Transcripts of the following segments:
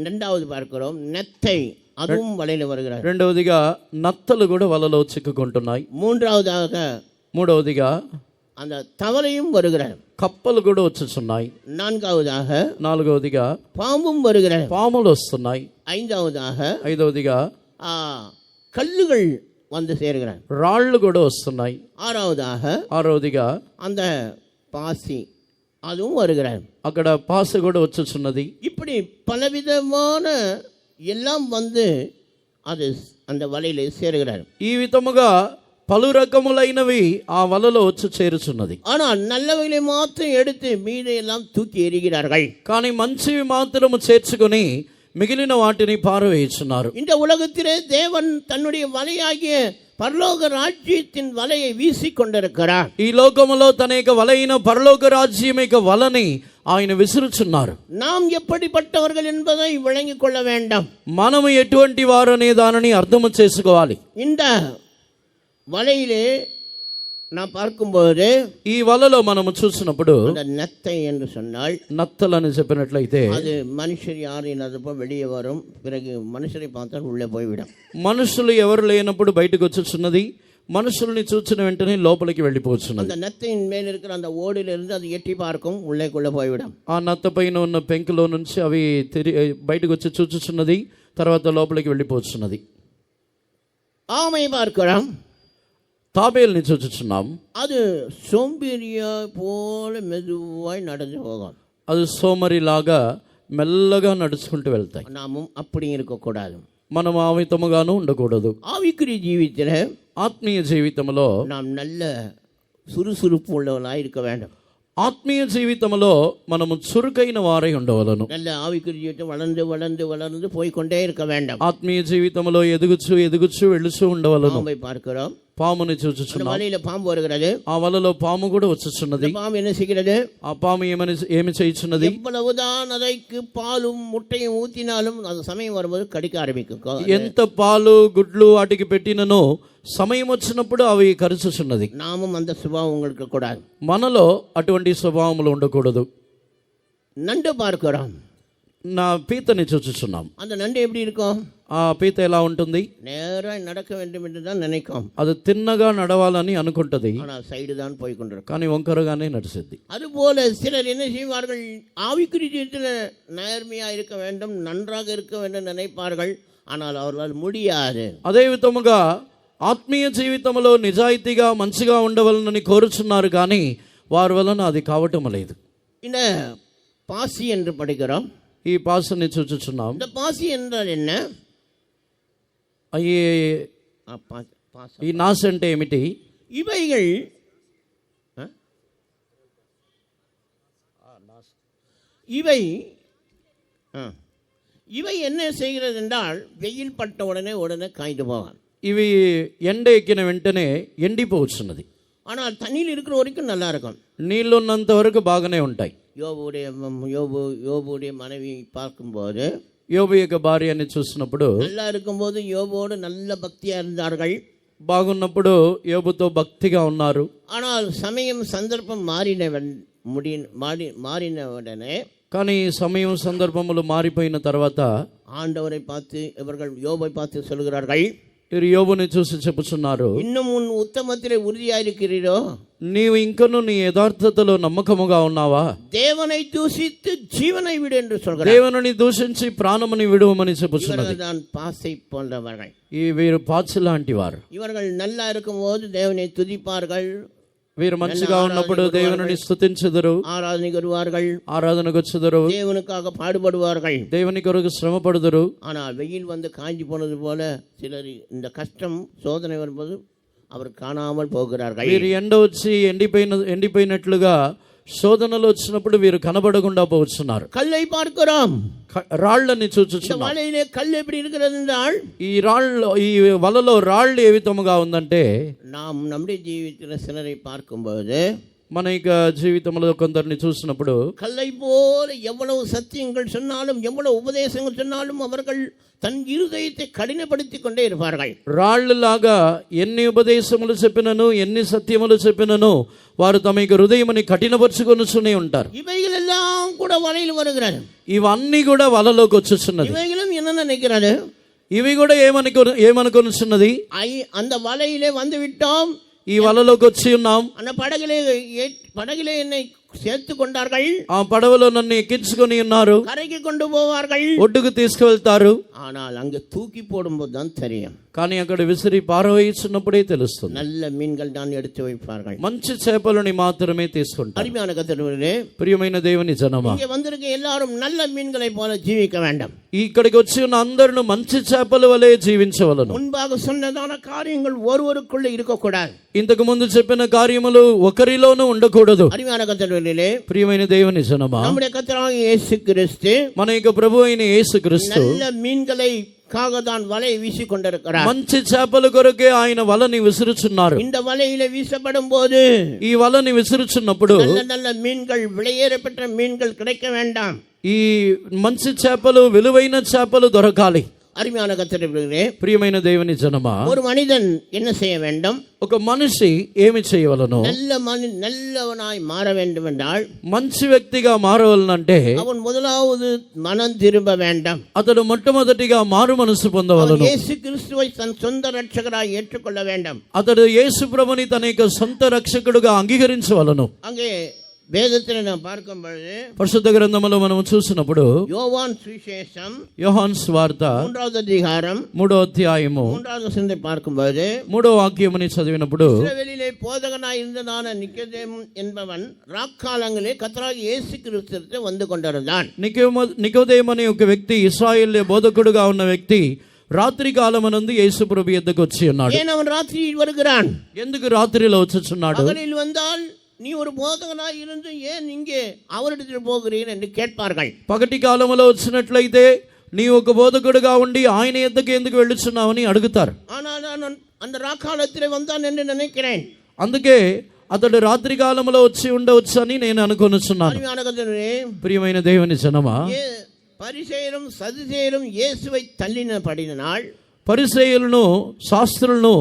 இரண்டாவது பார்க்கிறோம் நெத்தை, அதுவும் வலையில வருகிறார். రెండవదిగా నత్తలు కూడా వలలో చిక్కుకుంటున్నాయి. மூன்றாவதாக அந்த தவளையும் வருகிறார். కప్పలు కూడా వచ్చుచున్నాయి. நான்காவதாக பாம்பும் வருகிறார். పాములు వస్తున్నాయి. ஐந்தாவதாக கல்லுகள் வந்து சேர்கிறார். రాళ్ళు కూడా వస్తున్నాయి. ஆறாவதாக அந்த பாசி, அதுவும் வருகிறார். అక్కడ పాస కూడా వచ్చుచున్నది. இப்படி பலவிதமான எல்லாம் வந்து அது அந்த வலையில சேருகிறார். ఈ విధముగా పలు రకములైనవి ఆ వలలో వచ్చి చేరుచున్నది. ஆனால் நல்லவைகளை மாத்திரம் எடுத்து மீதையெல்லாம் தூக்கி எறிகிறார்கள். కానీ మంచివి మాత్రము చేర్చుకొని మిగిలిన వాటిని పారవేయుచున్నారు. இந்த உலகத்திலே தேவன் தன்னுடைய வலையாகிய பரலோக ராஜ்யத்தின் வலையை வீசிக் கொண்டிருக்கிறார். ఈ లోకములో తన యొక్క వలైన పరలోక రాజ్యం యొక్క వలని ఆయన విసురుచున్నారు. நாம் எப்படிப்பட்டவர்கள் என்பதை விளங்கிக் கொள்ள வேண்டும். మనము ఎటువంటి వారు అనే దానిని అర్థము చేసుకోవాలి. இந்த வலையிலே நாம் பார்க்கும்போது ఈ వలలో మనము చూసినప్పుడు அந்த நத்தை என்று சொன்னால் నత్తలని చెప్పినట్లయితే அது మనుషులు யாరు ఇన్నదపో வெளியே வரும், பிறகு మనుషులు பார்த்தால் உள்ளே పోయిவிடும். మనుషులు ఎవరు లేనప్పుడు బయటకు వచ్చుచున్నది, మనుషుల్ని చూసిన వెంటనే లోపలికి వెళ్ళిపోతున్నది. அந்த நத்தையின் மேல் இருக்கிற அந்த ஓடிலிருந்து அது எட்டி பார்க்கும், உள்ளேக்குள்ள போய்விடும். ఆ నత్త పైన ఉన్న పెంకులో నుంచి అవి బయటకు వచ్చి చూచుచున్నది, తర్వాత లోపలికి వెళ్ళిపోతున్నది. ஆமை பார்க்கிறோம், తాబేల్ని చూచుచున్నాం. அது சோம்பேறியா போல மெதுவாய் நடந்து போகும். అది సోమరిలాగా మెల్లగా నడుచుకుంటూ వెళ్తాయి. நாமும் அப்படி இருக்கக்கூடாது. మనం ఆవితముగాను ఉండకూడదు. ஆவிக்குரிய ஜீவித்தில் ఆత్మీయ జీవితంలో நாம் நல்ல சுறுசுறுப்பு உள்ளவர்களாக இருக்க வேண்டும். ఆత్మీయ జీవితంలో మనము చురుకైన వారై ఉండవలను. நல்ல ஆவிக்குரிய ஜீவிతం வளர்ந்து வளர்ந்து வளர்ந்து போய்கொண்டே இருக்க வேண்டும். ఆత్మీయ జీవితంలో ఎదుగుచు వెళ్ళుచూ ఉండవలను. பாம்பை பார்க்கிறோம், పాముని చూచుచున్నాం. வலையில பாம்பு வருகிறது, ఆ వలలో పాము కూడా వచ్చుచున్నది. பாம்பு என்ன செய்கிறது? ఆ పాము ఏమి చేయుచున్నది? எவ்வளவுதான் அதற்கு பாலும் முட்டையும் ஊத்தினாலும் அது சமயம் வரும்போது கடிக்க ஆரம்பிக்கும். ఎంత పాలు గుడ్లు వాటికి పెట్టినను సమయం వచ్చినప్పుడు అవి కరుచుచున్నది. நாமும் அந்த சுபாவம் உங்களுக்கு கூடாது. మనలో అటువంటి స్వభావములు ఉండకూడదు. நண்டு பார்க்கிறோம், నా పీతని చూచుచున్నాం. அந்த நண்டு எப்படி இருக்கும்? ఆ పీత ఎలా ఉంటుంది? நேரா நடக்க வேண்டும் என்று தான் நினைக்கும், అది తిన్నగా నడవాలని అనుకుంటది, ஆனால் சைடு தான் போய் கொண்டிருக்கும். కానీ వంకరగానే నడిచింది. அதுபோல சிலர் என்ன செய்வார்கள்? ஆவிக்குரிய ஜீவிதத்தில் நேர்மையா இருக்க வேண்டும், நன்றாக இருக்க வேண்டும் நினைப்பார்கள், ஆனால் அவர்களால் முடியாது. అదే విధముగా ఆత్మీయ జీవితంలో నిజాయితీగా మంచిగా ఉండవలనని కోరుచున్నారు, కానీ వారి వలన అది కావటం లేదు. இந்த பாசி என்று படிக்கிறோம், ఈ పాసుని చూచుచున్నాం. இந்த பாசி என்றால் என்ன? అయ్యే ఈ నాశ అంటే ఏమిటి? இவைகள் இவை என்ன செய்கிறது என்றால் வெயில் பட்ட உடனே காய்ந்து போகும். ఇవి ఎండ ఎక్కిన వెంటనే ఎండిపోవచ్చున్నది. ஆனால் தண்ணியில் இருக்கிற வரைக்கும் நல்லா இருக்கும், నీళ్ళు ఉన్నంత వరకు బాగానే ఉంటాయి. யோபுடைய மனைவி பார்க்கும்போது, యోబు యొక్క భార్యని చూసినప్పుడు நல்லா இருக்கும்போது யோபோடு நல்ல பக்தியா இருந்தார்கள், బాగున్నప్పుడు యోబుతో భక్తిగా ఉన్నారు. ஆனால் சமயம் சந்தர்ப்பம் மாறின உடனே, కానీ సమయం సందర్భములు మారిపోయిన తర్వాత ஆண்டவரை பார்த்து இவர்கள் யோபை பார்த்து சொல்கிறார்கள், యోబుని చూసి చెప్పుచున్నారు, இன்னும் உன் உத்தமத்திலே உறுதியா இருக்கிறீரோ? నీవు ఇంకను నీ యథార్థతలో నమ్మకముగా ఉన్నావా? தேவனை தூஷித்து ஜீவனை விடு என்று சொல்கிறார். దేవుని దూషించి ప్రాణముని విడువమని చెప్పుచున్నది. இவர்கள் தான் பாசை போன்றவர்கள், వీరు పాచి లాంటి వారు. இவர்கள் நல்லா இருக்கும்போது தேவனை துதிப்பார்கள், వీరు మంచిగా ఉన్నప్పుడు దేవుని స్తుతించుదురు, ஆராதனைக்கு வருவார்கள், ఆరాధనకు వచ్చుదురు, தேவனுக்காக பாடுபடுவார்கள், దేవుని కొరకు శ్రమ పడుదురు. ஆனால் வெயில் வந்து காஞ்சி போனது போல சிலர் இந்த கஷ்டம் சோதனை வரும்போது அவர் காணாமல் போகிறார்கள். వీరు ఎండ వచ్చి ఎండిపోయినట్లుగా శోధనలు వచ్చినప్పుడు వీరు కనబడకుండా పోతున్నారు. கல்லை பார்க்கிறோம், రాళ్ళని చూచుచున్నాం. வலையிலே கல் எப்படி இருக்கிறது என்றால், ఈ వలలో రాళ్ళు ఏ విధముగా ఉందంటే, நாம் நம்முடைய ஜீவித்தில் சிலரை பார்க்கும்போது మన ఇక జీవితంలో కొందరిని చూసినప్పుడు கல்லை போல எவ்வளவு சத்தியங்கள் சொன்னாலும் எவ்வளவு உபதேசங்கள் சொன்னாலும் அவர்கள் தன் இருதயத்தை கடினப்படுத்தி கொண்டே இருப்பார்கள். రాళ్ళలాగా ఎన్ని ఉపదేశములు చెప్పినను ఎన్ని సత్యములు చెప్పినను వారు తమ యొక్క హృదయముని కఠినపరుచుకొనుచునే ఉంటారు. இவைகள் எல்லாம் கூட வலையில் வருகிறது. ఇవన్నీ కూడా వలలోకి వచ్చుచున్నది. இவைகளும் என்ன நினைக்கிறது? ఇవి కూడా ఏమనుకొనుచున్నది? அந்த வலையிலே வந்து விட்டோம், ఈ వలలోకి వచ్చి ఉన్నాం, அந்த படகிலே என்னை சேர்த்து கொண்டார்கள், ఆ పడవలో నన్ను ఎక్కించుకొని ఉన్నారు, கரைக்கு கொண்டு போவார்கள், ఒడ్డుకు తీసుకువెళ్తారు. ஆனால் அங்கு தூக்கி போடும்போது தான் தெரியும். కానీ అక్కడ విసిరి పారవేయుచున్నప్పుడే తెలుస్తుంది. நல்ல மீன்கள் தான் எடுத்து வைப்பார்கள், మంచి చేపలని మాత్రమే తీసుకుంటారు. அருமையான கர்த்தர்களே, ప్రియమైన దేవుని జనమా, இங்கே வந்திருக்க எல்லாரும் நல்ல மீன்களை போல ஜீவிக்க வேண்டும். ఇక్కడికి వచ్చి ఉన్న అందరూ మంచి చేపల వలె జీవించవలను. முன்பாக சொன்னதான காரியங்கள் ஒருவருக்குள்ள இருக்கக்கூடாது. ఇంతకు ముందు చెప్పిన కార్యములు ఒకరిలోనూ ఉండకూడదు. அருமையான கர்த்தர்களே, ప్రియమైన దేవుని జనమా, நம்முடைய கர்த்தராகிய இயேசு கிறிஸ்து మన యొక్క ప్రభు అయిన యేసుక్రీస్తు நல்ல மீன்களை தான் வலையை வீசி கொண்டிருக்கிறார். మంచి చేపల కొరకే ఆయన వలని విసురుచున్నారు. இந்த வலையில வீசப்படும் போது ఈ వలని విసురుచున్నప్పుడు நல்ல நல்ல மீன்கள், விலையேறப்பட்ட மீன்கள் கிடைக்க வேண்டாம். ఈ మంచి చేపలు, విలువైన చేపలు దొరకాలి. அருமையான கர்த்தர்களே, ప్రియమైన దేవుని జనమా, ஒரு மனிதன் என்ன செய்ய வேண்டும்? ఒక మనిషి ఏమి చేయవలను? நல்லவனாய் மாற வேண்டும் என்றால், మంచి వ్యక్తిగా మారవలనంటే அவன் முதலாவது மனம் திரும்ப வேண்டும். అతడు మొట్టమొదటిగా మారు మనసు పొందవలను. இயேசு கிறிஸ்துவை தன் சொந்த ரட்சகராய் ஏற்றுக்கொள்ள வேண்டும். అతడు యేసు ప్రభుని తన యొక్క సొంత రక్షకుడుగా అంగీకరించవలను. அங்கே வேதத்தில் நாம் பார்க்கும் பொழுது, పరిశుద్ధ గ్రంథములో మనం చూసినప్పుడు யோவான் சுவிசேஷம் యోహాను సువార్త 3వ அதிகாரம் 3వ అధ్యాయము 3வது வசனத்தை பார்க்கும்போது, 3వ వాక్యముని చదివినప్పుడు, இஸ்ரவேலிலே போதகனாய் இருந்ததான நிக்கோதேம் என்பவன் ராக்காலங்களே கர்த்தராகிய இயேசு கிறிஸ்துவிற்கு வந்து கொண்டிருந்தான். నికోదేము అనే ఒక వ్యక్తి, ఇశ్రాయేలు బోధకుడుగా ఉన్న వ్యక్తి, రాత్రి కాలమనందు యేసు ప్రభు యొద్దకు వచ్చి ఉన్నాడు. ஏன் அவன் ராத்திரியில் வருகிறான்? ఎందుకు రాత్రిలో వచ్చుచున్నాడు? பகலில் வந்தால் நீ ஒரு போதகனாய் இருந்து ஏன் இங்கே அவரிடத்தில் போகிறீர் என்று கேட்பார்கள். పగటి కాలములో వచ్చినట్లయితే నీ ఒక బోధకుడుగా ఉండి ఆయన యొద్దకు ఎందుకు వెళ్ళుచున్నావని అడుగుతారు. ஆனால் நான் அந்த ராக்காலத்திலே வந்தான் என்று நினைக்கிறேன். అందుకే అతడు రాత్రి కాలంలో వచ్చి ఉండవచ్చు అని నేను అనుకొనుచున్నాను. ప్రియమైన దేవుని జనమా, పరిసయ్యులు సదుసేయులు యేసువై తల్లినపడినాల్, పరిసయ్యులను శాస్త్రులను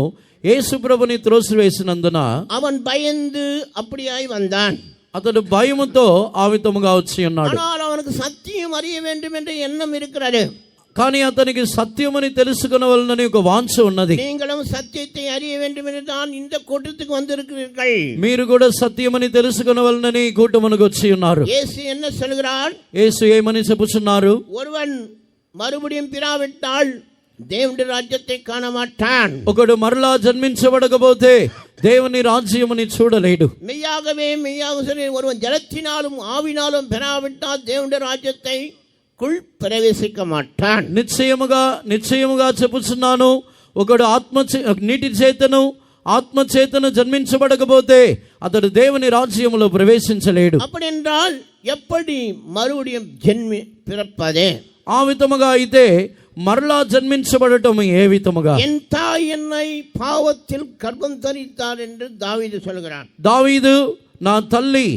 యేసు ప్రభుని త్రోసివేసినందున அவன் பயந்து அப்படியாய் வந்தான். అతడు భయముతో ఆ విధముగా వచ్చి ఉన్నాడు. ஆனால் அவனுக்கு சத்தியம் அறிய வேண்டும் என்ற எண்ணம் இருக்கிறது. కానీ అతనికి సత్యమని తెలుసుకొనవలనని ఒక వాంఛ ఉన్నది. நீங்களும் సత్యத்தை அறிய வேண்டும் என்று தான் இந்த கூட்டத்துக்கு வந்திருக்கிறீர்கள். మీరు కూడా సత్యమని తెలుసుకొనవలనని కూటమునకు వచ్చి ఉన్నారు. యేసు என்ன சொல்கிறார்? యేసు ఏమని చెప్పుచున్నారు? ஒருவன் மறுபடியும் பிறவிட்டால் దేవుని రాజ్యத்தை కాణ మాటాన్. ఒకడు మరలా జన్మించబడకపోతే దేవుని రాజ్యముని చూడలేడు. மெய்யாகவே மெய்யாக ஒருவன் ஜலத்தினாலும் ஆவினாலும் பெறாவிட்டால் దేవుని రాజ్యத்தை ప్రవేశిక మాటాన్. నిశ్చయముగా చెప్పుచున్నాను, ఒకడు నీటి చేతను ఆత్మ చేతను జన్మించబడకపోతే అతడు దేవుని రాజ్యములో ప్రవేశించలేడు. అప్పుడెంట్రాల్ ఎప్పటి మறுபடியும் பிறப்பதே? ఆ విధముగా అయితే మరలా జన్మించబడటం ఏ విధముగా? என் தாய் என்னை பாவத்தில் கர்ப்பம் தரித்தார் என்று தாவீது சொல்கிறான். దావీదు, నా తల్లి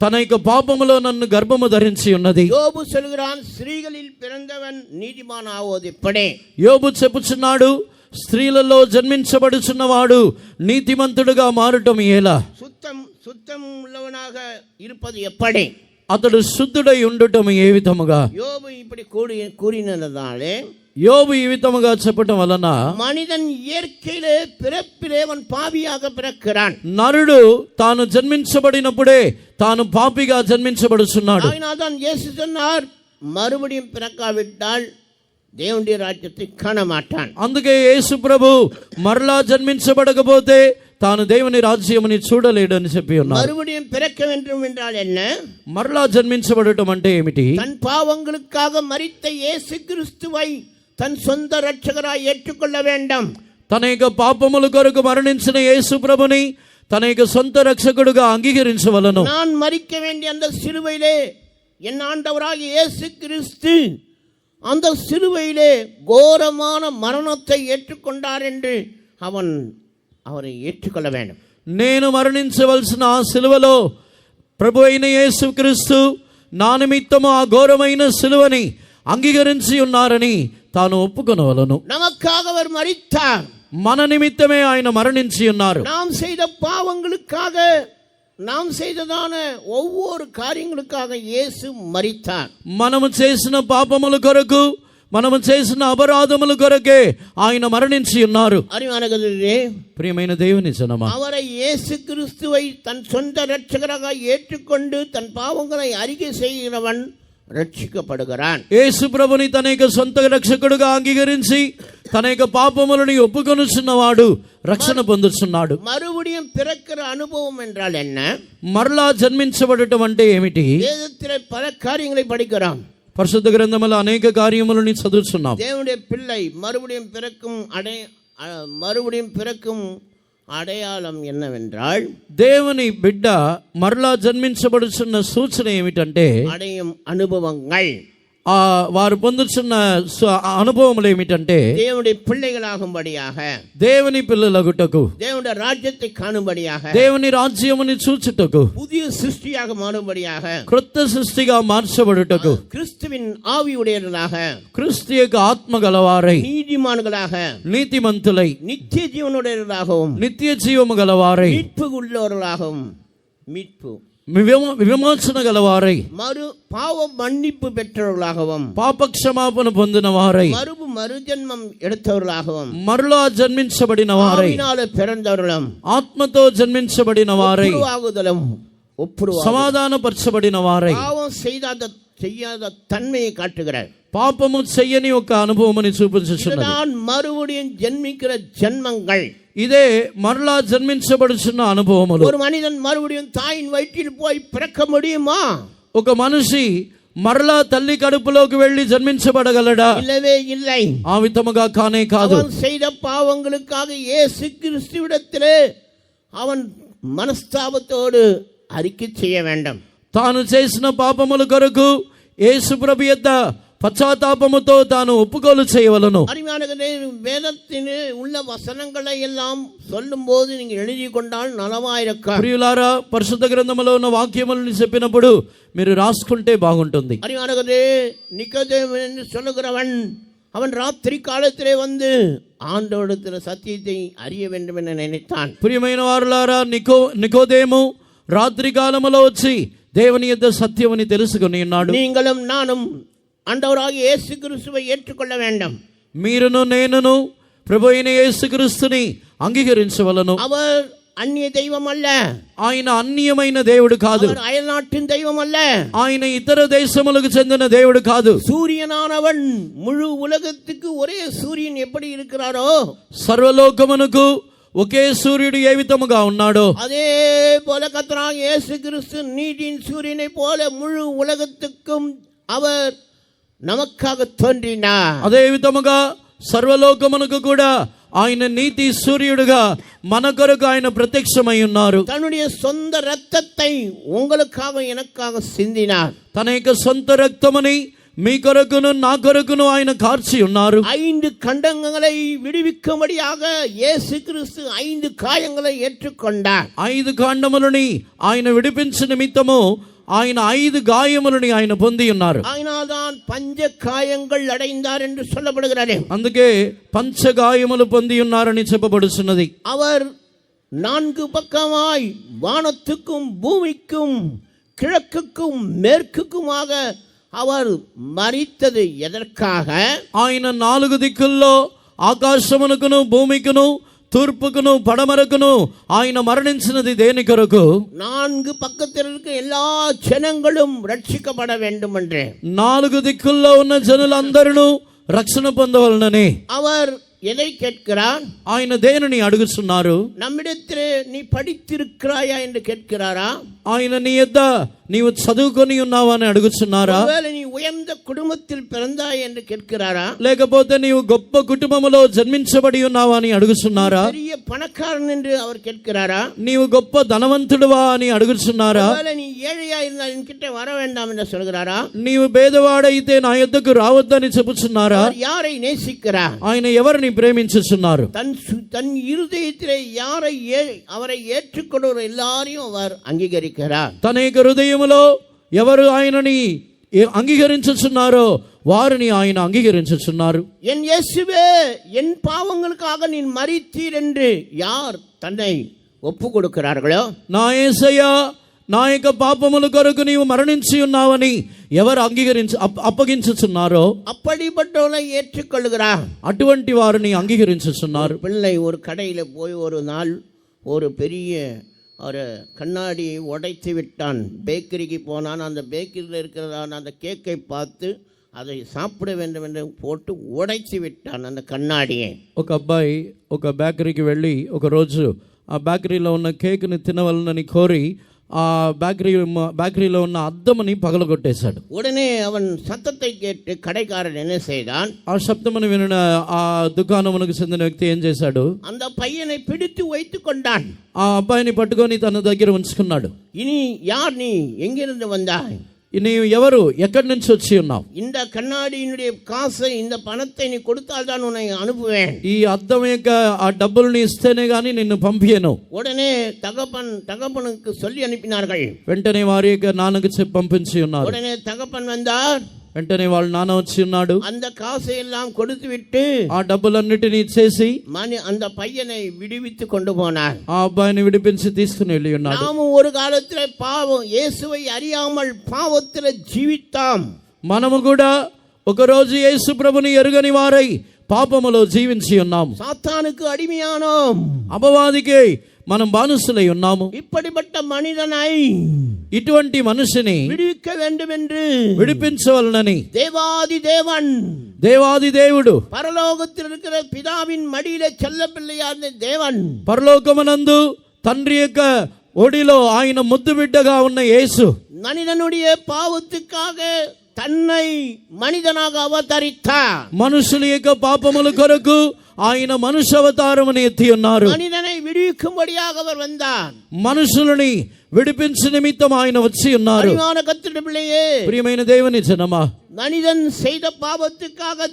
తన యొక్క పాపములో నన్ను గర్భము ధరించి ఉన్నది. యోబు சொல்கிறான், స్త్రీகளில் பிறந்தவன் நீதிமான் ஆவது எப்பడే? యోబు చెప్పుచున్నాడు, స్త్రీలలో జన్మించబడుచున్నవాడు నీతిమంతుడుగా మారటం ఎలా? சுத்தம் உள்ளவனாக இருப்பது எப்படி? అతడు శుద్ధుడై ఉండటం ఏ విధముగా? యోబు இப்படி கூறினதாலே, యోబు ఈ విధముగా చెప్పటం వలన మనిదన్ ఇయర్కిలే పిறப்பிலே அவன் பாவியாக பிறக்கிறான். నరుడు తాను జన్మించబడినప్పుడే తాను పాపిగా జన్మించబడుచున్నాడు. ఆయనதான் இயேசு சொன்னார், மறுபடியும் பிறக்காவிட்டால் దేవుని రాజ్యத்தை కాణ మాటాన్. అందుకే యేసు ప్రభు మరలా జన్మించబడకపోతే తాను దేవుని రాజ్యముని చూడలేడు అని చెప్పి ఉన్నారు. மறுபடியும் பிறக்க வேண்டும் என்றால் என்ன? మరలా జన్మించబడటం అంటే ఏమిటి? தன் பாவங்களுக்காக மரித்த இயேசு கிறிஸ்துவை தன் சொந்த ரட்சகராய் ஏற்றுக்கொள்ள வேண்டும். తన యొక్క పాపముల కొరకు మరణించిన యేసు ప్రభుని తన యొక్క సొంత రక్షకుడుగా అంగీకరించవలను. நான் மரிக்க வேண்டிய அந்த சிலுவையிலே என் ஆண்டவராகிய இயேசு கிறிஸ்து அந்த சிலுவையிலே கோரமான மரணத்தை ஏற்றுக்கொண்டார் என்று அவரை ஏற்றுக்கொள்ள வேண்டும். నేను మరణించవలసిన ఆ సిలువలో ప్రభు అయిన యేసుక్రీస్తు నా నిమిత్తము ఆ ఘోరమైన సిలువని అంగీకరించి ఉన్నారని తాను ఒప్పుకొనవలను. நமக்காக அவர் மரித்தார். మన నిమిత్తమే ఆయన మరణించి ఉన్నారు. நாம் செய்த பாவங்களுக்காக, நாம் செய்ததான ஒவ்வொரு காரியங்களுக்காக இயேசு மரித்தார். మనము చేసిన పాపముల కొరకు, మనము చేసిన అపరాధముల కొరకే ఆయన మరణించి ఉన్నారు. அறிவானகர்களே, ప్రియమైన దేవుని జనమా, அவரை இயேசு கிறிஸ்துவை தன் சொந்த இரட்சகராக ஏற்றுக்கொண்டு தன் பாவங்களை அறிக்கை செய்கிறவன் రక్షించబడుகிறான். యేసు ప్రభుని తన యొక్క సొంత రక్షకుడుగా అంగీకరించి తన యొక్క పాపములను ఒప్పుకొనుచున్నవాడు రక్షణ పొందుచున్నాడు. மறுபடியும் பிறக்கிற அனுபவம் என்றால் என்ன? మరలా జన్మించబడటం అంటే ఏమిటి? வேதத்திலே பல காரியங்களை படிக்கிறோம். పరిశుద్ధ గ్రంథములో అనేక కార్యములను చదువుతున్నాం. தேவனுடைய பிள்ளை மறுபடியும் பிறக்கும் అడయాళం என்னவென்றால், దేవుని బిడ్డ మరలా జన్మించబడుచున్న సూచన ఏమిటంటే అడయం అనుభవங்கள். వారు పొందుతున్న అనుభవములు ఏమిటంటే దేవుடைய பிள்ளைகளாகும்படியாக, దేవుని పిల్లలగుటకు, దేవుடைய రాజ్యத்தை కాணும்படியாக, దేవుని రాజ్యముని చూచుటకు, புதிய சிருஷ்டியாக மாறும்படியாக, క్రొత్త సృష్టిగా మార్చబడుటకు, கிறிஸ்துவின் ஆவியுடையவர்களாக, క్రీస్తు యొక్క ఆత్మ గలవారై, நீதிமான்களாக, నీతిమంతులై, நித்திய ஜீவனுடையவர்களாகவும், నిత్య జీవము గలవారై, மீட்பு உள்ளவர்களாகவும், மீட்பு విమోచన గలవారై, மறு பாவ மன்னிப்பு பெற்றவர்களாகவும், పాప క్షమాపణ పొందిన వారై, மறுஜன்மம் எடுத்தவர்களாகவும், మరలా జన్మించబడిన వారై, பிறந்தவர்களும், ఆత్మతో జన్మించబడిన వారై, సమాధానపరచబడిన వారై, பாவம் செய்யாத தன்மையை காட்டுகிறார். పాపము చెయ్యని ఒక అనుభవముని చూపించుచున్నది. மறுபடியும் ஜென்மிக்கிற ஜென்மங்கள். ఇదే మరలా జన్మించబడుచున్న అనుభవములు. ஒரு மனிதன் மறுபடியும் தாயின் வயிற்றில் போய் பிறக்க முடியுமா? ఒక మనిషి మరలా తల్లి కడుపులోకి వెళ్లి జన్మించబడగలడా? இல்லவே இல்லை. ఆ విధముగా కానే కాదు. அவன் செய்த பாவங்களுக்காக இயேசு கிறிஸ்துவிடத்திலே அவன் మనస్తాపத்தோடு அறிக்கை செய்ய வேண்டும். తాను చేసిన పాపముల కొరకు యేసు ప్రభు యొద్ద పశ్చాత్తాపముతో తాను ఒప్పుకోలు చేయవలను. அருமையானவர்களே, வேதத்திலே உள்ள வசனங்களை எல்லாம் சொல்லும் போது நீங்க எழுதி கொண்டால் நலமாயிருக்கும். ప్రియులారా, పరిశుద్ధ గ్రంథములో ఉన్న వాక్యములను చెప్పినప్పుడు మీరు రాసుకుంటే బాగుంటుంది. அருமையானவர்களே, நிக்கோதேமு என்று சொல்லுகிறவன் அவன் ராத்திரி காலத்திலே வந்து ஆண்டவரிடத்தில் சத்தியத்தை அறிய வேண்டும் என நினைத்தான். ప్రియమైన వారులారా, నికోదేము రాత్రి కాలములో వచ్చి దేవుని యొద్ద సత్యమని తెలుసుకొని ఉన్నాడు. நீங்களும் நானும் ஆண்டவராகிய இயேசு கிறிஸ்துவை ஏற்றுக்கொள்ள வேண்டும். మీరును నేనును ప్రభు అయిన యేసుక్రీస్తుని అంగీకరించవలను. அவர் అన్య దైవం அல்ல. ఆయన అన్యమైన దేవుడు కాదు. அவர் అయల్నాட்டின் దైవం அல்ல. ఆయన ఇతర దేశములకు చెందిన దేవుడు కాదు. సూర్యనానవన్ ముழு ఉలగத்துக்கு ఒరే సూర్యుని எப்படி இருக்கிறாரோ, సర్వలోకమునకు ఒకే సూర్యుడు ఏ విధముగా ఉన్నాడో அதே போல கர்த்தராகிய இயேசு கிறிஸ்து நீதியின் சூரியனை போல முழு உலகத்துக்கும் அவர் நமக்காக தோன்றினார். అదే విధముగా సర్వలోకమునకు కూడా ఆయన నీతి సూర్యుడుగా మన కొరకు ఆయన ప్రత్యక్షమై ఉన్నారు. தன்னுடைய சொந்த ரத்தத்தை உங்களுக்காக எனக்காக சிந்தினார். తన యొక్క సొంత రక్తముని మీ కొరకును నా కొరకును ఆయన కార్చి ఉన్నారు. 5 ఖండங்களை విడివిక్కుம்படியாக இயேசு கிறிஸ்து 5 காயங்களை ஏற்றுக்கொண்டார். 5 కాండములని ఆయన విడిపించిన నిమిత్తము ఆయన 5 గాయములని ఆయన పొంది ఉన్నారు. ఆయనதான் పంచ కాయంகள் అடைந்தார் என்று சொல்லப்படுகிறது. అందుకే పంచగాయములు పొంది ఉన్నారని చెప్పబడుతున్నది. அவர் 4 பக்கமாய் வானத்துக்கும் பூமிக்கும் கிழக்குக்கும் மேற்குக்குமாக அவர் மரித்தது எதற்காக? ఆయన 4 దిక్కుల్లో ఆకాశమునకును భూమికును తూర్పుకును పడమరకును ఆయన మరణించినది దేని కొరకు? 4 పక్కத்தில் இருக்க எல்லா జనங்களும் రక్షించబడ வேண்டும் என்று. 4 దిక్కుల్లో ఉన్న జనులందరూ రక్షణ పొందవలనని அவர் எதை கேட்கிறார்? ఆయన దేనిని అడుగుతున్నారు? நம்மிடத்திலே நீ படித்திருக்கிறாயா என்று கேட்கிறாரா? ఆయన నీ యొద్ద నీవు చదువుకొని ఉన్నావా అని అడుగుచున్నారా? ஒருவேளை நீ உயர்ந்த குடும்பத்தில் பிறந்தாய் என்று கேட்கிறாரா? లేకపోతే నీవు గొప్ప కుటుంబములో జన్మించబడి ఉన్నావా అని అడుగుచున్నారా? பெரிய பணக்காரன் என்று அவர் கேட்கிறாரா? నీవు గొప్ప ధనవంతుడువా అని అడుగుచున్నారా? ஒருவேளை நீ ஏழையா இருந்தால் என்கிட்ட வர வேண்டாம் என்று சொல்கிறாரா? నీవు పేదవాడైతే నా యొద్దకు రావద్దని చెప్పుచున్నారా? அவர் யாரை நேசிக்கிறார்? ఆయన ఎవరిని ప్రేమించుచున్నారు? தன் இருதயத்திலே யாரை அவரை ஏற்றுக்கொள்கிற எல்லாரையும் அவர் அங்கீகரிக்கிறார். తన యొక్క హృదయములో ఎవరు ఆయనని అంగీకరించుచున్నారో వారిని ఆయన అంగీకరించుచున్నారు. என் இயேசுவே என் பாவங்களுக்காக நீ மரித்தீர் என்று யார் தன்னை ஒப்பு கொடுக்கிறார்களோ, నా యేసయ్యా నా యొక్క పాపముల కొరకు నీవు మరణించి ఉన్నావని ఎవరు అప్పగించుచున్నారో அப்படிப்பட்டவனை ஏற்றுக்கொள்கிறார். అటువంటి వారిని అంగీకరించుచున్నారు. பிள்ளை ஒரு கடையில் போய் ஒரு நாள் ஒரு பெரிய ஒரு கண்ணாடியை உடைத்து விட்டான். பேக்கரிக்கு போனான். அந்த பேக்கரியில் இருக்கிறதான அந்த கேக்கை பார்த்து அதை சாப்பிட வேண்டும் என்று போட்டு உடைத்து விட்டான் அந்த கண்ணாடியை. ఒక అబ్బాయి ఒక బేకరీకి వెళ్ళి ఒక రోజు ఆ బేకరీలో ఉన్న కేక్ని తినవలనని కోరి ఆ బేకరీలో ఉన్న అద్దముని పగలగొట్టేశాడు. உடனே அவன் சத்தத்தை கேட்டு கடைக்காரன் என்ன செய்தான்? ఆ శబ్దమును వినిన ఆ దుకాణమునకు చెందిన వ్యక్తి ఏం చేశాడు? அந்த பையனை பிடித்து வைத்துக் கொண்டான். ఆ అబ్బాయిని పట్టుకొని తన దగ్గర ఉంచుకున్నాడు. இனி யார் நீ, எங்கிருந்து வந்தாய்? నీవు ఎవరు, ఎక్కడి నుంచి వచ్చి ఉన్నావు? இந்த கண்ணாடியினுடைய காசை, இந்த பணத்தை நீ கொடுத்தால் தான் உன்னை அனுப்புவேன். ఈ అద్దం యొక్క ఆ డబ్బుల్ని ఇస్తేనే గాని నిన్ను పంపియను. உடனே தகப்பனுக்கு சொல்லி அனுப்பினார்கள். వెంటనే వారి యొక్క నాన్నకు చెప్పి పంపించి ఉన్నారు. உடனே தகப்பன் வந்தார். వెంటనే వాళ్ళ నాన్న వచ్చి ఉన్నాడు. அந்த காசை எல்லாம் கொடுத்து விட்டு ఆ డబ్బులన్నిటినీ ఇచ్చేసి அந்த పయ్యனை విడివిత్తు கொண்டு போனார். ఆ అబ్బాయిని విడిపించి తీసుకుని వెళ్ళి ఉన్నాడు. நாமும் ஒரு காலத்திலே பாவம் இயேசுவை அறியாமல் பாவத்திலே జీవితాం. మనము కూడా ఒకరోజు యేసు ప్రభుని ఎరుగని వారై పాపములో జీవించి ఉన్నాము. సాతానుకు అడిమియానోం. అపవాదికి మనం బానిసలై ఉన్నాము. இப்படிப்பட்ட மனிதனை, ఇటువంటి మనిషిని విడివిக்க வேண்டும் என்று విడిపించవలనని దేవాది దేవుడు పరలోకத்தில் இருக்கிற పితాவின் మడిயிலே செல்ல பிள்ளையான தேவன், పరలోకమునందు తండ్రి యొక్క ఒడిలో ఆయన ముద్దు బిడ్డగా ఉన్న యేసు మనిదనుடைய పావத்துக்காக తన్னை మనిదనాగా అవతరిத்தார். మనుషుల యొక్క పాపముల కొరకు ఆయన మనుష్య అవతారమును ఎత్తి ఉన్నారు. మనిదனை విడివిக்கும்படியாக அவர் வந்தார். మనుషులని విడిపించు నిమిత్తం ఆయన వచ్చి ఉన్నారు. కర్తృ పిల్లయే, ప్రియమైన దేవుని జనమా, மனிதன் செய்த பாவத்துக்காக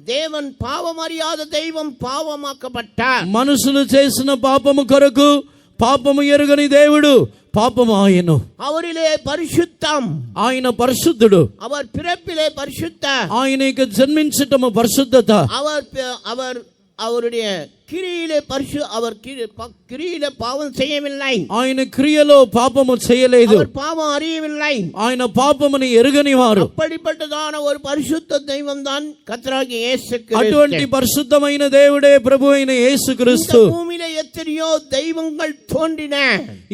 தேவன் பாவம் அறியாத தெய்வம் பாவமாக்கப்பட்டார். మనుషులు చేసిన పాపము కొరకు పాపము ఎరుగని దేవుడు పాపము ఆయను. அவரிலே பரிசுத்தம், ఆయన పరిశుద్ధుడు. அவர் பிறப்பிலே பரிசுத்த, ఆయనకి జన్మించటము పరిశుద్ధత. அவருடைய கிரியிலே அவர் கிரியிலே பாவம் செய்யவில்லை. ఆయన క్రియలో పాపము చేయలేదు. அவர் பாவம் அறியவில்லை. ఆయన పాపముని ఎరుగని వారు. அப்படிப்பட்டதான ஒரு பரிசுத்த தெய்வம் தான் கர்த்தராகிய இயேசு கிறிஸ்து. అటువంటి పరిశుద్ధమైన దేవుడే ప్రభువైన యేసుక్రీస్తు. భూమిలో ఎన్నో దైవங்கள் తోండిన,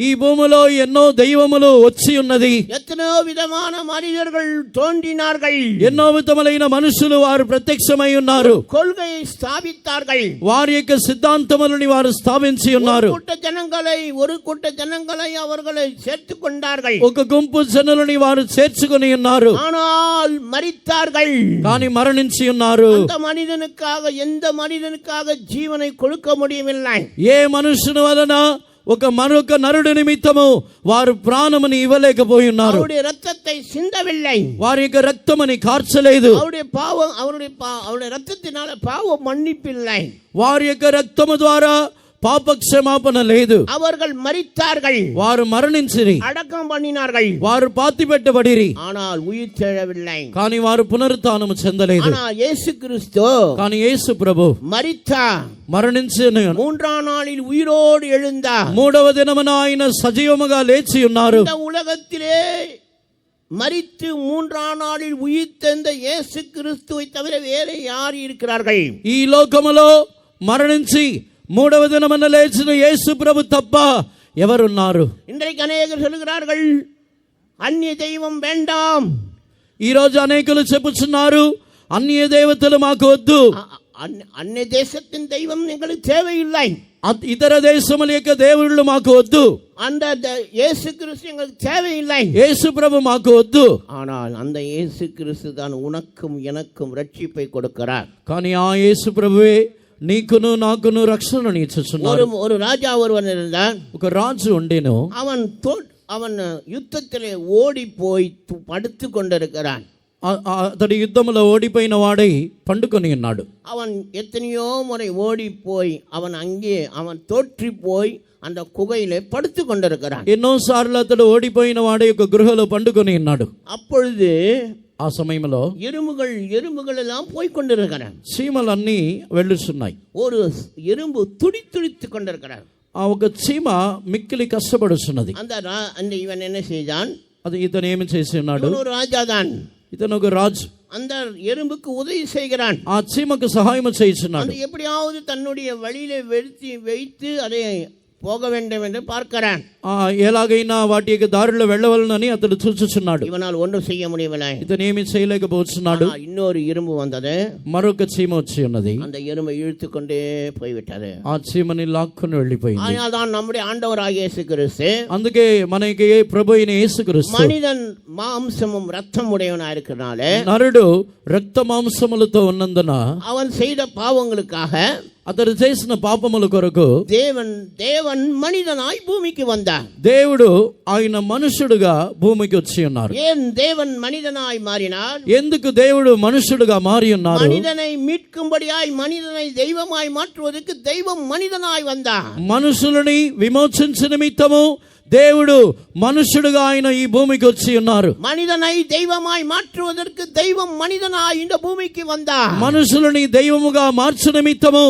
ఈ భూమిలో ఎన్నో దైవములు వచ్చి ఉన్నది. ఎన్నో విధమైన మనుషులు తోండినాர்கள். ఎన్నో విధములైన మనుషులు వారు ప్రత్యక్షమై ఉన్నారు. కొల్గై స్థాపితాர்கள். వారి యొక్క సిద్ధాంతములను వారు స్థాపించి ఉన్నారు. ஒரு கூட்ட ஜனங்களை அவர்களை சேர்த்துக் கொண்டார்கள். ఒక గుంపు జనులని వారు చేర్చుకొని ఉన్నారు. ஆனால் மரித்தார்கள். కానీ మరణించి ఉన్నారు. எந்த மனிதனுக்காக జీవனை கொடுக்க முடியவில்லை. ఏ మనుషుని వలన మరొక నరుడి నిమిత్తము వారు ప్రాణముని ఇవ్వలేకపోయి ఉన్నారు. அவருடைய இரத்தத்தை சிந்தவில்லை. వారి యొక్క రక్తముని కార్చలేదు. அவருடைய ரத்தத்தினால பாவம் மன்னிப்பில்லை. వారి యొక్క రక్తము ద్వారా పాప క్షమాపణ లేదు. அவர்கள் மரித்தார்கள். వారు మరణించిరి. అடக்கம் பண்ணினார்கள். వారు పాతి పెట్టబడిరి. ஆனால் உயிர் తెழவில்லை. కానీ వారు పునరుత్థానము చెందలేదు. ஆனால் இயேசு கிறிஸ்து, కానీ యేసు ప్రభు மரித்தார். మరణించిన மூன்றாம் நாளில் உயிரோடு எழுந்தார். మూడవ దినమున ఆయన సజీవముగా లేచి ఉన్నారు. இந்த உலகத்திலே மரித்து மூன்றாம் நாளில் உயிர்த்தெழுந்த இயேசு கிறிஸ்துவை தவிர வேறு யார் இருக்கிறார்கள்? ఈ లోకములో మరణించి మూడవ దినమున లేచిన యేసు ప్రభు తప్ప ఎవరున్నారు? இன்றைக்கு அநேகர் சொல்கிறார்கள் అన్య దైవం వేண்டாం. ఈ రోజు అనేకులు చెప్పుచున్నారు అన్య దేవతలు మాకు వద్దు. అన్య దేశத்தின் தெய்வம் எங்களுக்கு தேவையில்லை. ఇతర దేశముల యొక్క దేవుళ్ళు మాకు వద్దు. அந்த இயேசு கிறிஸ்து எங்களுக்கு தேவையில்லை. యేసు ప్రభు మాకు వద్దు. ஆனால் அந்த இயேசு கிறிஸ்து தான் உனக்கும் எனக்கும் ரட்சிப்பை கொடுக்கிறார். కానీ ఆ యేసు ప్రభువే నీకును నాకును రక్షణను ఇచ్చుచున్నాడు. ஒரு ராஜா ஒருவன் இருந்தான். ఒక రాజు ఉండేను. அவன் யுத்தத்திலே ஓடி போய் படுத்து கொண்டிருக்கிறான். అతడి యుద్ధంలో ఓడిపోయిన వాడై పండుకొని ఉన్నాడు. அவன் எத்தனையோ முறை ஓடி போய் அவன் தோற்றி போய் அந்த குகையிலே படுத்து கொண்டிருக்கிறான். ఎన్నోసార్లు అతడు ఓడిపోయిన వాడి యొక్క గృహలో పండుకొని ఉన్నాడు. அப்பொழுது ఆ సమయంలో ఎరుముகள் ఎல்லாம் పోయి கொண்டிருக்கிறான். చీమలన్నీ వెళ్ళుచున్నాయి. ஒரு எறும்பு துடித்து கொண்டிருக்கிறார். ఆ ఒక చీమ మిక్కిలి కష్టపడుచున్నది. அந்த இவன் என்ன செய்தான்? అది ఇతను ఏమి చేసి ఉన్నాడు? ஒரு ராஜாதான். ఇతను ఒక రాజు. அந்த ఎరుம்புக்கு ఉదవి செய்கிறான். ఆ చీమకు సహాయం చేయుచున్నాడు. எப்படியாவது தன்னுடைய வழியிலே வைத்து அதை போக வேண்டும் என்று பார்க்கிறான். ఎలాగైనా వాటి యొక్క దారిలో వెళ్ళవలనని అతడు చూచుచున్నాడు. ఇవనాల్ ఒండు செய்ய முடியவில்லை. ఇతను ఏమీ చేయలేకపోతున్నాడు. இன்னொரு எறும்பு வந்தது. మరొక చీమ వచ్చి ఉన్నది. அந்த எறும்பை இழுத்துக்கொண்டே போய்விட்டது. ఆ చీమని లాక్కుని వెళ్ళిపోయింది. ஆனால்தான் நம்முடைய ஆண்டவராகிய இயேசு கிறிஸ்து, అందుకే మనకి ప్రభు అయిన యేసు క్రీస్తు, మనిదన్ మాంసமும் రక్తం உடையவனாய் இருக்கிறனால, నరుడు రక్త మాంసములతో ఉన్నందున அவன் செய்த பாவங்களுக்காக, అతడు చేసిన పాపముల కొరకు தேவன் மனிதனாய் பூமிக்கு வந்தார். దేవుడు ఆయన మనుషుడుగా భూమికి వచ్చి ఉన్నారు. ஏன் தேவன் மனிதனாய் மாறினார்? ఎందుకు దేవుడు మనుషుడుగా మారి ఉన్నారు? மனிதனை மீட்கும்படியாய், மனிதனை தெய்வமாய் மாற்றுவதற்கு தெய்வம் மனிதனாய் வந்தார். మనుషులని విమోచించ నిమిత్తము దేవుడు మనుషుడుగా ఆయన ఈ భూమికి వచ్చి ఉన్నారు. మనిదనై దైవమాய் మాற்றுவதற்கு దైవం మనిదనాய் இந்த பூமிக்கு வந்தார். మనుషులని దైవముగా మార్చు నిమిత్తము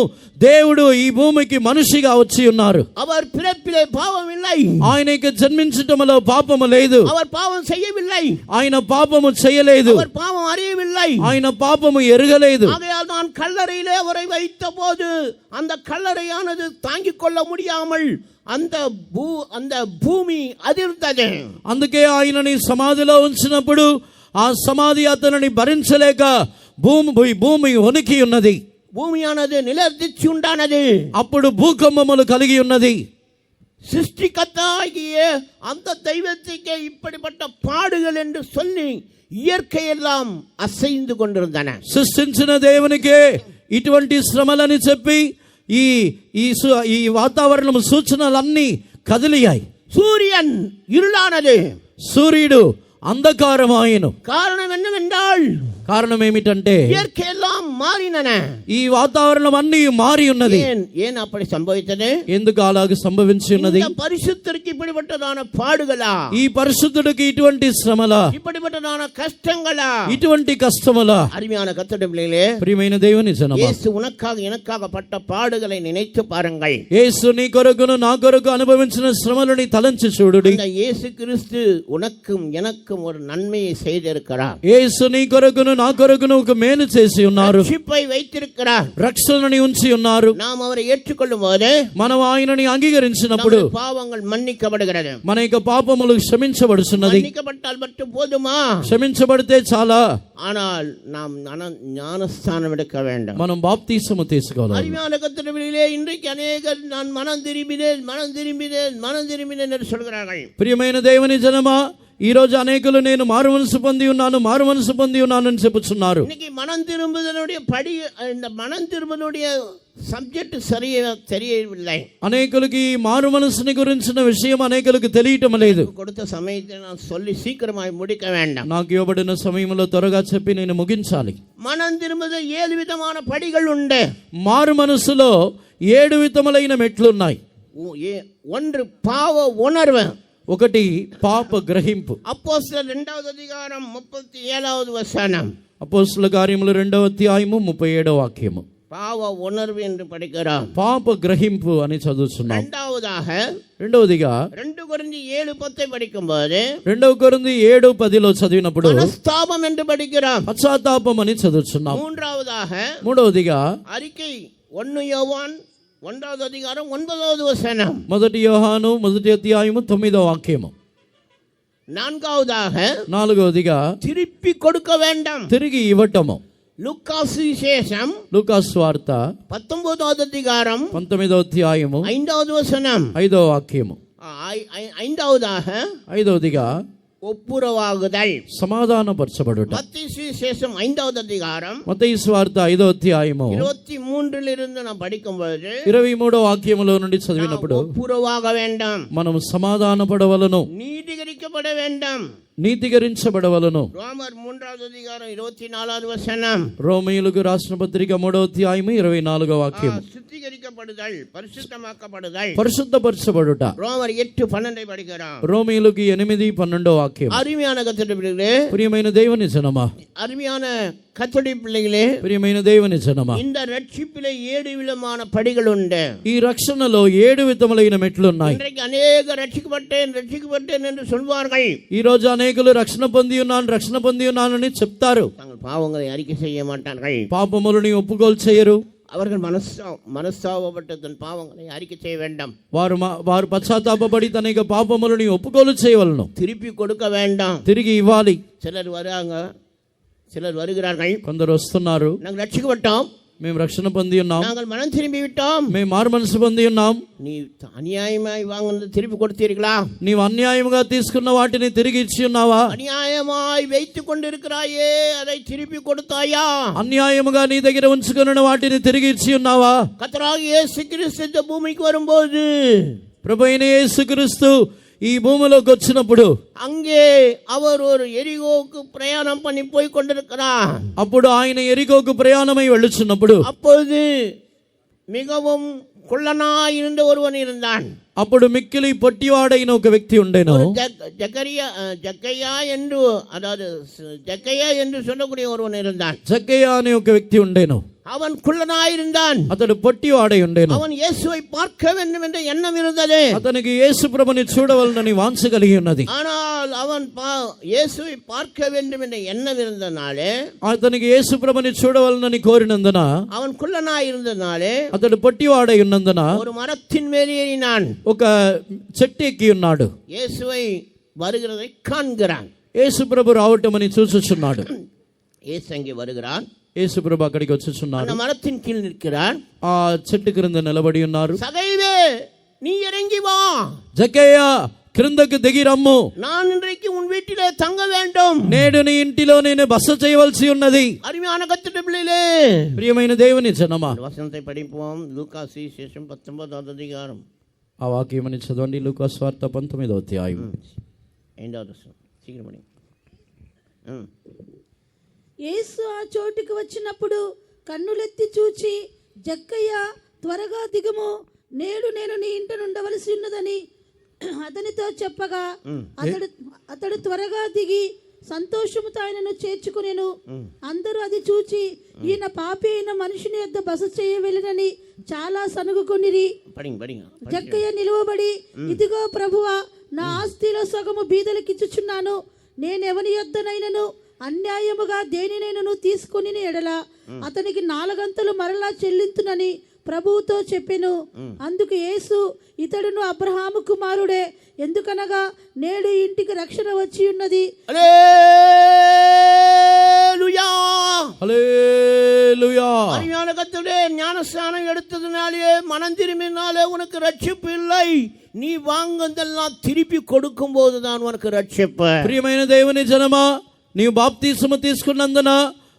దేవుడు ఈ భూమికి మనిషిగా వచ్చి ఉన్నారు. அவர் பிறப்பிலே பாவம் இல்லை. ఆయనకి జన్మించటంలో పాపము లేదు. அவர் பாவம் செய்யவில்லை. ఆయన పాపము చేయలేదు. அவர் பாவம் அறியவில்லை. ఆయన పాపము ఎరగలేదు. ஆகையால் நான் கல்லறையிலே அவரை வைத்தபோது அந்த கல்லறையானது தாங்கிக் கொள்ள முடியாமல் அந்த భూమి అదిర్తది. అందుకే ఆయనని సమాధిలో ఉంచినప్పుడు ఆ సమాధి అతనిని భరించలేక భూమి వణికి ఉన్నది. భూమియానది నిలర్దించి ఉండానది. అప్పుడు భూకంపములు కలిగి ఉన్నది. சிருஷ்டிகர்த்தாகிய அந்த தெய்வத்துக்கு இப்படிப்பட்ட பாடுகள் என்று சொல்லி இயற்கையெல்லாம் அசைந்து கொண்டிருந்தன. సృష్టించిన దేవునికే ఇటువంటి శ్రమలని చెప్పి ఈ వాతావరణం సూచనలన్నీ కదిలియాయి. సూర్యన్ இருளானது. సూర్యుడు అంధకారమాయను. కారణం என்னவென்றால், కారణం ఏమిటంటే ఇయర్కెல்லாம் మారినన. ఈ వాతావరణం అన్నీ మారి ఉన్నది. ఏన్ అప్పటి సంభవించదే? ఎందుకు అలాగ సంభవించి ఉన్నది? పరిశుద్ధుడికి இப்படிப்பட்டதான పాడుகளா? ఈ పరిశుద్ధుడికి ఇటువంటి శ్రమలా? இப்படிப்பட்டதான కష్టங்களா? ఇటువంటి కష్టములా? అరుமையான கர்த்தருடைய பிள்ளைகளே, ప్రియమైన దేవుని జనమా, యేసు உனக்காக எனக்காக பட்ட பாடுகளை நினைத்து பாருங்கள். యేసు నీ కొరకును నా కొరకు అనుభవించిన శ్రమలని తలంచి చూడుడి. அந்த இயேசு கிறிஸ்து உனக்கும் எனக்கும் ஒரு நன்மையை செய்திருக்கிறார். యేసు నీ కొరకును నా కొరకును ఒక మేలు చేసి ఉన్నారు. రక్షిపై வைத்திருக்கிறார். రక్షణని ఉంచి ఉన్నారు. நாம் அவரை ஏற்றுக்கொள்ளும் போது, మనం ఆయనని అంగీకరించినప్పుడు పాపங்கள் మన్నికబడుகிறது. మన యొక్క పాపములు క్షమించబడుచున్నది. మన్నికబట్టాல் மட்டும் పోదుమా? క్షమించబడితే చాలా. ஆனால் நாம் ஞானஸ்தானம் எடுக்க வேண்டும். మనం బాప్తీసము తీసుకోవాలి. அருமையான கர்த்தருவிலே இன்றைக்கு அநேகர் நான் மனம் திரும்பினேன் என்று சொல்கிறார்கள். ప్రియమైన దేవుని జనమా, ఈ రోజు అనేకులు నేను మారు మనసు పొంది ఉన్నాను అని చెప్పుచున్నారు. இன்னைக்கு மனம் திரும்புதலுடைய இந்த மனம் திரும்புதலுடைய సబ్జెక్ట్ సరిగా தெரியவில்லை. అనేకులకి మారు మనసుని గురించిన విషయం అనేకులకు తెలియటం లేదు. கொடுத்த சமயத்தை நான் சொல்லி சீக்கிரமாய் முடிக்க வேண்டாம். నాకు ఇవ్వబడిన సమయంలో త్వరగా చెప్పి నేను ముగించాలి. మనం తిరుమల 7 విధమైన పడిగలు ఉండే. మారు మనసులో 7 విధములైన మెట్లున్నాయి. 1 పావ ఉణర్వు, 1 పాప గ్రహింపు. అపోస్తలుల 2వ అధికారం 37వ వచనం. అపోస్తలుల కార్యములు 2వ అధ్యాయము 37వ వాక్యము. పావ ఉణర్వు என்று படிக்கிறோம். పాప గ్రహింపు అని చదువుతున్నాం. రెండవదిగా 2 కొరింథీ 7:10 படிக்கும்போது 2 కొరింథీ 7:10లో చదివినప్పుడు మనస్తాపం என்று படிக்கிறோம். పశ్చాత్తాపం అని చదువుతున్నాం. మూడవదిగా அறிக்கை 1 యోవాన్ 1వ అధికారం 9వ వచనం. 1 యోహాను 1వ అధ్యాయము 9వ వాక్యము. నాలుగవదిగా తిరిగి తిరిగి கொடுக்க வேண்டாம். తిరిగి ఇవ్వటము. லூக்காசு விசேஷம் లూకాసు వార్త 19வது அதிகாரம் 19వ అధ్యాయము 5வது వசனம் 5వ వాక్యము. ஐந்தாவதாக ఐదవదిగా ஒப்புரவாகுதல். సమాధానపరచబడుట. மத்தேயு சுவிசேஷம் 5வது அதிகாரம் మత్తయి సువార్త 5వ అధ్యాయము 23 நாம் படிக்கும் பொழுது 23వ వాక్యములో నుండి చదివినప్పుడు ஒப்புரவாக வேண்டும், మనం సమాధానపడవలను, நீதிகரிக்கப்பட வேண்டும். నీతిగరించబడవలను. ரோமர் 3வது அதிகாரம் 24வது வசனம். రోమీయులకు రాసిన పత్రిక 3వ అధ్యాయము 24వ వాక్యము. சுத்திகரிக்கப்படுதல், பரிசுத்தமாக்கப்படுதல், పరిశుద్ధపరచబడుట. ரோமர் 8:12 படிக்கிறோம். రోమీయులకు 8:12 వాక్యం. அருமையான கர்த்தருடைய பிள்ளைகளே, ప్రియమైన దేవుని జనమా, அருமையான கர்த்தருடைய பிள்ளைகளே, ప్రియమైన దేవుని జనమా, இந்த ரட்சிப்பிலே 7 விதமான படிகள் உண்டு. ఈ రక్షణలో 7 విధములైన మెట్లున్నాయి. இன்றைக்கு அநேக ரட்சிக்கப்பட்டேன் என்று சொல்வார்கள். ఈ రోజు అనేకులు రక్షణ పొంది ఉన్నానని చెప్తారు. தங்கள் பாவங்களை அறிக்கை செய்ய மாட்டார்கள். పాపములని ఒప్పుకోలు చేయరు. அவர்கள் மனஸ்தாபப்பட்டு தன் பாவங்களை அறிக்கை செய்ய வேண்டும். వారు పశ్చాత్తాపపడి తన యొక్క పాపములని ఒప్పుకోలు చేయవలను. திருப்பி கொடுக்க வேண்டாம். తిరిగి ఇవ్వాలి. சிலர் வருகிறார்கள். కొందరు వస్తున్నారు. நாங்கள் ரட்சிக்கப்பட்டோம், మేము రక్షణ పొంది ఉన్నాం, நாங்கள் மனம் திரும்பி விட்டோம். మేము మారు మనసు పొంది ఉన్నాం. நீ அநியாயமாய் வாங்கினது திருப்பி கொடுத்தீர்களா? నీవు అన్యాయముగా తీసుకున్న వాటిని తిరిగి ఇచ్చి ఉన్నావా? அநியாயமாய் வைத்துக் கொண்டிருக்கிறாயே, அதை திருப்பி கொடுத்தாயா? అన్యాయముగా నీ దగ్గర ఉంచుకున్న వాటిని తిరిగి ఇచ్చి ఉన్నావా? கர்த்தராகிய இயேசு கிறிஸ்து இந்த பூமிக்கு வரும்போது, ప్రభువైన యేసుక్రీస్తు ఈ భూమిలోకి వచ్చినప్పుడు அங்கே அவர் ஒரு எரிகோவுக்கு பிரயாணம் பண்ணி போய் கொண்டிருக்கிறார். అప్పుడు ఆయన ఎరికోకు ప్రయాణమై వెళ్ళుచున్నప్పుడు அப்பொழுது மிகவும் குள்ளனாய் இருந்த ஒருவன் இருந்தான். అప్పుడు మిక్కిలి పొట్టివాడైన ఒక వ్యక్తి ఉండెను. ஜக்கையா என்று சொல்லக்கூடிய ஒருவன் இருந்தான். జక్కయ్య అనే ఒక వ్యక్తి ఉండెను. அவன் குள்ளனாய் இருந்தான். అతడు పొట్టివాడై ఉండెను. அவன் இயேசுவை பார்க்க வேண்டும் என்ற எண்ணம் இருந்தது. అతనికి యేసు ప్రభుని చూడవలనని వాంఛ కలిగి ఉన్నది. ஆனால் அவன் இயேசுவை பார்க்க வேண்டும் என்ற எண்ணம் இருந்தனாலே, అతనికి యేసు ప్రభుని చూడవలనని కోరినందున, அவன் குள்ளனாய் இருந்தனாலே అతడు పొట్టివాడై ఉన్నందున ஒரு மரத்தின் மேல் ஏறினான். ఒక చెట్టు ఎక్కి ఉన్నాడు. இயேசுவை வருகிறதை காண்கிறான். యేసు ప్రభు రావటమని చూచుచున్నాడు. இயேசு அங்கே வருகிறான். యేసు ప్రభు అక్కడికి వచ్చుచున్నాడు. அந்த மரத்தின் கீழ் நிற்கிறான். ఆ చెట్టు క్రింద నిలబడి ఉన్నారు. சகைவே, நீ இறங்கி வா. జక్కయ్య, క్రిందకు దిగి రమ్ము. நான் இன்றைக்கு உன் வீட்டிலே தங்க வேண்டும். నేడు నీ ఇంటిలో నేను బస చేయవలసి ఉన్నది. அருமையான கர்த்தருடைய பிள்ளைகளே, ప్రియమైన దేవుని జనమా, வசனத்தை படிப்போம். லூக்கா சுவிசேஷம் 19வது அதிகாரம் ఆ వాక్యమని చదవండి. లూకాసు వార్త 19వ అధ్యాయం 5வது వచనం. சீக்கிரம் படிங்க. యేసు ఆ చోటుకు వచ్చినప్పుడు కన్నులెత్తి చూచి, జక్కయ్య, త్వరగా దిగుము, నేడు నేను నీ ఇంట ఉండవలసి ఉన్నదని అతనితో చెప్పగా అతడు త్వరగా దిగి సంతోషముతో ఆయనను చేర్చుకునేను. అందరూ అది చూచి, ఈయన పాపి అయిన మనుషుని యొద్ద బస చేయవలెనని చాలా సనుగుకొనిరి. జక్కయ్య నిలువబడి, ఇదిగో ప్రభువా, నా ఆస్తిలో సగము బీదలకిచ్చుచున్నాను. నేనెవని యొద్దనైనను అన్యాయముగా దేనినైనను తీసుకొని ఎడల అతనికి 4 అంతలు మరలా చెల్లింతునని ప్రభువుతో చెప్పెను. అందుకు యేసు, ఇతడును అబ్రహాము కుమారుడే, ఎందుకనగా నేడు ఇంటికి రక్షణ వచ్చి ఉన్నది. அருமையான கர்த்தரே, ஞானஸ்நானம் எடுத்ததுனாலே, மனம் திரும்பினாலே உனக்கு ரட்சிப்பு இல்லை. நீ வாங்குதெல்லாம் திருப்பி கொடுக்கும் போதுதான் உனக்கு ரட்சிப்பு. ప్రియమైన దేవుని జనమా, నీవు బాప్తీసము తీసుకున్నందున,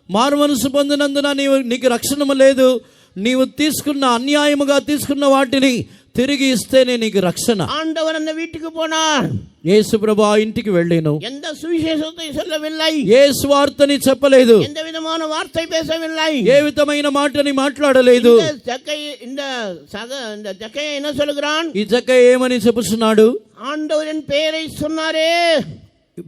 మారు మనసు పొందినందున నీకు రక్షణ లేదు. నీవు తీసుకున్న అన్యాయముగా తీసుకున్న వాటిని తిరిగి ఇస్తేనే నీకు రక్షణ. ஆண்டவர் அந்த வீட்டுக்கு போனார். యేసు ప్రభు ఆ ఇంటికి వెళ్ళాను. எந்த சுவிசேஷத்தை சொல்லவில்லை, ఏ స్వార్థని చెప్పలేదు, எந்த விதமான வார்த்தை பேசவில்லை, ఏ విధమైన మాటని మాట్లాడలేదు. இந்த ஜக்கையை என்ன சொல்லுகிறான்? ఈ జక్కయ్య ఏమని చెప్పుచున్నాడు? ஆண்டவரின் பெயரை சொன்னாரே,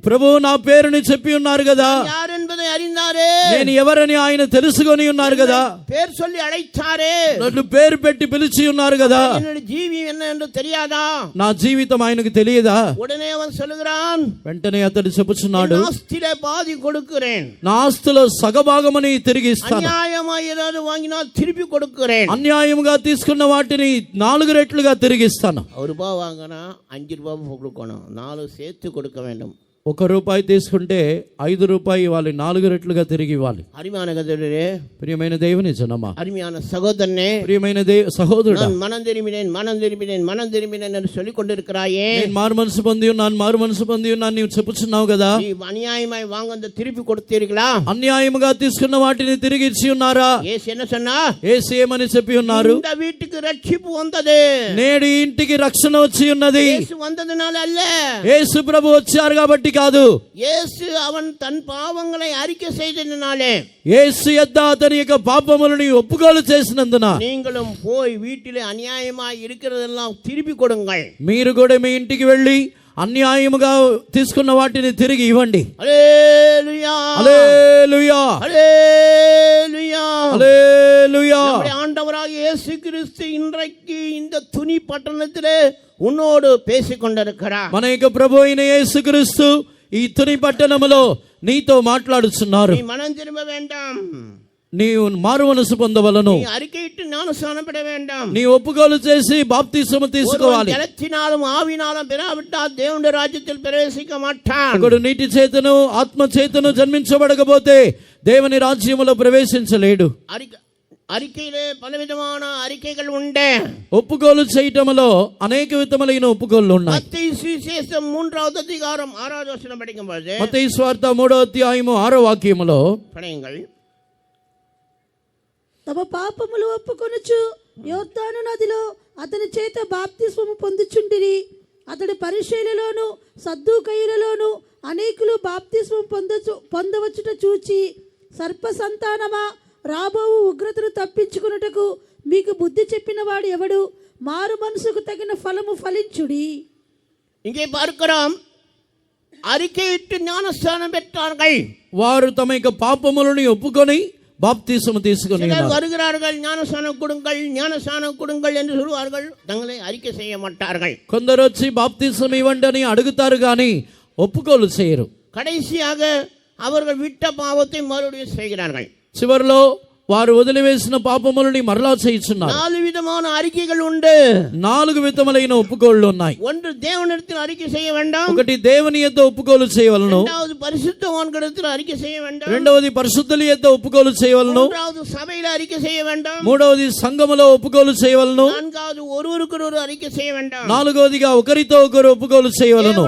ప్రభు నా పేరుని చెప్పి ఉన్నారు కదా, யார் என்பதை அறிந்தாரே, నేను ఎవరని ఆయన తెలుసుకొని ఉన్నారు కదా, பேர் சொல்லி அழைத்தாரே, నన్ను పేరు పెట్టి పిలిచి ఉన్నారు కదా, என்னுடைய జీవితం என்ன என்று தெரியாதா? నా జీవితం ఆయనకు తెలియదా? உடனே அவன் சொல்லுகிறான், వెంటనే అతడు చెప్పుచున్నాడు, ஆஸ்தியிலே பாதி கொடுக்கிறேன், నా ఆస్తిలో సగభాగమని తిరిగి ఇస్తాను. அநியாயமாய் ஏதாவது வாங்கினால் திருப்பி கொடுக்கிறேன். అన్యాయముగా తీసుకున్న వాటిని 4 రెట్లుగా తిరిగిస్తాను. ₹1 வாங்கினா ₹5 கொடுக்கணும், 4 சேர்த்து கொடுக்க வேண்டும். రూపాయి తీసుకుంటే 5 రూపాయి ఇవ్వాలి, 4 రెట్లుగా తిరిగి ఇవ్వాలి. அருமையான கதிரே, ప్రియమైన దేవుని జనమా, அருமையான சகோதரனே, ప్రియమైన సహోదరుడా, நான் மனம் திரும்பினேன் என்று சொல்லிக் கொண்டிருக்கிறாயே. నేను మారు మనసు పొంది ఉన్నాను నీవు చెప్పుచున్నావు కదా. நீ அநியாயமாய் வாங்க திருப்பி கொடுத்தீர்களா? అన్యాయముగా తీసుకున్న వాటిని తిరిగి ఇచ్చి ఉన్నారా? యేసు என்ன சொன்னா? యేసు ఏమని చెప్పి ఉన్నారు? இந்த வீட்டுக்கு ரட்சிப்பு வந்தது, నేడు ఈ ఇంటికి రక్షణ వచ్చి ఉన్నది. యేసు வந்ததனால அல்ல, యేసు ప్రభు వచ్చారు కాబట్టి కాదు. యేసు அவன் தன் பாவங்களை அறிக்கை செய்ததனாலே, యేసు యొద్ద అతని యొక్క పాపములను ఒప్పుకోలు చేసినందున, நீங்களும் போய் வீட்டிலே அநியாயமாய் இருக்கிறதெல்லாம் திருப்பி கொடுங்கள். మీరు కూడా మీ ఇంటికి వెళ్ళి అన్యాయముగా తీసుకున్న వాటిని తిరిగి ఇవ్వండి. హల్లెలూయా, హల్లెలూయా, హల్లెలూయా, హల్లెలూయా. நம்முடைய ஆண்டவராகிய இயேசு கிறிஸ்து இன்றைக்கு இந்த துணி பட்டணத்திலே உன்னோடு பேசிக் கொண்டிருக்கிறார். మన యొక్క ప్రభు అయిన యేసుక్రీస్తు ఈ తుని పట్టణములో నీతో మాట్లాడుచున్నారు. நீ மனம் திரும்ப வேண்டாம், నీవు మారు మనసు పొందవలను, நீ அறிக்கையிட்டு ஞானஸ்நானப்பட வேண்டாம். నీ ఒప్పుకోలు చేసి బాప్తిసము తీసుకోవాలి. ஜலத்தினாலும் ஆவினாலும் பெறாவிட்டால் தேவனுடைய ராஜ்யத்தில் பிரவேசிக்க மாட்டான். ఒకడు నీటి చేతను ఆత్మ చేతను జన్మించబడకపోతే దేవుని రాజ్యములో ప్రవేశించలేడు. அறிக்கையிலே பலவிதமான அறிக்கைகள் உண்டு. ఒప్పుకోలు చేయటములో అనేక విధములైన ఒప్పుకోలు ఉన్నాయి. மத்தேயு சுவிசேஷம் 3வது அதிகாரம் 6வது வசனம் படிக்கும்போது, మత్తయి సువార్త 3వ అధ్యాయము 6వ వాక్యములో, படியுங்கள். తమ పాపములు ఒప్పుకొనుచు యోర్దాను నదిలో అతని చేత బాప్తిస్మము పొందుచుండిరి. అతడి పరిశీలలోను సద్దూకయ్యులలోను అనేకులు బాప్తిస్మం పొందవచ్చుట చూచి, సర్ప సంతానమా, రాబోవు ఉగ్రతను తప్పించుకున్నటకు మీకు బుద్ధి చెప్పిన వాడు ఎవడు? మారు మనసుకు తగిన ఫలము ఫలించుడి. இங்கே பார்க்கிறோம், அறிக்கையிட்டு ஞானஸ்நானம் பெற்றார்கள். వారు తమ యొక్క పాపములను ఒప్పుకొని బాప్తిసము తీసుకొని வருகிறார்கள். ஞானஸ்நானம் கொடுங்கள் என்று சொல்வார்கள், தங்களை அறிக்கை செய்ய மாட்டார்கள். కొందరు వచ్చి బాప్తిసం ఇవ్వండి అని అడుగుతారు కానీ ఒప్పుకోలు చేయరు. கடைசியாக அவர்கள் விட்ட பாவத்தை மறுபடியும் செய்கிறார்கள். చివరిలో వారు వదిలివేసిన పాపములని మరలా చేయుచున్నారు. 4 విధమైన அறிக்கைகள் உண்டு. 4 విధములైన ఒప్పుకోళ్ళు ఉన్నాయి. ஒன்று தேவனிடத்தில் அறிக்கை செய்ய வேண்டாம், ఒకటి దేవుని యొద్ద ఒప్పుకోలు చేయవలను, இரண்டாவது பரிசுத்தவான்களிடத்தில் அறிக்கை செய்ய வேண்டாம், రెండవది పరిశుద్ధుల యొద్ద ఒప్పుకోలు చేయవలను, மூன்றாவது சபையில அறிக்கை செய்ய வேண்டாம், మూడవది సంఘములో ఒప్పుకోలు చేయవలను, நான்காவது ஒருவருக்கு அறிக்கை செய்ய வேண்டாம், నాలుగవదిగా ఒకరితో ఒకరు ఒప్పుకోలు చేయవలను.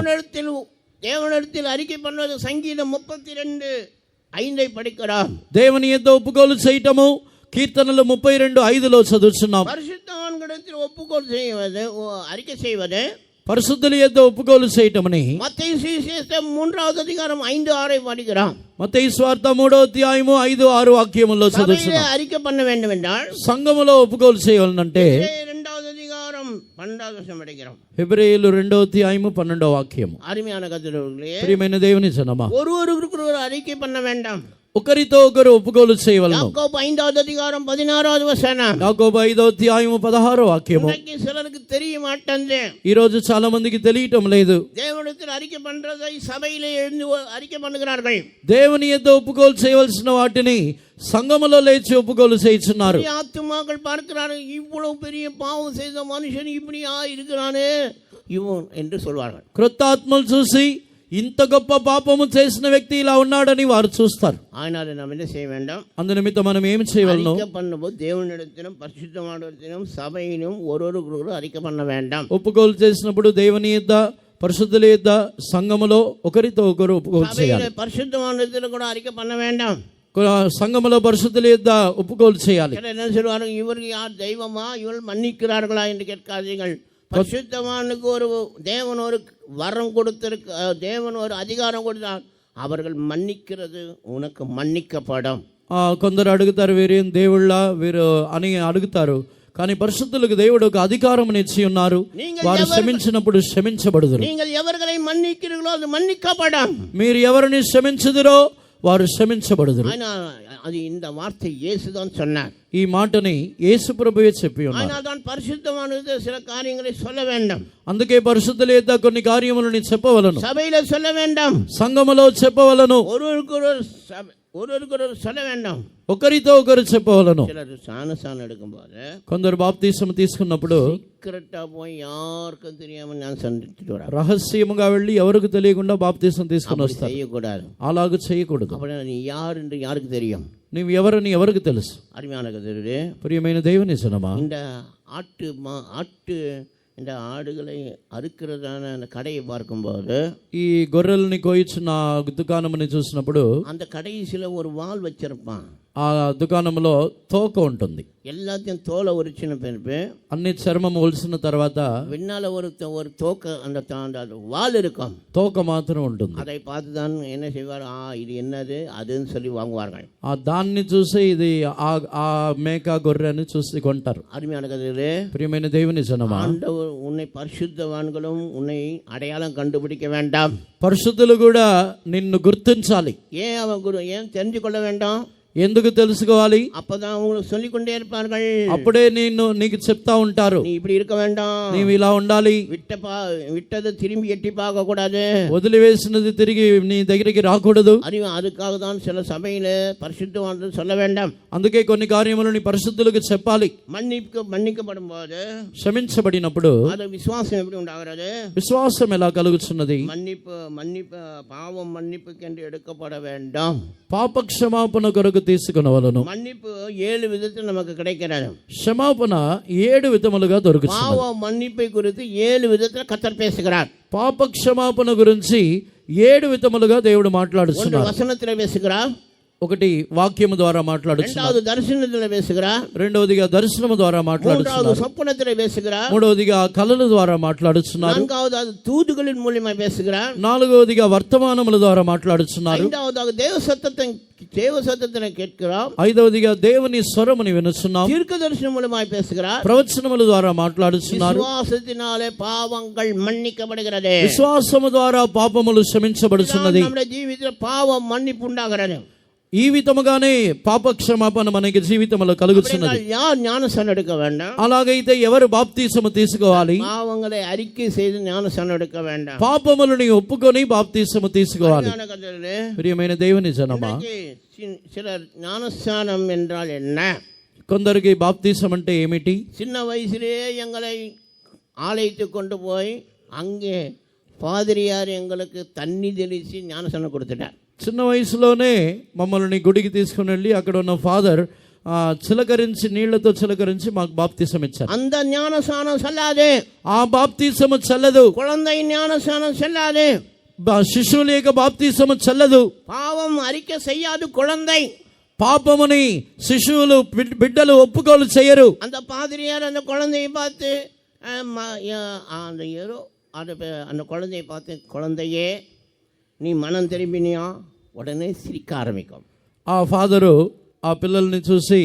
தேவனிடத்தில் அறிக்கை பண்ணுவது சங்கீதம் 32:5 படிக்கிறோம். దేవుని యొద్ద ఒప్పుకోలు చేయటము కీర్తనలు 32:5లో చదువుతున్నాం. பரிசுத்தவான்களிடத்தில் ఒప్పుకోలు செய்வது, அறிக்கை செய்வது, పరిశుద్ధుల యొద్ద ఒప్పుకోలు చేయటమని மத்தேயு சுவிசேஷம் 3வது அதிகாரம் 5-6 படிக்கிறோம். మత్తయి సువార్త 3వ అధ్యాయము 5-6 వాక్యముల్లో చదువుతున్నాం. அறிக்கை பண்ண வேண்டும் என்றால் సంఘములో ఒప్పుకోలు చేయాలంటే 2வது அதிகாரம் 12வது வசனம் படிக்கிறோம். హెబ్రీయులు 2వ అధ్యాయము 12వ వాక్యము. அருமையான கர்த்தர்களே, ప్రియమైన దేవుని జనమా, ஒருவருக்கு அறிக்கை பண்ண வேண்டாம். ఒకరితో ఒకరు ఒప్పుకోలు చేయవలను. யாக்கோபு 5வது அதிகாரம் 16வது வசனம். యాకోబు 5వ అధ్యాయము 16వ వాక్యము. சிலருக்கு தெரிய மாட்டேங்குது. ఈ రోజు చాలా మందికి తెలియటం లేదు. தேவனிடத்தில் அறிக்கை பண்றதை சபையிலே எழுந்து அறிக்கை பண்ணுகிறார்கள். దేవుని యొద్ద ఒప్పుకోలు చేయవలసిన వాటిని సంఘములో లేచి ఒప్పుకోలు చేయుచున్నారు. ஆத்துமாக்கள் பார்க்கிறார்கள், இவ்வளவு பெரிய பாவம் செய்த மனுஷன் இப்படியா இருக்கிறானே இவன் என்று சொல்வார்கள். క్రొత్త ఆత్మలు చూసి ఇంత గొప్ప పాపము చేసిన వ్యక్తి ఇలా ఉన్నాడని వారు చూస్తారు. அதனால நாம் என்ன செய்ய வேண்டும்? అందు నిమిత్తం మనం ఏమి చేయవలను? அறிக்கை பண்ணும்போது தேவனிடத்திலும் பரிசுத்தமானவரிடத்திலும் சபையிலும் ஒருவருக்கு அறிக்கை பண்ண வேண்டாம். ఒప్పుకోలు చేసినప్పుడు దేవుని యొద్ద పరిశుద్ధుల యొద్ద సంఘములో ఒకరితో ఒకరు ఒప్పుకోలు చేయాలి. பரிசுத்தமானவரிடத்தில் கூட அறிக்கை பண்ண வேண்டாம். సంఘములో పరిశుద్ధుల యొద్ద ఒప్పుకోలు చేయాలి. என்ன சொல்வார்கள், இவர்கள் யார் தெய்வமா, இவர்கள் மன்னிக்கிறார்களா என்று கேட்காதீர்கள். பரிசுத்தவானுக்கு தேவன் ஒரு வரம் கொடுத்திருக்க, தேவன் ஒரு அதிகாரம் கொடுத்தால் அவர்கள் மன்னிக்கிறது உனக்கு மன்னிக்கப்படும். కొందరు అడుగుతారు, వీరేం దేవుళ్ళ వీరు అని అడుగుతారు. కానీ పరిశుద్ధులకు దేవుడు ఒక అధికారం ఇచ్చి ఉన్నారు. వారు క్షమించినప్పుడు క్షమించబడుదురు. நீங்கள் எவர்களை மன்னிக்கிறீர்களோ அது மன்னிக்கப்படும். మీరు ఎవరిని క్షమించుదురో వారు క్షమించబడుదురు. அது இந்த வார்த்தை இயேசுதான் சொன்னார். ఈ మాటని యేసు ప్రభువే చెప్పి ఉన్నారు. அதனால்தான் பரிசுத்தமானது சில காரியங்களை சொல்ல வேண்டும். అందుకే పరిశుద్ధుల యొద్ద కొన్ని కార్యములను చెప్పవలను. సభையில சொல்ல வேண்டும், సంఘములో చెప్పవలను. ஒருவருக்கு சொல்ல வேண்டாம். ఒకరితో ఒకరు చెప్పవలను. சிலர் ஞானஸ்நானம் எடுக்கும்போது కొందరు బాప్తీసం తీసుకున్నప్పుడు సీక్రెటా పోయి யாருக்கும் தெரியாம ஞானஸ்நானம் எடுத்துட்டு வராங்க. రహస్యముగా వెళ్ళి ఎవరికి తెలియకుండా బాప్తీసం తీసుకుని அப்படி వస్తారు. செய்யக்கூடாது. అలాగ చేయకూడదు. அப்படி நீ யார் என்று யாருக்கு தெரியும்? నీవు ఎవరని ఎవరికి తెలుసు? அருமையான கதிரே, ప్రియమైన దేవుని జనమా, இந்த ஆட்டு இந்த ஆடுகளை அறுக்கிறதான அந்த கடையை பார்க்கும்போது, ఈ గొర్రెల్ని కోయించిన దుకాణంని చూసినప్పుడు அந்த கடைசியில் ஒரு வால் வச்சிருப்பான். ఆ దుకాణంలో తోక ఉంటుంది. எல்லாத்தையும் தோலை உரிச்சின பிறப்பு అన్ని చర్మం ఒలిసిన తర్వాత பின்னால ஒரு தோக்க அந்த வால் இருக்கும். తోక మాత్రం ఉంటుంది. அதை பார்த்து தான் என்ன செய்வார்? இது என்னது அதுன்னு சொல்லி வாங்குவார்கள். ఆ దాన్ని చూసి ఇది ఆ మేక గొర్రె అని చూసి కొంటారు. அருமையான கதிரே, ప్రియమైన దేవుని జనమా, ஆண்டவர் உன்னை பரிசுத்தவான்களும் உன்னை அடையாளம் கண்டுபிடிக்க வேண்டாம். పరిశుద్ధులు కూడా నిన్ను గుర్తించాలి. ஏன் தெரிஞ்சு கொள்ள வேண்டாம்? ఎందుకు తెలుసుకోవాలి? அப்பதான் அவங்களுக்கு சொல்லிக்கொண்டே இருப்பார்கள். అప్పుడే నీకు చెప్తా ఉంటారు, நீ இப்படி இருக்க வேண்டாம், నీవు ఇలా ఉండాలి, விட்டதை திரும்பி எட்டி பார்க்க கூடாது, వదిలివేసినది తిరిగి నీ దగ్గరికి రాకూడదు. அதுக்காக தான் சில சபையில பரிசுத்தவான்கள் சொல்ல வேண்டாம். అందుకే కొన్ని కార్యములు నీ పరిశుద్ధులకు చెప్పాలి. மன்னிக்கப்படும் போது, క్షమించబడినప్పుడు அது விசுவாசம் எப்படி உண்டாகிறது? విశ్వాసం ఎలా కలుగుతున్నది? மன்னிப்பு பாவம் மன்னிப்புக்கென்று எடுக்கப்பட வேண்டாம். పాప క్షమాపణ కొరకు తీసుకొనవలెను. மன்னிப்பு 7 விதத்தில் நமக்கு கிடைக்கிறது. క్షమాపణ 7 విధములుగా దొరుకుతుంది. பாவ மன்னிப்பை குறித்து 7 விதத்தில் கர்த்தர் பேசுகிறார். పాప క్షమాపణ గురించి 7 విధములుగా దేవుడు మాట్లాడుతున్నాడు. வசனத்தில் பேசுகிறார், ఒకటి వాక్యము ద్వారా మాట్లాడుతున్నాడు, இரண்டாவது தரிசனத்தில் பேசுகிறார், రెండవదిగా దర్శనము ద్వారా మాట్లాడుతున్నాడు, மூன்றாவது சொப்பனத்தில் பேசுகிறார், మూడవదిగా కళల ద్వారా మాట్లాడుతున్నారు, நான்காவது தூதுகளின் மூலமா பேசுகிறார், నాలుగవదిగా వర్తమానముల ద్వారా మాట్లాడుతున్నారు, ஐந்தாவது தேவ சத்தத்தை கேட்கிறோம், ఐదవదిగా దేవుని స్వరముని వినుచున్నాం, தீர்க்க தரிசனம் மூலமா பேசுகிறார், ప్రవచనముల ద్వారా మాట్లాడుతున్నారు, விசுவாசத்தினாலே பாவங்கள் மன்னிக்கப்படுகிறது, విశ్వాసము ద్వారా పాపములు క్షమించబడుచున్నది. நம்முடைய జీవితంలో பாவம் மன்னிப்பு உண்டாகிறது. ఈ విధముగానే పాప క్షమాపణ మనకి జీవితంలో కలుగుతున్నది. யார் ஞானஸ்நானம் எடுக்க வேண்டாம்? అలాగైతే ఎవరు బాప్తీసము తీసుకోవాలి? பாவங்களை அறிக்கை செய்து ஞானஸ்நானம் எடுக்க வேண்டாம். పాపములని ఒప్పుకొని బాప్తీసము తీసుకోవాలి. ప్రియమైన దేవుని జనమా, சிலர் ஞானஸ்நானம் என்றால் என்ன? కొందరికి బాప్తీసం అంటే ఏమిటి? சின்ன வயசுலேயே எங்களை ஆலயத்துக்கு கொண்டு போய் அங்கே பாதிரியார் எங்களுக்கு தண்ணி தெளித்து ஞானஸ்நானம் கொடுத்துட்டார். చిన్న వయసులోనే మమ్మల్ని గుడికి తీసుకుని వెళ్ళి అక్కడ ఉన్న ఫాదర్ చిలకరించి నీళ్లతో చిలకరించి మాకు బాప్తీసం ఇచ్చారు. அந்த ஞானஸ்நானம் செல்லாது. ఆ బాప్తీసము చెల్లదు. குழந்தை ஞானஸ்நானம் செல்லாது. శిశువుల యొక్క బాప్తీసము చెల్లదు. பாவம் அறிக்கை செய்யாது குழந்தை. పాపముని శిశువులు బిడ్డలు ఒప్పుకోలు చేయరు. அந்த பாதிரியார் அந்த குழந்தையை பார்த்து அந்த குழந்தையை பார்த்து, குழந்தையே நீ மனம் திரும்பினியா? உடனே சிரிக்க ஆரம்பிக்கும். ఆ ఫాదరు ఆ పిల్లల్ని చూసి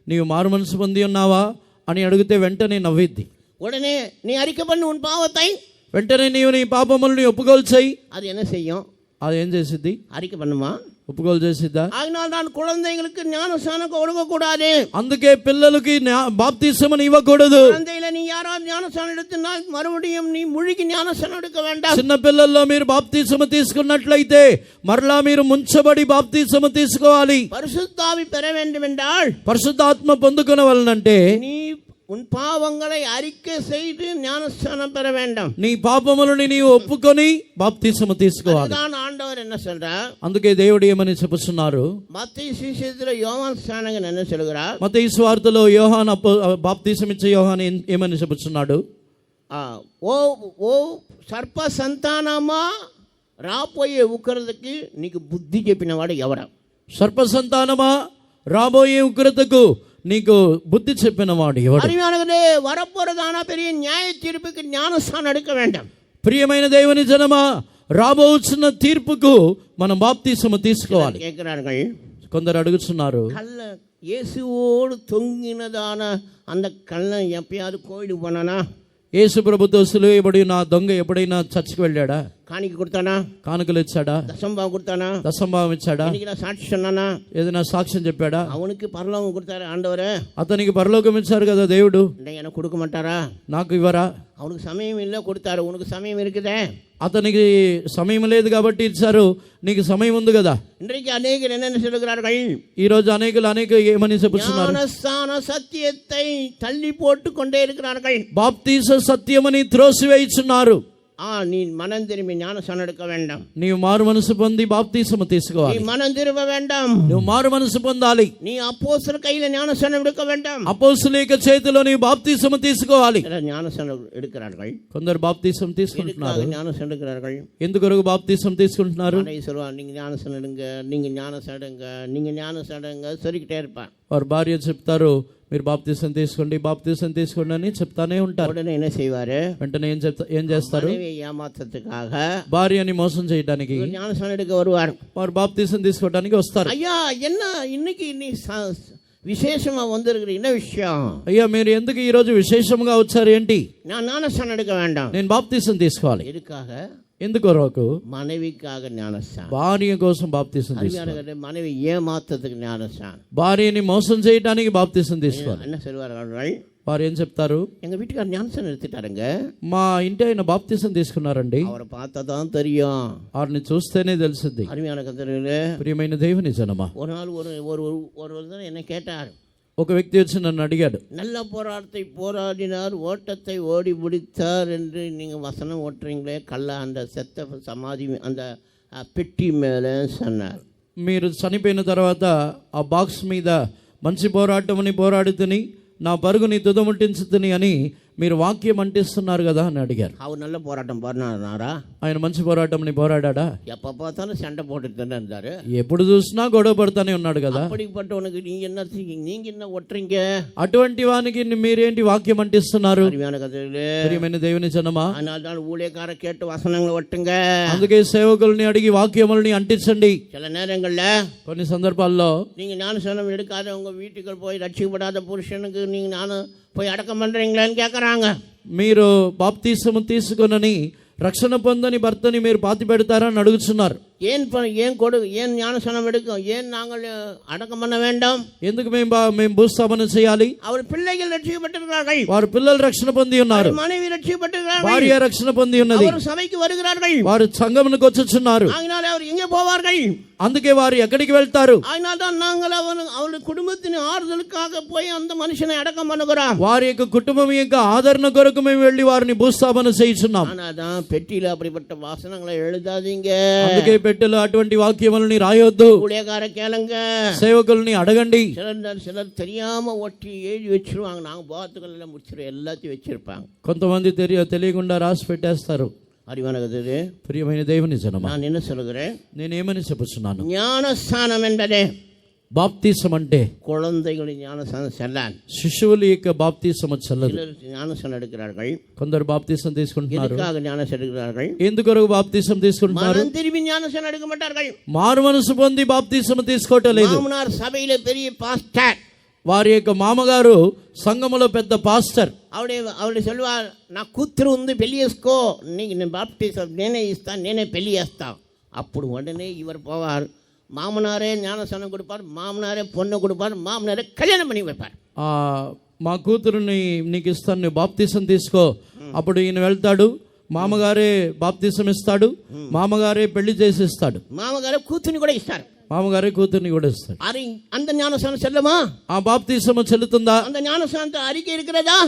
నీవు మారు మనసు పొంది ఉన్నావా అని అడిగితే వెంటనే నవ్విద్ది. உடனே நீ அறிக்கை பண்ணு உன் பாவத்தை. వెంటనే నీవు నీ పాపములని ఒప్పుకోలు చేయి. அது என்ன செய்யும்? అది ఏం చేసిద్ది? அறிக்கை பண்ணுமா? ఒప్పుకోలు చేసిద్దా? அதனால் நான் குழந்தைகளுக்கு ஞானஸ்நானம் கொடுக்க கூடாது. అందుకే పిల్లలకి బాప్తీసముని ఇవ్వకూడదు. குழந்தையில நீ யாராவது ஞானஸ்நானம் எடுத்தினால் மறுபடியும் நீ முழுகி ஞானஸ்நானம் எடுக்க வேண்டாம். చిన్న పిల్లల్లో మీరు బాప్తీసము తీసుకున్నట్లయితే మరలా మీరు ముంచబడి బాప్తీసము తీసుకోవాలి. பரிசுத்தாவி பெற வேண்டும் என்றால், పరిశుద్ధాత్మ పొందుకొనవలనంటే நீ உன் பாவங்களை அறிக்கை செய்து ஞானஸ்நானம் பெற வேண்டும். నీ పాపములని నీవు ఒప్పుకొని బాప్తీసము తీసుకోవాలి. அதுதான் ஆண்டவர் என்ன சொல்றார்? అందుకే దేవుడు ఏమని చెప్పుచున్నారు? மத்தேயு சுவிசேஷத்தில் யோவான் ஸ்நானகன் என்ன சொல்கிறார்? మత్తయి సువార్తలో యోహాను బాప్తీసం ఇచ్చే యోహాను ఏమని చెప్పుచున్నాడు? ఓ సర్ప సంతానమా, రాబోయే ఉగ్రతకి నీకు బుద్ధి చెప్పినవాడు ఎవరు? సర్ప సంతానమా, రాబోయే ఉగ్రతకు నీకు బుద్ధి చెప్పిన వాడు ఎవడు? அருமையானவர்களே, வரப்போறதான பெரிய நியாய தீர்ப்புக்கு ஞானஸ்நானம் எடுக்க வேண்டும். ప్రియమైన దేవుని జనమా, రాబోతున్న తీర్పుకు మనం బాప్తీసము తీసుకోవాలి. கேட்கிறார்கள், కొందరు అడుగుతున్నారు, கள்ள இயேசுவோடு தொங்கினதான அந்த கள்ளன் எப்பயாவது கோயிலுக்கு போனானா? యేసు ప్రభుతో సిలువేయబడి నా దొంగ ఎప్పుడైనా చర్చికి వెళ్ళాడా? காணிக்கை கொடுத்தானா? కానుకలు ఇచ్చాడా? தசம்பாவம் கொடுத்தானா? దశంభావం ఇచ్చాడా? இன்னைக்கு நான் சாட்சி சொன்னானா? ఏదైనా సాక్ష్యం చెప్పాడా? அவனுக்கு பரலோகம் கொடுத்தாரு ஆண்டவரே, అతనికి పరలోకం ఇచ్చారు కదా దేవుడు, இன்னைக்கு எனக்கு கொடுக்க மாட்டாரா? నాకు ఇవ్వరా? அவனுக்கு சமயம் இல்லை, கொடுத்தாரு. உனக்கு சமயம் இருக்குதே. అతనికి సమయం లేదు కాబట్టి ఇచ్చారు, నీకు సమయం ఉంది కదా. இன்றைக்கு அநேகர் என்னென்ன சொல்லுகிறார்கள்? ఈ రోజు అనేక ఏమని చెప్తున్నారు? ஞானஸ்தான సత్యத்தை తల్లి పోட்டு கொண்டே இருக்கிறார்கள். బాప్తీస సత్యమని త్రోసివేయుచున్నారు. நீ மனம் திரும்பி ஞானஸ்தானம் எடுக்க வேண்டாம். నీవు మారు మనసు పొంది బాప్తీసము తీసుకోవాలి. நீ மனம் திரும்ப வேண்டாம். నువ్వు మారు మనసు పొందాలి. நீ அப்போஸ்தலர் கையில ஞானஸ்தானம் எடுக்க வேண்டாம். అపోస్తలుల చేతిలో నీవు బాప్తీసము తీసుకోవాలి. ஞானஸ்தானம் எடுக்கிறார்கள். కొందరు బాప్తీసం తీసుకుంటున్నారు. ஞானஸ்தானம் எடுக்கிறார்கள். ఎందుకొరకు బాప్తీసం తీసుకుంటున్నారు? சொல்லுவாங்க, நீங்க ஞானஸ்தானம் எடுங்க, நீங்க ஞானஸ்தானம் எடுங்க, நீங்க ஞானஸ்தானம் எடுங்க சொல்லிக்கிட்டே இருப்பான். వారు భార్య చెప్తారు, మీరు బాప్తీసం తీసుకోండి, బాప్తీసం తీసుకోండి అని చెప్తానే ఉంటారు. உடனே என்ன செய்வாரு? వెంటనే ఏం చేస్తారు? ஏமாற்றத்துக்காக భార్యని మోసం చేయడానికి ஞானஸ்தானம் எடுக்க வருவார். వారు బాప్తీసం తీసుకోవడానికి వస్తారు. ஐயா, என்ன இன்னைக்கு நீ விசேஷமா வந்திருக்கிற, என்ன விஷயம்? అయ్యా, మీరు ఎందుకు ఈ రోజు విశేషంగా వచ్చారు ఏంటి? நான் ஞானஸ்தானம் எடுக்க வேண்டாம். నేను బాప్తీసం తీసుకోవాలి. எதுக்காக? ఎందుకొరకు? மனைவிக்காக ஞானஸ்தானம். భార్య కోసం బాప్తీసం తీసుకోవాలి. மனைவி ஏமாற்றத்துக்கு ஞானஸ்தானம். భార్యని మోసం చేయడానికి బాప్తీసం తీసుకోవాలి. என்ன சொல்வார்கள்? వారు ఏం చెప్తారు? எங்க வீட்டுக்காரர் ஞானஸ்தானம் எடுத்துட்டாருங்க, మా ఇంటి ఆయన బాప్తీసం తీసుకున్నారండి. அவரை பார்த்தா தான் தெரியும். వారిని చూస్తేనే తెలిసింది. அருமையான கர்த்தர்களே, ప్రియమైన దేవుని జనమా, ஒரு நாள் ஒரு என்ன கேட்டார். ఒక వ్యక్తి వచ్చి నన్ను అడిగాడు, நல்ல போராட்டத்தை போராடினார், ஓட்டத்தை ஓடி முடித்தார் என்று நீங்கள் வசனம் ஓட்டுறீங்களே, அந்த செத்த சமாதி அந்த பெட்டி மேலே சொன்னார். మీరు చనిపోయిన తర్వాత ఆ బాక్స్ మీద మంచి పోరాటమని పోరాడుతుని నా పరుగుని తుదముట్టించుతుని అని మీరు వాక్యం అంటిస్తున్నారు కదా అని అడిగారు. அவர் நல்ல போராட்டம் போராடினாரா? ఆయన మంచి పోరాటంని పోరాడా? எப்போ பார்த்தாலும் சண்டை போட்டுட்டு இருந்தாரு. ఎప్పుడు చూసినా గొడవ పడుతూనే ఉన్నాడు కదా. அப்படிப்பட்டவனுக்கு நீங்க என்ன ஒட்டுறீங்க? అటువంటి వానికి మీరేంటి వాక్యం అంటిస్తున్నారు? அருமையான கர்த்தர்களே, ప్రియమైన దేవుని జనమా, அதனால்தான் ஊழியக்கார கேட்டு வசனங்களை ஒட்டுங்க. అందుకే సేవకుల్ని అడిగి వాక్యముల్ని అంటించండి. சில நேரங்கள்ல కొన్ని సందర్భాల్లో நீங்க ஞானஸ்தானம் எடுக்காத உங்க வீட்டுக்கு போய் ரட்சிக்கப்படாத புருஷனுக்கு நீங்க போய் அடக்கம் பண்றீங்களான்னு கேட்கறாங்க. మీరు బాప్తీసము తీసుకొనని రక్షణ పొందని భర్తని మీరు పాతి పెడతారని అడుగుతున్నారు. ஏன் ஞானஸ்தானம் எடுக்கும்? ஏன் நாங்கள் அடக்கம் பண்ண வேண்டாம்? ఎందుకు మేము భూస్థాపన చేయాలి? அவர் பிள்ளைகள் ரட்சிக்கப்பட்டிருக்கிறார்கள், వారు పిల్లలు రక్షణ పొంది ఉన్నారు, மனைவி ரட்சிக்கப்பட்டிருக்கிறார்கள், భార్య రక్షణ పొంది ఉన్నది, அவர் சபைக்கு வருகிறார்கள், వారు సంఘమునకు వచ్చుచున్నారు. அதனால அவர் எங்கே போவார்கள்? అందుకే వారు ఎక్కడికి వెళ్తారు? அதனால தான் நாங்கள் அவருடைய குடும்பத்தின் ஆறுதலுக்காக போய் அந்த மனுஷனை அடக்கம் பண்ணுகிறோம். వారి యొక్క కుటుంబం యొక్క ఆదరణ కొరకు మేము వెళ్ళి వారిని భూస్థాపన చేయించున్నాం. ஆனாதான் பெட்டியில அப்படிப்பட்ட வாசனங்களை எழுதாதீங்க. అందుకే పెట్టెలో అటువంటి వాక్యములని రాయొద్దు. ஊழியக்கார கேளுங்க, సేవకుల్ని అడగండి. சிலர் தெரியாம ஒட்டி எழுதி வச்சிருவாங்க. நாங்க போத்துக்கள் முடிச்சிரு எல்லாத்தையும் வச்சிருப்பாங்க. కొంతమంది తెలియకుండా రాసి పెట్టేస్తారు. அறிவான கர்த்தரே, ప్రియమైన దేవుని జనమా, நான் என்ன சொல்லுகிறேன்? నేనేమని చెప్పుచున్నాను? ஞானஸ்தானம் என்பதே బాప్తీసం అంటే குழந்தைகளின் ஞானஸ்தானம் செல்லான். శిశువుల యొక్క బాప్తీసము చెల్లదు. சிலர் ஞானஸ்தானம் எடுக்கிறார்கள். కొందరు బాప్తీసం తీసుకుంటున్నారు. எதுக்காக ஞானஸ்தானம் எடுக்கிறார்கள்? ఎందుకొరకు బాప్తీసం తీసుకుంటున్నారు? மனம் திரும்பி ஞானஸ்தானம் எடுக்க மாட்டார்கள். మారు మనసు పొంది బాప్తీసం తీసుకోవటం లేదు. மாமனார் சபையில பெரிய பாஸ்டர், వారి యొక్క మామగారు సంఘములో పెద్ద పాస్టర్. அவருடைய சொல்லுவார், நான் కూతురు ఉంది పెళ్లి చేసుకో, నీకు బాప్టిజం నేనే ఇస్తాను, నేనే పెళ్లి చేస్తాను. అప్పుడు ఉடனே ఇవర్ పోవార్, మామనారే జ్ఞానస్నానం கொடுப்பார், మామనారే పొన్ను கொடுப்பார், మామనారే కళ్యాణం பண்ணி வைப்பார். మా కూతురుని నీకు ఇస్తాను, నువ్వు బాప్తీసం తీసుకో. అప్పుడు ఈయన వెళ్తాడు, మామగారే బాప్తీసం ఇస్తాడు, మామగారే పెళ్లి చేసి ఇస్తాడు, మామగారే కూతుర్ని కూడా ఇస్తారు, మామగారే కూతుర్ని కూడా ఇస్తాడు. அந்த ஞானஸ்நானம் செல்லுமா? ఆ బాప్తీసము చెల్లుతుందా? அந்த ஞானஸ்நானத்தை அறிக்கை இருக்கிறதா?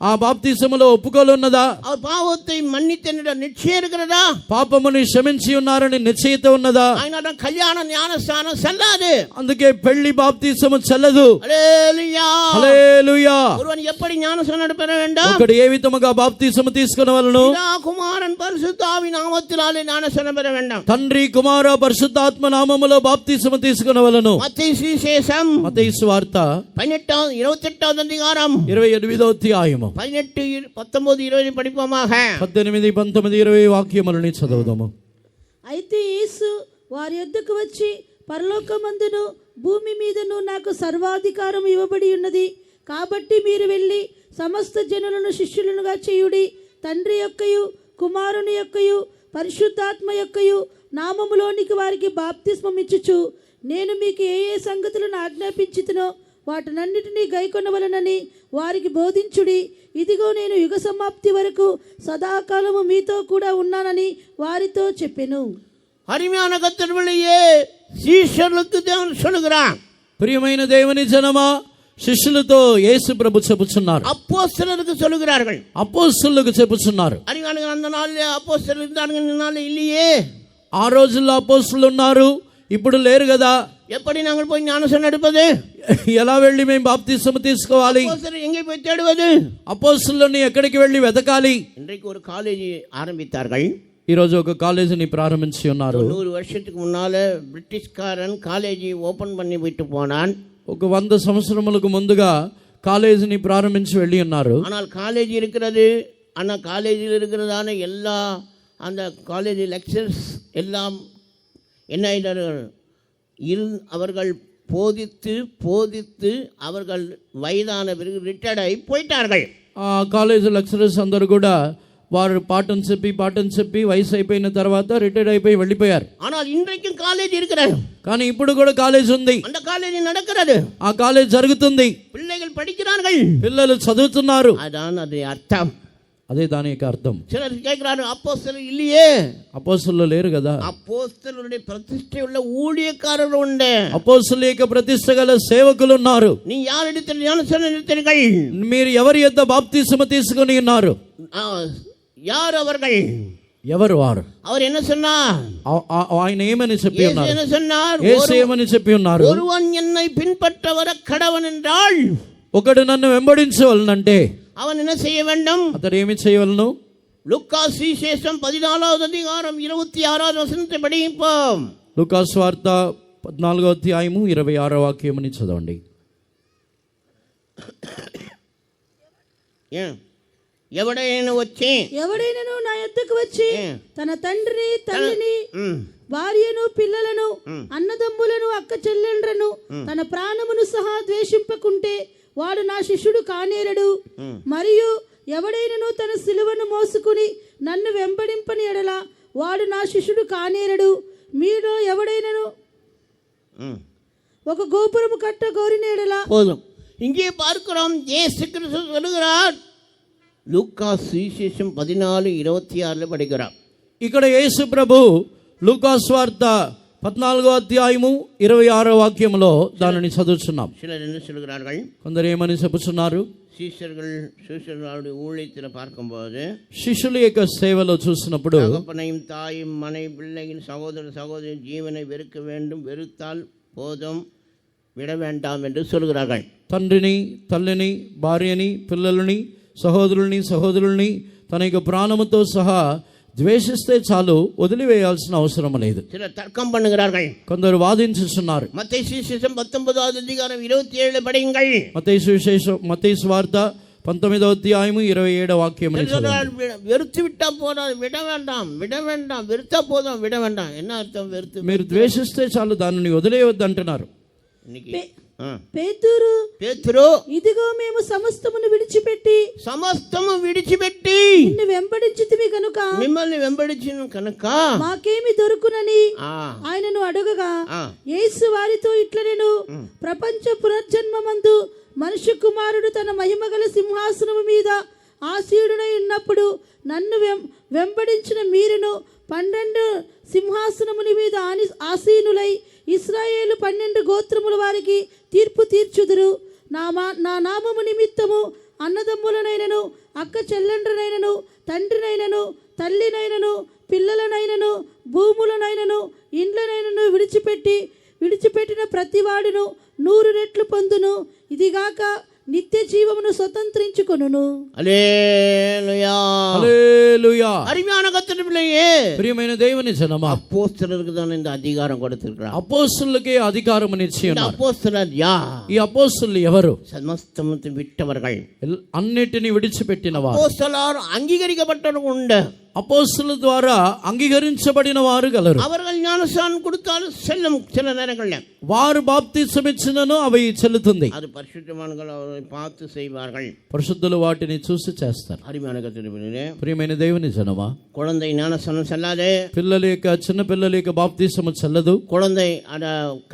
ఆ బాప్తీసములో ఒప్పుకోలు ఉన్నదా? அவர் பாவத்தை மன்னித்த நிச்சயம் இருக்கிறதா? పాపముని క్షమించి ఉన్నారని నిశ్చయిత ఉన్నదా? ఆయన కళ్యాణ జ్ఞానస్నానం செல்லாது. అందుకే పెళ్లి బాప్తీసము చెల్లదు. హల్లెలూయా, హల్లెలూయా. ஒருவன் எப்படி ஞானஸ்நானம் பெற வேண்டும்? ఒకడు ఏ విధముగా బాప్తీసము తీసుకొనవలెను? పితా కుమారన్ పరిశుద్ధ ఆవి నామమునాలే జ్ఞానస్నానం పెற வேண்டும். తండ్రి కుమార పరిశుద్ధాత్మ నామములో బాప్తీసము తీసుకొనవలెను. మత్తయి సువిశేషం మత్తయి సువార్త 28వ అధికారం 28వ అధ్యాయము 18, 19, 20 படிப்போமாக. 18, 19, 20 వాక్యములని చదువుదాము. అయితే యేసు వారి యొద్దకు వచ్చి, పరలోకమందును భూమి మీదను నాకు సర్వాధికారం ఇవ్వబడి ఉన్నది, కాబట్టి మీరు వెళ్ళి సమస్త జనులను శిష్యులనుగా చేయుడి. తండ్రి యొక్కయు కుమారుని యొక్కయు పరిశుద్ధాత్మ యొక్కయు నామములోనికి వారికి బాప్తిస్మం ఇచ్చుచు నేను మీకు ఏ ఏ సంగతులను ఆజ్ఞాపించితినో వాటినన్నిటినీ గైకొనవలనని వారికి బోధించుడి. ఇదిగో నేను యుగ సమాప్తి వరకు సదాకాలము మీతో కూడా ఉన్నానని వారితో చెప్పెను. அருமையான கர்த்தர்களே, சீஷர்களுக்கு தேவன் சொல்லுகிறான், ప్రియమైన దేవుని జనమా, శిష్యులతో యేసు ప్రభు చెబుతున్నారు, அப்போஸ்தலருக்கு சொல்லுகிறார்கள். అపోస్తలులకు చెబుతున్నారు. அறிவான அந்த நாளில் அப்போஸ்தலர் இருந்தார்கள், இந்த நாளில் இல்லையே. ఆ రోజుల్లో అపోస్తలు ఉన్నారు, ఇప్పుడు లేరు కదా. எப்படி நாங்கள் போய் ஞானஸ்நானம் எடுப்பது? ఎలా వెళ్ళి మేము బాప్తిస్మం తీసుకోవాలి? அப்போஸ்தலர் எங்கே போய் தேடுவது? అపోస్తలుని ఎక్కడికి వెళ్ళి వెతకాలి? இன்றைக்கு ஒரு காலேஜ் ஆரம்பித்தார்கள். ఈరోజు ఒక కాలేజీని ప్రారంభించి ఉన్నారు. 100 வருஷத்துக்கு முன்னால பிரிட்டிஷ்காரன் காலேஜ் ஓபன் பண்ணி விட்டு போனான். ఒక 100 సంవత్సరములకు ముందుగా కాలేజీని ప్రారంభించి వెళ్ళి ఉన్నారు. ஆனால் காலேஜ் இருக்கிறது. ஆனால் காலேஜில் இருக்கிறதான எல்லா அந்த காலேஜ் லெக்சர்ஸ் எல்லாம் என்ன ஆயிட்டார்கள்? அவர்கள் போதித்து போதித்து அவர்கள் வயதான பிறகு ரிட்டையர்ட் ஆகி போயிட்டார்கள். ఆ కాలేజీ లెక్చరర్స్ అందరూ కూడా వారు పాఠం చెప్పి వయసు అయిపోయిన తర్వాత రిటైర్డ్ అయిపోయి వెళ్ళిపోయారు. ஆனால் இன்றைக்கும் காலேஜ் இருக்கிறது. కానీ ఇప్పుడు కూడా కాలేజ్ ఉంది. அந்த காலேஜ் நடக்கிறது. ఆ కాలేజ్ జరుగుతుంది. பிள்ளைகள் படிக்கிறார்கள். పిల్లలు చదువుతున్నారు. அதான் அது அர்த்தம். అదే దాని యొక్క అర్థం. சிலர் கேட்கிறாரு, அப்போஸ்தலர் இல்லையே. అపోస్తలు లేరు కదా. அப்போஸ்தலருடைய பிரதிஷ்டை உள்ள ஊழியக்காரர்கள் உண்டு. అపోస్తల యొక్క ప్రతిష్ట గల సేవకులు ఉన్నారు. நீ யாரிடத்தில் ஞானஸ்நானம் எடுத்தீர்கள்? మీరు ఎవరి యొద్ద బాప్తిస్మం తీసుకొని ఉన్నారు? யார் அவர்கள்? ఎవరు వారు? அவர் என்ன சொன்னார்? ఆయన ఏమని చెప్పి ఉన్నారు? என்ன சொன்னார்? యేసు ఏమని చెప్పి ఉన్నారు? ஒருவன் என்னை பின்பற்ற வர கடவன் என்றால், ఒకడు నన్ను వెంబడించవలనంటే அவன் என்ன செய்ய வேண்டும்? అతడు ఏమి చేయవలను? லூக்கா சுவிசேஷம் 14வது அதிகாரம் 26வது வசனத்தை படிப்போம். లూకా సువార్త 14వ అధ్యాయము 26వ వాక్యముని చదవండి. ఎవడైనను నా యొద్దకు వచ్చి తన తండ్రిని తల్లిని భార్యను పిల్లలను అన్నదమ్ములను అక్క చెల్లెండ్రను తన ప్రాణమును సహా ద్వేషింపకుంటే వాడు నా శిష్యుడు కానేరడు. మరియు ఎవడైనను తన సిలువను మోసుకుని నన్ను వెంబడింపని ఎడల వాడు నా శిష్యుడు కానేరడు. మీలో ఎవడైనను ఒక గోపురము కట్ట కోరిన ఎడల போதும். இங்கே பார்க்கிறோம், இயேசு கிறிஸ்து சொல்லுகிறார். லூக்கா சுவிசேஷம் 14:26 படிக்கிறார். ఇక్కడ యేసు ప్రభు లూకా సువార్త 14వ అధ్యాయము 26వ వాక్యములో దానిని చదువుతున్నాం. சிலர் என்ன சொல்கிறார்கள்? కొందరు ఏమని చెబుతున్నారు? శిష్యుల ஊழியத்தில் பார்க்கும்போது శిష్యుల యొక్క సేవలో చూసినప్పుడు தகப்பனையும் தாயும் மனை பிள்ளையின் சகோதரி ஜீவனை வெறுக்க வேண்டும், வெறுத்தால் போதும், விட வேண்டாம் என்று சொல்கிறார்கள். తండ్రిని తల్లిని భార్యని పిల్లలని సహోదరుల్ని తన యొక్క ప్రాణముతో సహా ద్వేషిస్తే చాలు, వదిలివేయాల్సిన అవసరం లేదు. சிலர் தர்க்கம் பண்ணுகிறார்கள். కొందరు వాదించుతున్నారు. மத்தேயு சுவிசேஷம் 19வது அதிகாரம் 27 படியுங்கள். మత్తయి సువార్త 19వ అధ్యాయము 27వ వాక్యం. வெறுத்து விட்டா போதும், விட வேண்டாம், வெறுத்தா போதும், விட வேண்டாம். என்ன అర్థం? వెறுத்து మీరు ద్వేషిస్తే చాలు, దానిని వదిలేయవద్దు అంటున్నారు. పేతురు, ఇదిగో మేము సమస్తమును విడిచిపెట్టి నిన్ను వెంబడించితిమి కనుక మిమ్మల్ని వెంబడించిన కనుక మాకేమి దొరుకునని ఆయనను అడగగా యేసు వారితో ఇట్లనెను, ప్రపంచ పునర్జన్మమందు మనుష్య కుమారుడు తన మహిమగల సింహాసనము మీద ఆసీనుడై ఉన్నప్పుడు నన్ను వెంబడించిన మీరును 12 సింహాసనముని మీద ఆసీనులై ఇశ్రాయేలు 12 గోత్రముల వారికి తీర్పు తీర్చుదురు. నా నామము నిమిత్తము అన్నదమ్ములనైనను అక్క చెల్లెండ్రనైనను తండ్రినైనను తల్లినైనను పిల్లలనైనను భూములనైనను ఇండ్లనైనను విడిచిపెట్టిన ప్రతివాడును 100 రెట్లు పొందును. ఇదిగాక నిత్య జీవమును స్వతంత్రించుకొనును. హల్లెలూయా. హల్లెలూయా. అరిమాన కర్తృ இல்லையே. ప్రియమైన దేవుని జనమా, அப்போஸ்தலருக்கு தான் இந்த அதிகாரம் கொடுத்திருக்கிறார். అపోస్తులకే అధికారం ఇచ్చి இந்த ఉన్నారు. அப்போஸ்தலர் யார்? ఈ అపోస్తులు ఎవరు? సమస్తమును విట్టவர்கள். అన్నిటిని విడిచిపెట్టిన వారు. அப்போஸ்தலர் அங்கீகரிக்கப்பட்டவர்கள் உண்டு. అపోస్తుల ద్వారా అంగీకరించబడిన వారు గలరు. அவர்கள் ஞானஸ்நானம் கொடுத்தாலும் செல்லும் சில நேரங்கள்ல. వారు బాప్తిసం ఇచ్చినను అవి చెల్లుతుంది. அது பரிசுத்தவான்கள் அவரை பார்த்து செய்வார்கள். పరిశుద్ధులు వాటిని చూసి చేస్తారు. அருமையான கர்த்தருடைய ప్రియమైన దేవుని జనమా, குழந்தை ஞானஸ்நானம் செல்லாதே. పిల్లల యొక్క చిన్న పిల్లల యొక్క బాప్తిసము చెల్లదు. குழந்தை அட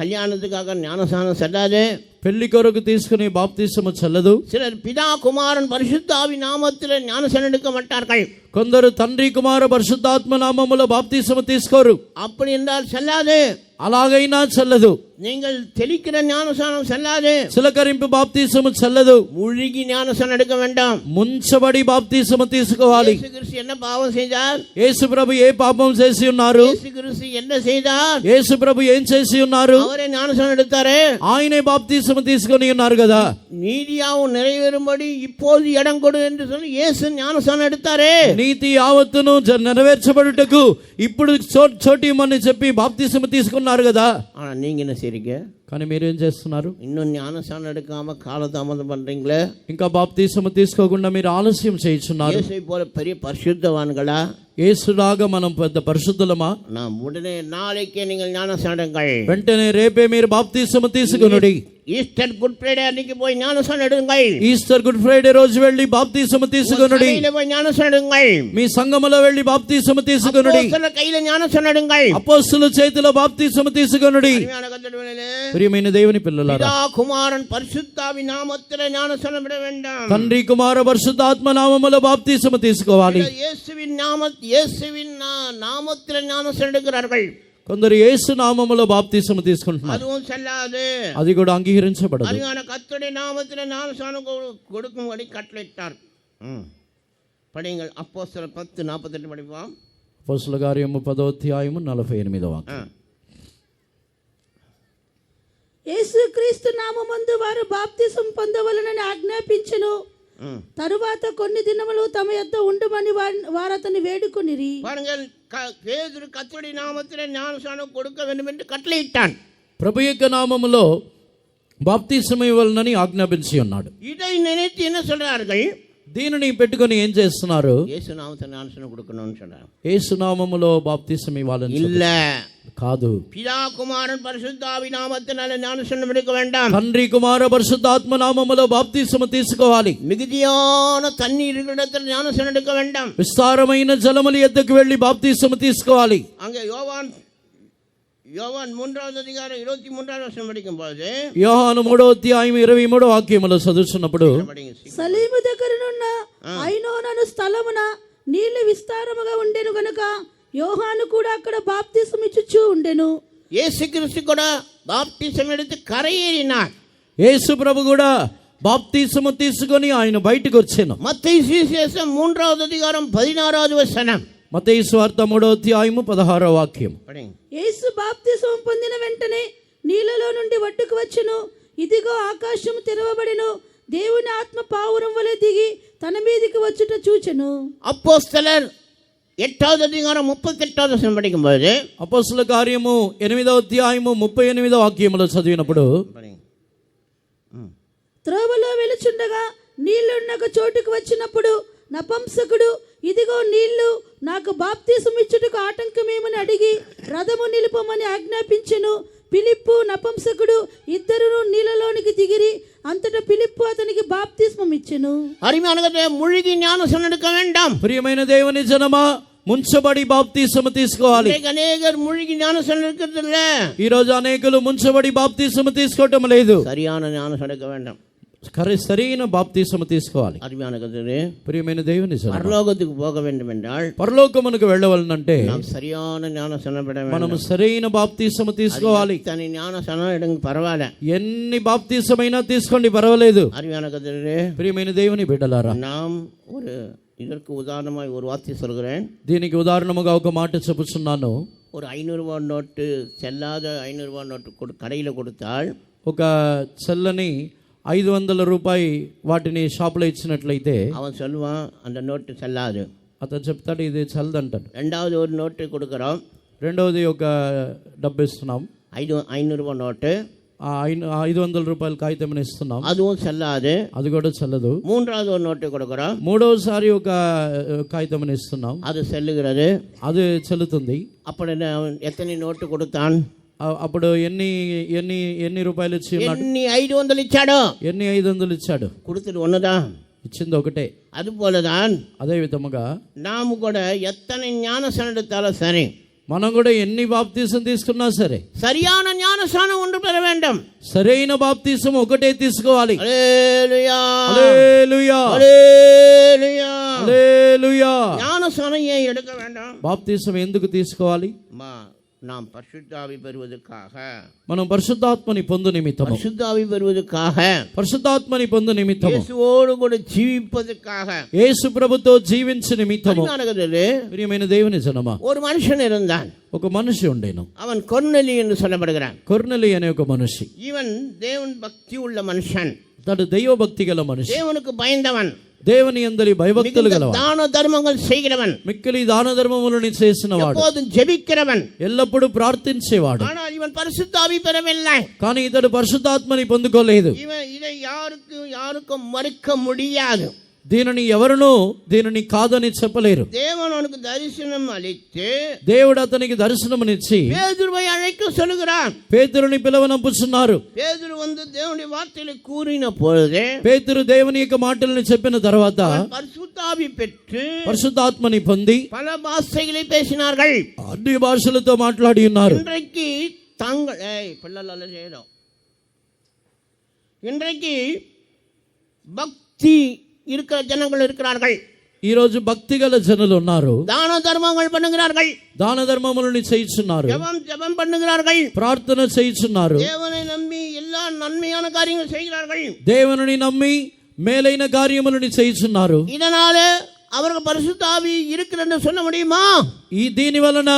கல்யாணத்துக்காக ஞானஸ்நானம் செல்லாதே. పెళ్లి కొరకు తీసుకుని బాప్తిసము చెల్లదు. சிலர் பிதா குமாரன் பரிசுத்த ஆவி நாமத்தில் ஞானஸ்நானம் எடுக்க மாட்டார்கள். కొందరు తండ్రి కుమార పరిశుద్ధాత్మ నామములో బాప్తిసము తీసుకోరు. அப்படி என்றால் செல்லாதே. అలాగైనా చెల్లదు. நீங்கள் தெளிக்கிற ஞானஸ்நானம் செல்லாதே. చిలకరింపు బాప్తిసము చెల్లదు. முழுகி ஞானஸ்நானம் எடுக்க வேண்டாம். ముంచబడి బాప్తిసము తీసుకోవాలి. இயேசு கிறிஸ்து என்ன பாவம் செய்தார்? యేసు ప్రభు ఏ పాపం చేసి ఉన్నారు? இயேசு கிறிஸ்து என்ன செய்தார்? యేసు ప్రభు ఏం చేసి ఉన్నారు? அவரே ஞானஸ்நானம் எடுத்தாரே. ఆయనే బాప్తిసము తీసుకొని ఉన్నారు కదా. நீதியாவும் நிறைவேறும்படி இப்போது இடம் கொடு என்று சொல்லி இயேசு ஞானஸ்நானம் எடுத்தாரே. నీతి యావత్తును నెరవేర్చబడుటకు ఇప్పుడు చోటు ఇమ్మని చెప్పి బాప్తిసము తీసుకున్నారు కదా. ஆனா நீங்க என்ன செய்றீங்க? కానీ మీరేం చేస్తున్నారు? இன்னும் ஞானஸ்நானம் எடுக்காம காலதாமதம் பண்றீங்களே. ఇంకా బాప్తిసము తీసుకోకుండా మీరు ఆలస్యం చేయించున్నారు. இயேசை போல பெரிய பரிசுத்தவான்களா? యేసులాగా మనం పెద్ద పరిశుద్ధులమా? நாம் உடனே நாளைக்கே நீங்கள் ஞானஸ்நானம் எடுங்கள். వెంటనే రేపే మీరు బాప్తిసము తీసుకొనుడి. ஈஸ்டர் குட் ஃப்ரைடே அன்னைக்கு போய் ஞானஸ்நானம் எடுங்கள். ఈస్టర్ గుడ్ ఫ్రైడే రోజు వెళ్ళి బాప్తిసము తీసుకొనుడి. சபையில போய் ஞானஸ்நானம் எடுங்கள். మీ సంఘములో వెళ్ళి బాప్తిసము తీసుకొనుడి. அப்போஸ்தலர் கையில ஞானஸ்நானம் எடுங்கள். అపోస్తలుల చేతిలో బాప్తిసము తీసుకొనుడి. அருமையான கர்த்தருடைய ప్రియమైన దేవుని పిల్లలారా, பிதா குமாரன் பரிசுத்தாவி நாமத்தில் ஞானஸ்நானம் எடுக்க வேண்டாம். తండ్రి కుమార పరిశుద్ధాత్మ నామములో బాప్తిసము తీసుకోవాలి. இயேசுவின் நாமத்தில் ஞானஸ்நானம் எடுக்கிறார்கள். కొందరు యేసు నామములో బాప్తిసము తీసుకుంటున్నారు. அதுவும் செல்லாது. అది కూడా అంగీకరించబడదు. அருமையான கர்த்தருடைய நாமத்தில் ஞானஸ்நானம் கொடுக்கும்படி கட்டளையிட்டார். படிங்கள் அப்போஸ்தலர் 10:48 படிப்போம். అపోస్తలుల కార్యము 10వ అధ్యాయము 48వ వాక్యం. యేసుక్రీస్తు నామమందు వారు బాప్తిసం పొందవలనని ఆజ్ఞాపించెను. తరువాత కొన్ని దినములు తమ యొద్ద ఉండమని వారు అతన్ని వేడుకొనిరి. பாருங்கள், பேதுரு கர்த்தருடைய நாமத்தில் ஞானஸ்நானம் கொடுக்க வேண்டும் என்று கட்டளையிட்டான். ప్రభు యొక్క నామములో బాప్తిసము ఇవ్వాలని ఆజ్ఞాపించి ఉన్నాడు. இதை நினைத்து என்ன சொல்றார்கள்? దీనిని పెట్టుకొని ఏం చేస్తున్నారు? இயேசு நாமத்தில் ஞானஸ்நானம் கொடுக்கணும்னு சொல்றாங்க. యేసు నామములో బాప్తిసము ఇవ్వాలని இல்ல, కాదు. பிதா குமாரன் பரிசுத்த ஆவி நாமத்தினால ஞானஸ்நானம் எடுக்க வேண்டாம். తండ్రి కుమార పరిశుద్ధాత్మ నామములో బాప్తిసము తీసుకోవాలి. மிகுதியான தண்ணீர் இடத்தில் ஞானஸ்நானம் எடுக்க வேண்டாம். విస్తారమైన జలముల యొద్దకు వెళ్ళి బాప్తిసము తీసుకోవాలి. அங்கே யோவான் 3வது அதிகாரம் 23வது வசனம் படிக்கும் போது, యోహాను 3వ అధ్యాయం 23వ వాక్యములో చదువుతున్నప్పుడు, సలీము దగ్గరనున్న ఐనోను అను స్థలమున నీళ్లు విస్తారముగా ఉండెను గనుక యోహాను కూడా అక్కడ బాప్తిసం ఇచ్చుచూ ఉండెను. இயேசு கிறிஸ்து கூட பாப்டிசம் எடுத்து கரையேறினார். యేసు ప్రభు కూడా బాప్తిసము తీసుకొని ఆయన బయటకు వచ్చాను. மத்தேயு சுவிசேஷம் 3வது அதிகாரம் 16வது வசனம். మత్తయి సువార్త 3వ అధ్యాయము 16వ వాక్యం. యేసు బాప్తిసం పొందిన వెంటనే నీళ్ళలో నుండి ఒడ్డుకు వచ్చెను. ఇదిగో ఆకాశం తెరవబడెను. దేవుని ఆత్మ పావురం వలె దిగి తన మీదికి వచ్చుట చూచెను. அப்போஸ்தலர் 8வது அதிகாரம் 38வது வசனம் படிக்கும்போது, అపోస్తలుల కార్యము 8వ అధ్యాయము 38వ వాక్యములో చదివినప్పుడు, త్రోవలో వెలుచుండగా నీళ్లున్న ఒక చోటుకు వచ్చినప్పుడు నపంసకుడు, ఇదిగో నీళ్లు, నాకు బాప్తిసం ఇచ్చుటకు ఆటంకమేమని అడిగి రథము నిలుపమని ఆజ్ఞాపించెను. ఫిలిప్పు నపంసకుడు ఇద్దరును నీళ్ళలోనికి దిగిరి. అంతటా ఫిలిప్పు అతనికి బాప్తిస్మం ఇచ్చెను. அருமையானவர்களே, முழுகி ஞானஸ்நானம் எடுக்க வேண்டாம். ప్రియమైన దేవుని జనమా, ముంచబడి బాప్తిసము తీసుకోవాలి. அநேகர் முழுகி ஞானஸ்நானம் எடுக்கிறது இல்ல. ఈ రోజు అనేకులు ముంచబడి బాప్తిసము తీసుకోవటం లేదు. சரியான ஞானஸ்நானம் எடுக்க வேண்டாம். సరైన బాప్తిసము తీసుకోవాలి. அருமையான கர்த்தரே, ప్రియమైన దేవుని జనమా, பரலோகத்துக்கு போக வேண்டும் என்றால் పరలోకమునకు వెళ్ళవలనంటే நாம் சரியான ஞானஸ்நானம் பெற வேண்டும். మనము సరైన బాప్తిసము తీసుకోవాలి. தனி ஞானஸ்நானம் எடுங்க பரவாயில்ல. ఎన్ని బాప్తిసమైనా తీసుకోండి, పర్వాలేదు. அருமையான கர்த்தரே, ప్రియమైన దేవుని బిడ్డలారా, நாம் இதற்கு உதாரணமாய் ஒரு வார்த்தை சொல்கிறேன். దీనికి ఉదాహరణముగా ఒక మాట చెప్పుచున్నాను. ஒரு 500 ரூபாய் நோட்டு, செல்லாத 500 ரூபாய் நோட்டு கடையில் கொடுத்தால், ఒక చెల్లని 500 రూపాయి వాటిని షాపులో ఇచ్చినట్లయితే அவன் சொல்லுவான் அந்த நோட்டு செல்லாது. అతను చెప్తాడు ఇది చల్లదంటాడు. ரெண்டாவது ஒரு நோட்டு கொடுக்குறோம், రెండవది ఒక డబ్బు ఇస్తున్నాం, 500 ரூபாய் நோட்டு, ఆ 500 రూపాయల కాగితం ఇస్తున్నాం, அதுவும் செல்லாது. అది కూడా చల్లదు. மூன்றாவது ஒரு நோட்டு கொடுக்குறோம், మూడవసారి ఒక కాగితం ఇస్తున్నాం, அது செல்லுகிறது. అది చెల్లుతుంది. அப்படி எத்தனை நோட்டு கொடுத்தான்? అప్పుడు ఎన్ని ఎన్ని ఎన్ని రూపాయలు ఇచ్చి ఉన్నాడు? ఎన్ని 500 ఇచ్చాడు. ఎన్ని 500 ఇచ్చాడు? கொடுத்தது ஒண்ணுதான், ఇచ్చింది ఒకటే. அது போலதான் అదే విధముగా நாம் கூட எத்தனை ஞானஸ்நானம் எடுத்தாலும் சரி, మనం కూడా ఎన్ని బాప్తీసం తీసుకున్నా సరే சரியான ஞானஸ்நானம் ஒன்று பெற வேண்டும். సరైన బాప్తీసం ఒకటే తీసుకోవాలి. హల్లెలూయా, హల్లెలూయా, హల్లెలూయా, హల్లెలూయా. ஞானஸ்நானம் ஏன் எடுக்க வேண்டும்? బాప్తీసం ఎందుకు తీసుకోవాలి? நாம் பரிசுத்தாவி பெறுவதற்காக, మనం పరిశుద్ధాత్మని పొందు నిమిత్తము, பரிசுத்தாவி பெறுவதற்காக, పరిశుద్ధాత్మని పొందు నిమిత్తము, యేసుவோடு కూడా జీవింపదற்காக, యేసు ప్రభుతో జీవించు నిమిత్తము. ప్రియమైన దేవుని జనమా, ஒரு மனுஷன் இருந்தான், ఒక మనిషి ఉండేను. அவன் కొర్నేలి என்று சொல்லப்படுகிறான். కొర్నేలి అనే ఒక మనిషి. இவன் தேவன் பக்தி உள்ள மனுஷன், తను దైవభక్తి గల మనిషి, தேவனுக்கு பயந்தவன், దేవుని యందలి భయభక్తులు గలవాడు, దాన ధర్మங்கள் செய்கிறவன், మిక్కిలి దాన ధర్మములను చేసినవాడు, எப்போதும் ஜெபிக்கிறவன், ఎల్లప్పుడూ ప్రార్థించేవాడు. ஆனால் ఇవన్ పరిశుద్ధావి பெறவில்லை. కానీ ఇతడు పరిశుద్ధాత్మని పొందుకోలేదు. இதை யாருக்கும் மறுக்க முடியாது. దీనిని కాదని చెప్పలేరు. தேவன் அவனுக்கு தரிசனம் அளித்து, దేవుడు అతనికి దర్శనమునిచ్చి பேதுருவை அழைக்க சொல்லுகிறான். పేతురుని పిలవనంపుచున్నారు. பேதுரு வந்து தேவனுடைய வார்த்தைகளை கூறின பொழுது, పేతురు దేవుని యొక్క మాటలను చెప్పిన తర్వాత పరిశుద్ధావి பெற்று పరిశుద్ధాత్మని పొంది பல பாஷைகளை பேசினார்கள். అన్ని భాషలతో మాట్లాడి ఉన్నారు. இன்றைக்கு పిల్లల చేయడం, இன்றைக்கு பக்தி இருக்கிற ஜனங்கள் இருக்கிறார்கள். ఈ రోజు భక్తి గల జనులు ఉన్నారు. దాన ధర్మங்கள் பண்ணுகிறார்கள், దాన ధర్మములను చేయుచున్నారు, ஜெபம் பண்ணுகிறார்கள், ప్రార్థన చేయుచున్నారు, தேவனை நம்பி எல்லா நன்மையான காரியங்கள் செய்கிறார்கள், దేవుని నమ్మి మేలైన కార్యములను చేయుచున్నారు. இதனால அவருக்கு பரிசுத்த ஆவி இருக்குன்னு சொல்ல முடியுமா? దీని వలన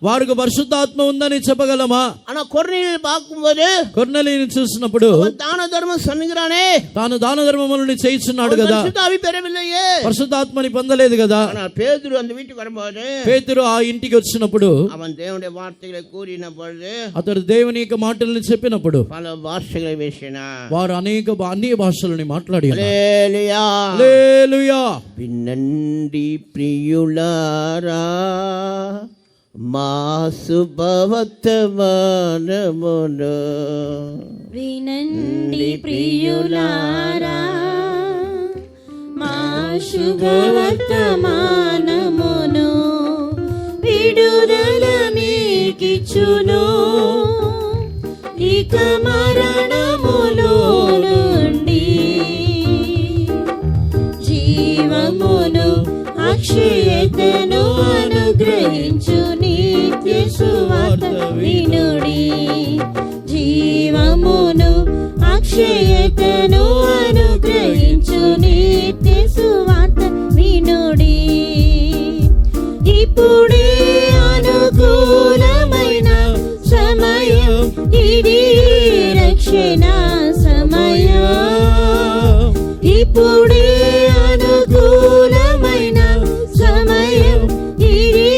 వారికి పరిశుద్ధాత్మ ఉందని చెప్పగలమా? ஆனா కొర్నేలిని பார்க்கும்போது, కొర్నేలిని చూసినప్పుడు దాన ధర్మం సన్నిగ్రానే, తాను దాన ధర్మములను చేయించున్నాడు కదా, పరిశుద్ధ ఆవి பெறவில்லையே, పరిశుద్ధాత్మని పొందలేదు కదా. பேதுரு அந்த வீட்டுக்கு வரும்போது, పేతురు ఆ ఇంటికి వచ్చినప్పుడు அவன் தேவனுடைய வார்த்தைகளை கூறின பொழுது, అతడు దేవుని యొక్క మాటలను చెప్పినప్పుడు பல భాషகளை பேசினார். వారు అన్ని భాషలని మాట్లాడి హల్లెలూయా, హల్లెలూయా. వినండి ప్రియులారా, మా శుభవర్తమానమును వినండి ప్రియులారా, మా శుభవర్తమానమును, విడుదల మీకిచ్చును, ఇక మరణములో నుండి జీవమును అక్షయతను అనుగ్రహించు నిత్య సువార్త వినుడి. జీవమును అక్షయతను అనుగ్రహించు నిత్య సువార్త వినుడి. ఇప్పుడే అనుకూలమైన సమయం, ఇది రక్షణ సమయం. ఇప్పుడే అనుకూలమైన సమయం, ఇది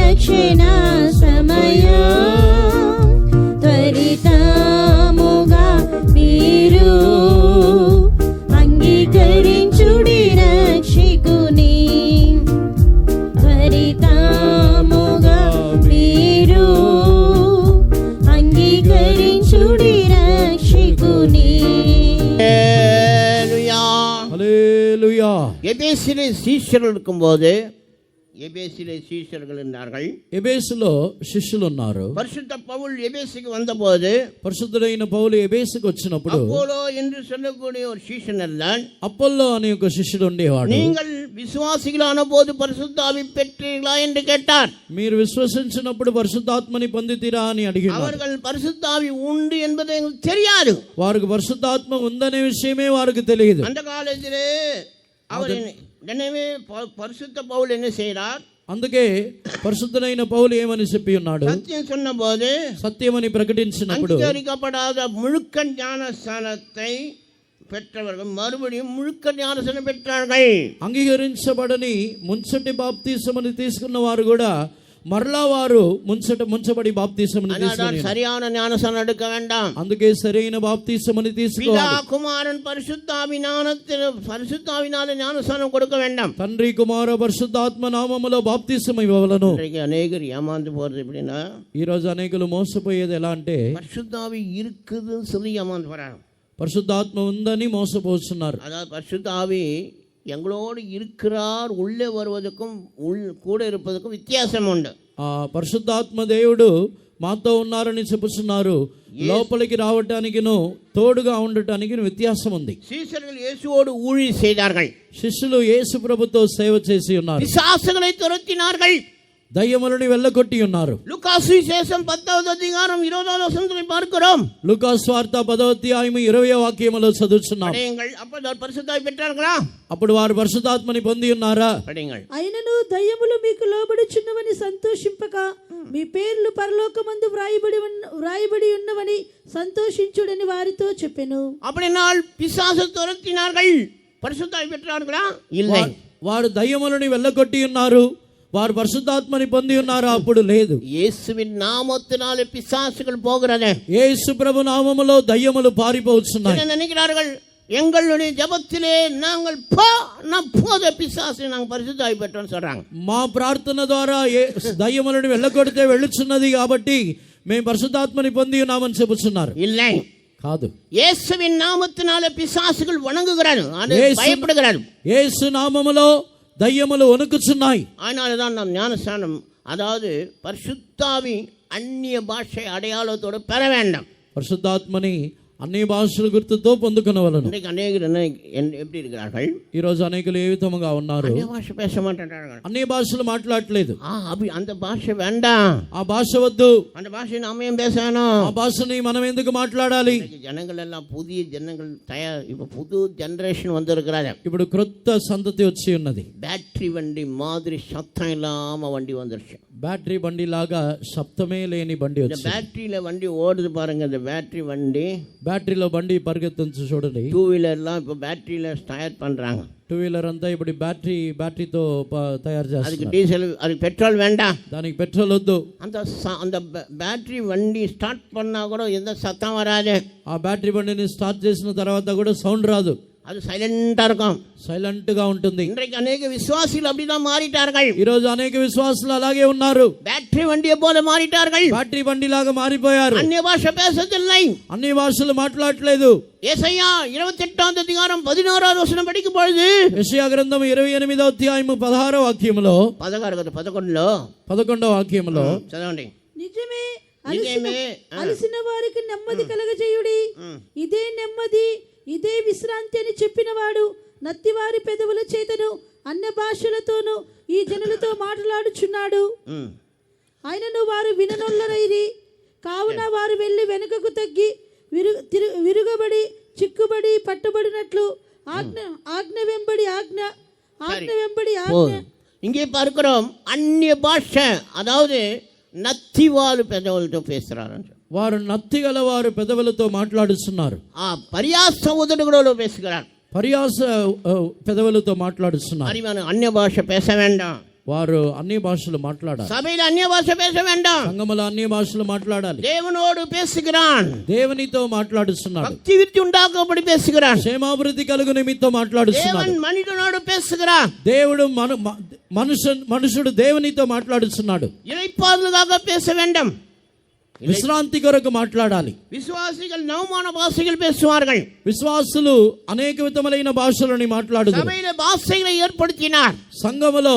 రక్షణ సమయం. త్వరితముగా మీరు అంగీకరించుడి రక్షకుని. త్వరితముగా మీరు అంగీకరించుడి రక్షకుని. హల్లెలూయా. எபேசிலே சீஷர்கள் இருக்கும்போது, எபேசிலே சீஷர்கள் இருந்தார்கள், ఎబేసులో శిష్యులు ఉన్నారు. பரிசுத்த பவுல் எபேசுக்கு வந்தபோது, పరిశుద్ధుడైన పౌలు ఎబేసుకు వచ్చినప్పుడు அப்போலோ என்று சொல்லக்கூடிய ஒரு சீஷன் இருந்தான். అపోల్లో అనే ఒక శిష్యుడు ఉండేవాడు. நீங்கள் విశ్వాసిகளான போது பரிசுத்த ஆவி பெற்றீர்களா என்று கேட்டார். మీరు విశ్వసించినప్పుడు పరిశుద్ధాత్మని పొందితీరా అని అడిగినారు. அவர்கள் பரிசுத்த ஆவி உண்டு என்பது எங்களுக்கு தெரியாது. వారికి పరిశుద్ధాత్మ ఉందనే విషయమే వారికి తెలియదు. அந்த காலத்திலே அவர் எனவே பரிசுத்த பவுல் என்ன செய்கிறார்? అందుకే పరిశుద్ధుడైన పౌలు ఏమని చెప్పి ఉన్నాడు? సత్యం சொன்னபோது, సత్యమని ప్రకటించినప్పుడు అంగీకరించబడాத ముழுக்க ஞானஸ்நானத்தை பெற்றவர்கள் மறுபடியும் முழுக்க ஞானஸ்நானம் பெற்றார்கள். అంగీకరించబడని మున్సటి బాప్తీసమని తీసుకున్న వారు కూడా మరలా వారు ముంచబడి బాప్తీసమని அதனால்தான் తీసుకున్నారు. சரியான ஞானஸ்நானம் எடுக்க வேண்டாம். అందుకే సరైన బాప్తీసమని பிதா తీసుకోవాలి. குமாரன் பரிசுத்தாவினால ஞானஸ்நானம் கொடுக்க வேண்டாம். తండ్రి కుమార పరిశుద్ధాత్మ నామములో బాప్తీసం ఇవ్వవలను. இன்றைக்கு அநேகர் ஏமாந்து போறது எப்படின்னா, ఈ రోజు అనేకులు మోసపోయేది ఎలా అంటే பரிசுத்தாவி இருக்குதுன்னு சொல்லி ஏமாந்து போறாங்க. పరిశుద్ధాత్మ ఉందని మోసపోతున్నారు. அதாவது பரிசுத்தாவி எங்களோடு இருக்கிறார், உள்ளே வருவதற்கும் கூட இருப்பதற்கும் வித்தியாசம் உண்டு. ఆ పరిశుద్ధాత్మ దేవుడు మాతో ఉన్నారని చెప్పుచున్నారు. లోపలికి రావటానికిను తోడుగా ఉండటానికి వ్యత్యాసం ఉంది. சீஷர்கள் இயேசுவோடு ஊழியம் செய்தார்கள். శిష్యులు యేసు ప్రభుతో సేవ చేసి ఉన్నారు. பிசாசுகளை துரத்தினார்கள். దయ్యములని వెళ్ళగొట్టి ఉన్నారు. லூக்கா சுவிசேஷம் 10வது அதிகாரம் 20வது வசனத்தை பார்க்கிறோம். లూకా స్వార్త 10వ అధ్యాయం 20వ వాక్యములో చదువుచున్నాం. படியுங்கள். அப்ப பரிசுத்தாவி பெற்றார்களா? అప్పుడు వారు పరిశుద్ధాత్మని పొంది ఉన్నారా? படியுங்கள். అయినను దయ్యములు మీకు లోబడుచున్నవని సంతోషింపక మీ పేర్లు పరలోకమందు వ్రాయబడి ఉన్నవని సంతోషించుడని వారితో చెప్పెను. அப்படினால் பிசாசு துரத்தினார்கள், பரிசுத்தாவி பெற்றார்களா? இல்லை. వారు దయ్యములని వెళ్ళగొట్టి ఉన్నారు, వారు పరిశుద్ధాత్మని పొంది ఉన్నారా? అప్పుడు లేదు. இயேசுவின் நாமத்தினாலே பிசாசுகள் போகிறது. యేసు ప్రభు నామములో దయ్యములు పారిపోతున్నాయి. என்ன நினைக்கிறார்கள்? எங்களுடைய ஜபத்திலே நாங்கள் போத பிசாசு நாங்கள் பரிசுத்தாவி பெற்றோம்னு சொல்றாங்க. మా ప్రార్థన ద్వారా దయ్యములను వెళ్ళగొడితే వెళ్ళుచున్నది కాబట్టి మేము పరిశుద్ధాత్మని పొంది ఉన్నామని చెబుతున్నారు. இல்லை, కాదు. இயேசுவின் நாமத்தினாலே பிசாசுகள் வணங்குகிறாரு, பயப்படுகிறாரு. యేసు నామములో దయ్యములు వణుకుచున్నాయి. அதனாலதான் நாம் ஞானஸ்நானம், அதாவது பரிசுத்தாவி அந்நிய பாஷை அடையாளத்தோடு பெற வேண்டாம். పరిశుద్ధాత్మని అన్ని భాషల గుర్తుతో పొందుకునవలను. இன்றைக்கு அநேகர் எப்படி இருக்கிறார்கள்? ఈ రోజు అనేకులు ఏ విధముగా ఉన్నారు? அந்நிய பாஷை பேச மாட்டேன்றார்கள். అన్ని భాషలు మాట్లాడట్లేదు. அந்த பாஷை வேண்டாம், ఆ భాష వద్దు, அந்த பாஷை நாம ஏன் பேசணும்? ఆ భాషని మనం ఎందుకు మాట్లాడాలి? ஜனங்கள் எல்லாம் புதிய ஜனங்கள் இப்ப புது ஜெனரேஷன் வந்திருக்கிறாங்க. ఇప్పుడు క్రొత్త సంతతి వచ్చి ఉన్నది. பேட்டரி வண்டி மாதிரி சத்தம் இல்லாம வண்டி வந்துருச்சு. బ్యాటరీ బండి లాగా శబ్దమే లేని బండి இந்த వచ్చింది. பேட்டரியில வண்டி ஓடுது பாருங்க, இந்த பேட்டரி வண்டி. బ్యాటరీలో బండి పరిగెత్తించు చూడండి. டூ வீலர்லாம் இப்போ பேட்டரியில தயார் பண்றாங்க. టూ వీలర్ అంతా ఇప్పుడు బ్యాటరీతో తయారు அதுக்கு చేస్తారు. டீசல், அதுக்கு பெட்ரோல் வேண்டாம். దానికి పెట్రోల్ వద్దు. அந்த பேட்டரி வண்டி ஸ்டார்ட் பண்ணா கூட எந்த சத்தம் வராது. ఆ బ్యాటరీ బండిని స్టార్ట్ చేసిన తర్వాత కూడా సౌండ్ రాదు, அது சைலண்டா இருக்கும், సైలెంట్ గా ఉంటుంది. இன்றைக்கு அநேக விசுவாசிகள் அப்படிதான் மாறிட்டார்கள். ఈ రోజు అనేక విశ్వాసులు అలాగే ఉన్నారు. பேட்டரி வண்டியை போல மாறிட்டார்கள். బ్యాటరీ బండి లాగా మారిపోయారు. அந்நிய பாஷை பேசதில்லை. అన్ని భాషలు మాట్లాడట్లేదు. ஏசாயா 28வது அதிகாரம் 16வது வசனம் படிக்கும் பொழுது, యెషయా గ్రంథం 28వ అధ్యాయం 16వ వాక్యములో 11వ వాక్యములో చదవండి. నిజమే నిజమే, అలసిన వారికి నెమ్మది కలగజేయుడి, ఇదే నెమ్మది, ఇదే విశ్రాంతి అని చెప్పినవాడు నత్తివారి పెదవుల చేతను అన్య భాషలతోనూ ఈ జనులతో మాట్లాడుచున్నాడు. ఆయనను వారు విననొల్లరైరి, కావున వారు వెళ్ళి వెనుకకు తగ్గి విరుగబడి చిక్కుబడి పట్టుబడినట్లు ఆజ్ఞ వెంబడి ఆజ్ఞ இங்கே பார்க்கிறோம் அந்நிய பாஷை, அதாவது நத்திவாలు పెదవులతో பேசுறாரு. వారు నత్తి గల వారు పెదవులతో మాట్లాడుతున్నారు. பரியாச உதடுகளோடு பேசுகிறார். పర్యాస పెదవులతో మాట్లాడుతున్నారు. அறிவான அந்நிய பாஷை பேச வேண்டாம். వారు అన్ని భాషలు మాట్లాడాలి. சபையில் அந்நிய பாஷை பேச வேண்டாம். సంఘములో అన్ని భాషలు మాట్లాడాలి. தேவனோடு பேசுகிறான், దేవునితో మాట్లాడుతున్నాడు. பக்தி விருத்தி உண்டாக்கும்படி பேசுகிறான். క్షేమాభివృద్ధి కలుగు నిమిత్తం మాట్లాడుతున్నాడు. தேவன் மனிதனோடு பேசுகிறான். దేవుడు మనుషుడు దేవునితో మాట్లాడుతున్నాడు. இளைப்பாறுதலுக்காக பேச வேண்டும், విశ్రాంతి కొరకు మాట్లాడాలి. விசுவாசிகள் நவமான பாஷைகள் பேசுவார்கள். విశ్వాసులు అనేక విధములైన భాషలని మాట్లాడుతారు. சபையில பாஷைகளை ஏற்படுத்தினார். సంఘములో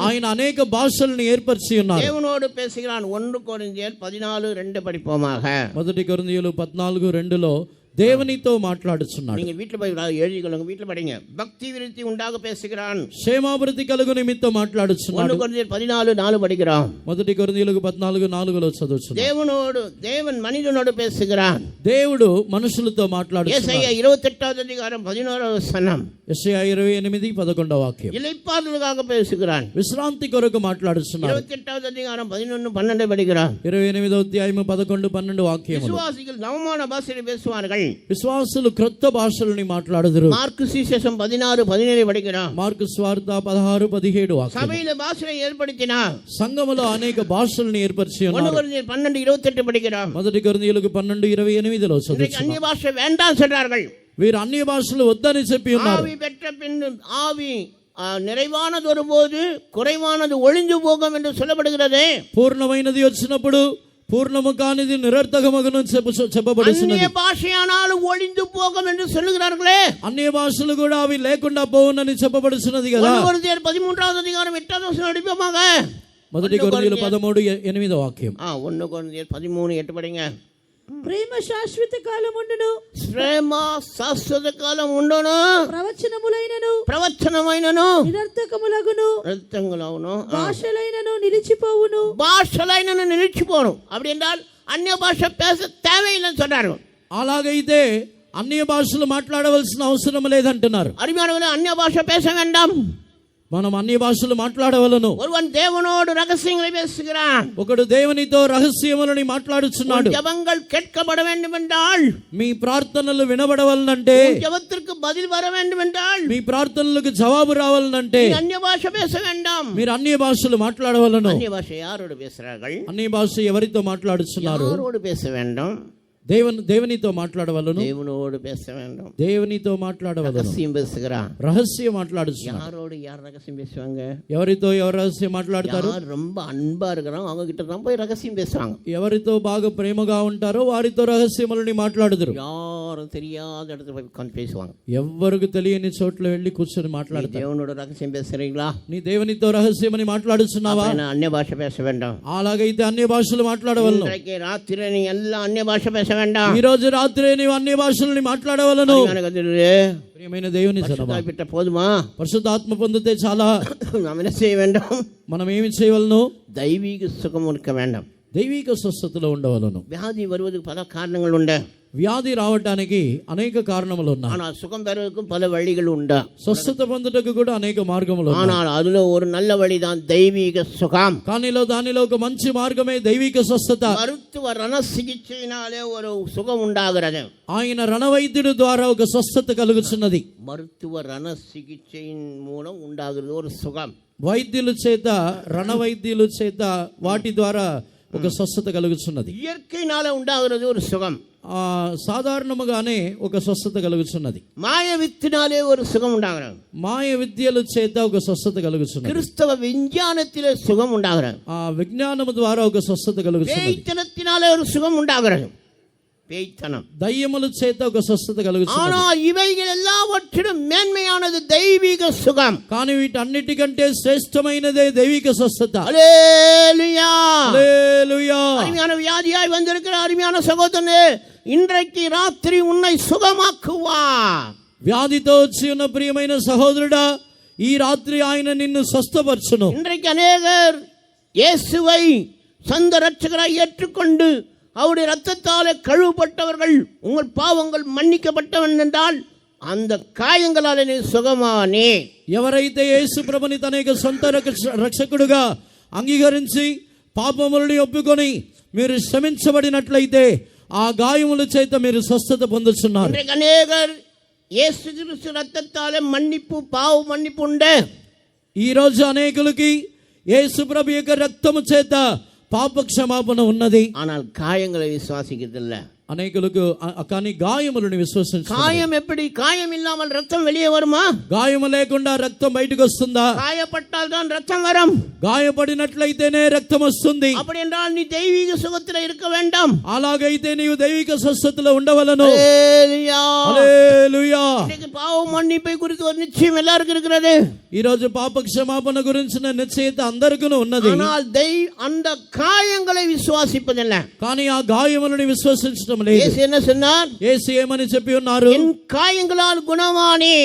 ఆయన అనేక భాషల్ని ఏర్పరిచి ఉన్నారు. தேவனோடு பேசுகிறான். 1 கொரிந்தியர் 14:2 படிப்போமாக. 1 కొరింథీయులు 14:2లో దేవునితో మాట్లాడుచున్నాడు. நீங்க வீட்டுல போய் எழுதிக்கொள்ளுங்க, வீட்டுல படிங்க. பக்தி விருத்தி உண்டாக பேசுகிறான். క్షేమాభివృద్ధి కలుగు నిమిత్తం మాట్లాడుచున్నాడు. 1 கொரிந்தியர் 14:4 படிக்கிறோம். 1 కొరింథీయులకు 14:4లో చదువుచున్నాడు. தேவன் மனிதனோடு பேசுகிறான். దేవుడు మనుషులతో మాట్లాడుచున్నాడు. ஏசாயா 28வது அதிகாரம் 11வது வசனம். యెషయా 28:11వ వాక్యం. இளைப்பாறுதலுக்காக பேசுகிறான். విశ్రాంతి కొరకు మాట్లాడుచున్నాడు. 28வது அதிகாரம் 11-12 படிக்கிறோம். 28వ అధ్యాయం 11-12 వాక్యములు. விசுவாசிகள் நவமான பாஷையில் பேசுவார்கள். பேசுவார்கள். విశ్వాసులు క్రొత్త భాషలని మాట్లాడుదురు. மார்க்கு சுவிசேஷம் 16:17 படிக்கிறோம். మార్కు స్వార్త 16:17 వాక్యం. சபையில பாஷையை ஏற்படுத்தினார். సంఘములో అనేక భాషలను ఏర్పరిచి 1 ఉన్నారు. கொரிந்தியர் 12:28 படிக்கிறோம். మొదటి కొరింథీయులకు 12:28లో இன்றைக்கு చదువుతున్నాం. அந்நிய பாஷை வேண்டாம் சொல்றார்கள். వీరు అన్య భాషలు వద్దని చెప్పి ఉన్నారు. ஆவி பெற்ற பின் ஆவி நிறைவானது வரும்போது குறைவானது ஒழிஞ்சு போகும் என்று சொல்லப்படுகிறது. పూర్ణమైనది వచ్చినప్పుడు పూర్ణము కానిది నిరర్థకమగును చెప్పబడుతున్నది. అన్య భాషయానాலும் ఒழிந்து పోగం என்று சொல்லுகிறார்களே. అన్య భాషలు కూడా అవి లేకుండా పోవునని చెప్పబడుతున్నది కదా. 1 కొరింథీయులు 13వ అధ్యాయం 8వ వచనం అడిపోమాగ. మొదటి కొరింథీయులు 13:8 వాక్యం. 1 కొరింథీయులు 13:8 படிங்க. ప్రేమ శాశ్వత కాలం ఉండును, ప్రేమ శాశ్వత కాలం ఉండును, ప్రవచనమైనను నిరర్థకములగును, భాషలైనను నిలిచిపోవును. భాషలైనను నిలిచిపోను. அப்படி என்றால் అన్య భాష பேச தேவையில்லைன்னு சொன்னாరు. అలాగైతే అన్య భాషలు మాట్లాడవలసిన అవసరం లేదంటున్నారు. అరిమానవలే అన్య భాష பேச வேண்டாம். మనం అన్ని భాషలు మాట్లాడవలను. ஒருவன் தேவனோடு ரகசியங்களை பேசுகிறான். ఒకడు దేవునితో రహస్యములని మాట్లాడుచున్నాడు. ஜெபங்கள் கேட்கப்பட வேண்டும் என்றால், మీ ప్రార్థనలు వినబడవలనంటే, ஜெபத்திற்கு பதில் வர வேண்டும் என்றால், మీ ప్రార్థనలకు జవాబు రావాలనంటే అన్య భాష பேச வேண்டாம். మీరు అన్య భాషలు మాట్లాడవలను. అన్య భాష யாரோடு பேசுறார்கள்? అన్య భాష ఎవరితో మాట్లాడుతున్నారు? யாரோடு பேச வேண்டும்? దేవునితో మాట్లాడవలను. దేవునోடு பேச வேண்டும். దేవునితో మాట్లాడవలను. ரகசியம் பேசுகிறான். రహస్యం మాట్లాడుతున్నారు. யாரோடு யார் ரகசியம் பேசுவாங்க? ఎవరితో ఎవరు రహస్యం మాట్లాడతారు? யார் ரொம்ப அன்பா இருக்கிறாங்க அவங்க கிட்ட தான் போய் ரகசியம் பேசுவாங்க. ఎవరితో బాగా ప్రేమగా ఉంటారో వారితో రహస్యములని మాట్లాడుదురు. யாரும் தெரியாத இடத்துல போய் உட்கார்ந்து பேசுவாங்க. ఎవ్వరికి తెలియని చోట్ల వెళ్ళి కూర్చొని మాట్లాడతారు. దేవునోட రహస్యం பேசுறீங்களா? నీ దేవునితో రహస్యమని మాట్లాడుతున్నావా? అన్య భాష பேச வேண்டாம். అలాగైతే అన్య భాషలు మాట్లాడవలను. இன்றைக்கு ராத்திரி நீ எல்லாம் అన్య భాష பேச வேண்டாம். ఈ రోజు రాత్రి నీవు అన్య భాషలని మాట్లాడవలను. ప్రియమైన దేవుని జనమా, పోదుమా? పరిశుద్ధాత్మ పొందితే చాలా. మనం ఏమి చేయవలను? దైవిక సుఖం இருக்க வேண்டும். దైవిక స్వస్థతలో ఉండవలను. వ్యాధి வருவதற்கு பல காரணங்கள் உண்டு. వ్యాధి రావడానికి అనేక కారణములు ఉన్నాయి. ஆனால் சுகம் பெறுவதற்கு பல வழிகள் உண்டு. స్వస్థత పొందుటకు కూడా అనేక మార్గములు ఉన్నాయి. ஆனால் அதுல ஒரு நல்ல வழிதான் தெய்வீக சுகம். దానిలో ఒక మంచి మార్గమే దైవిక స్వస్థత. மருத்துவ ரண சிகிச்சையினாலே ஒரு சுகம் உண்டாகிறது. ఆయన రణవైద్యుడి ద్వారా ఒక స్వస్థత కలుగుతున్నది. மருத்துவ ரண சிகிச்சையின் மூலம் உண்டாகிறது ஒரு சுகம். వైద్యుల చేత, రణవైద్యుల చేత వాటి ద్వారా ఒక స్వస్థత కలుగుతున్నది. இயற்கையினால உண்டாகிறது ஒரு சுகம். సాధారణముగానే ఒక స్వస్థత కలుగుతున్నది. మాయ విత్తనాలే ஒரு சுகம் உண்டாகிறது. మాయ విద్యల చేత ఒక స్వస్థత కలుగుతున్నది. క్రిస్తవ విజ్ఞానத்திலே சுகம் உண்டாகிறது. ఆ విజ్ఞానము ద్వారా ఒక స్వస్థత కలుగుతున్నది. பேய்த்தனத்தினாலே ஒரு சுகம் உண்டாகிறது. பேய்த்தனம், దయ్యముల చేత ఒక స్వస్థత కలుగుతున్నది. ஆனால் ఇவைகள் எல்லாவற்றிலும் மேன்மையானது தெய்வீக சுகம். కానీ వీటన్నిటికంటే శ్రేష్టమైనదే దైవిక స్వస్థత. హల్లెలూయా, హల్లెలూయా. அருமையான வியாதியாய் வந்திருக்கிற அருமையான சகோதரனே, இன்றைக்கு ராத்திரி உன்னை சுகமாக்குவார். వ్యాధితో వచ్చి ఉన్న ప్రియమైన సహోదరుడా, ఈ రాత్రి ఆయన నిన్ను స్వస్థపరచును. இன்றைக்கு அநேகர் இயேசுவை சொந்த இரட்சகராய் ஏற்றுக்கொண்டு அவருடைய ரத்தத்தாலே கழுவப்பட்டவர்கள், உங்கள் பாவங்கள் மன்னிக்கப்பட்டவன் என்றால் அந்த காயங்களாலே நீ சுகமானே. ఎవరైతే యేసు ప్రభుని తన యొక్క సొంత రక్షకుడుగా అంగీకరించి పాపములను ఒప్పుకొని మీరు క్షమించబడినట్లయితే ఆ గాయముల చేత మీరు స్వస్థత పొందుతున్నారు. இன்றைக்கு அநேகர் இயேசு கிறிஸ்து ரத்தத்தாலே மன்னிப்பு, பாவ மன்னிப்பு உண்டு. ఈ రోజు అనేకులకి యేసు ప్రభు యొక్క రక్తము చేత పాప క్షమాపణ ఉన్నది. ஆனால் காயங்களை விசுவாசிக்கிறதில்லை. అనేకులకు కానీ గాయములను విశ్వసించారు. காயம் எப்படி? காயம் இல்லாமல் ரத்தம் வெளியே வருமா? గాయము లేకుండా రక్తం బయటకు వస్తుందా? காயப்பட்டால் தான் ரத்தம் வரும். గాయపడినట్లయితేనే రక్తం వస్తుంది. அப்படி என்றால் நீ தெய்வீக சுகத்தில் இருக்க வேண்டும். అలాగైతే నీవు దైవిక స్వస్థతలో ఉండవలను. హల్లెలూయా, హల్లెలూయా. இன்னைக்கு பாவ மன்னிப்பை குறித்து ஒரு நிச்சயம் எல்லாருக்கும் இருக்கிறது. ఈ రోజు పాప క్షమాపణ గురించిన నిశ్చయత అందరికీ ఉన్నది. ஆனால் அந்த காயங்களை விசுவாசிப்பதில்லை. కానీ ఆ గాయములను విశ్వసించడం లేదు. యేసు என்ன சொன்னார்? యేసు ఏమని చెప్పి ఉన్నారు? என் காயங்களால் குணமானே,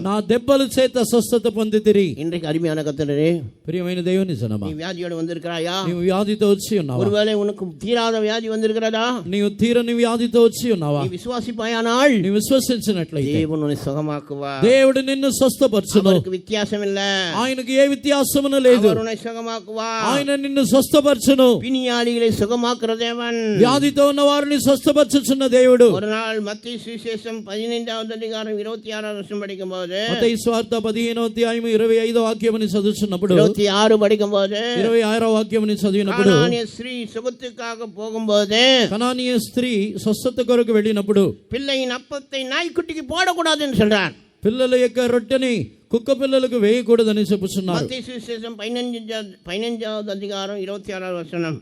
నా దెబ్బల చేత స్వస్థత పొందితిరి. இன்றைக்கு அருமையான கர்த்தரே, ప్రియమైన దేవుని జనమా, நீ வியாதியோடு வந்திருக்கிறாயா? నీవు వ్యాధితో వచ్చి ఉన్నావా? ஒருவேளை உனக்கு தீராத வியாதி வந்திருக்கிறதா? నీవు తీరని వ్యాధితో వచ్చి ఉన్నావా? நீ விசுவாசிப்பாயானால் నీవు విశ్వసించినట్లయితే தேவன் உன்னை சுகமாக்குவார். దేవుడు నిన్ను స్వస్థపరచును. அவருக்கு வித்தியாசம் இல்ல. ఆయనకు ఏ వ్యత్యాసమును లేదు. அவர் உன்னை சுகமாக்குவார். ఆయన నిన్ను స్వస్థపరచును. பிணியாளிகளை சுகமாக்குற தேவன். వ్యాధితో ఉన్న వారిని స్వస్థపరచు స్వస్థపరచుచున్న దేవుడు. ஒரு நாள் மத்திய சுவிசேஷம் 15வது அதிகாரம் 26வது வசனம் படிக்கும்போது, మత్తయి సువార్త 15వ అధ్యాయం 25వ వాక్యముని చదువుతున్నప్పుడు, 26 படிக்கும்போது, 26వ వాక్యముని చదివినప్పుడు, கானானிய ஸ்திரீ சுகத்துக்காக போகும்போது కనానీయ స్త్రీ స్వస్థత కొరకు వెళ్ళినప్పుడు பிள்ளையின் அப்பத்தை நாய்க்குட்டிக்கு போடக்கூடாதுன்னு சொல்றார். పిల్లల యొక్క రొట్టెని కుక్క పిల్లలకు వేయకూడదని చెప్పుచున్నారు. மத்திய சுவிசேஷம் 15வது அதிகாரம் 26வது வசனம்,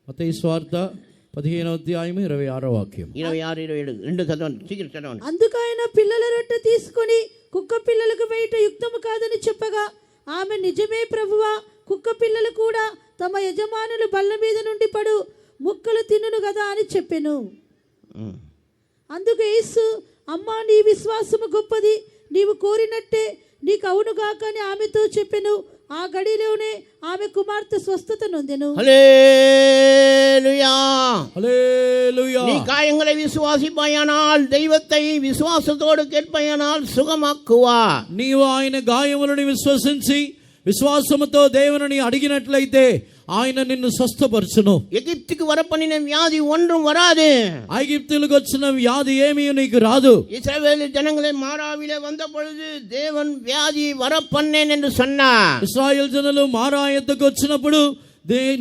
మత్తయి సువార్త 15వ అధ్యాయం 26వ వాక్యం. 26, 27 రెండు చదవండి, సీక్రెట్ చదవండి. అందుకైన పిల్లల రొట్టె తీసుకొని కుక్క పిల్లలకు వేయట యుక్తము కాదని చెప్పగా ఆమె, నిజమే ప్రభువా, కుక్క పిల్లలు కూడా తమ యజమానులు బల్ల మీద నుండి పడు ముక్కలు తినును కదా అని చెప్పెను. అందుకు యేసు, అమ్మా, నీ విశ్వాసము గొప్పది, నీవు కోరినట్టే నీకు అవునుగాక అని ఆమెతో చెప్పెను. ఆ గడిలోనే ఆమె కుమార్తె స్వస్థత నొందెను. ஹல்லேலூயா. హల్లెలూయా. நீ காயங்களை விசுவாசிப்பாயானால், தெய்வத்தை விசுவாசத்தோடு கேட்பாயானால் சுகமாக்குவார். నీవు ఆయన గాయములను విశ్వసించి విశ్వాసముతో దేవుని అడిగినట్లయితే ఆయన నిన్ను స్వస్థపరచును. எகிப்துக்கு வரப்பண்ணின வியாதி ஒன்றும் வராது. ఐగుప్తులకు వచ్చిన వ్యాధి ఏమీ నీకు రాదు. இஸ்ரவேல் ஜனங்களை மாறாவிலே வந்த பொழுது தேவன் வியாதி வரப்பண்ணேன் என்று சொன்னார். ఇశ్రాయేల్ జనులు మారా యొద్దకు వచ్చినప్పుడు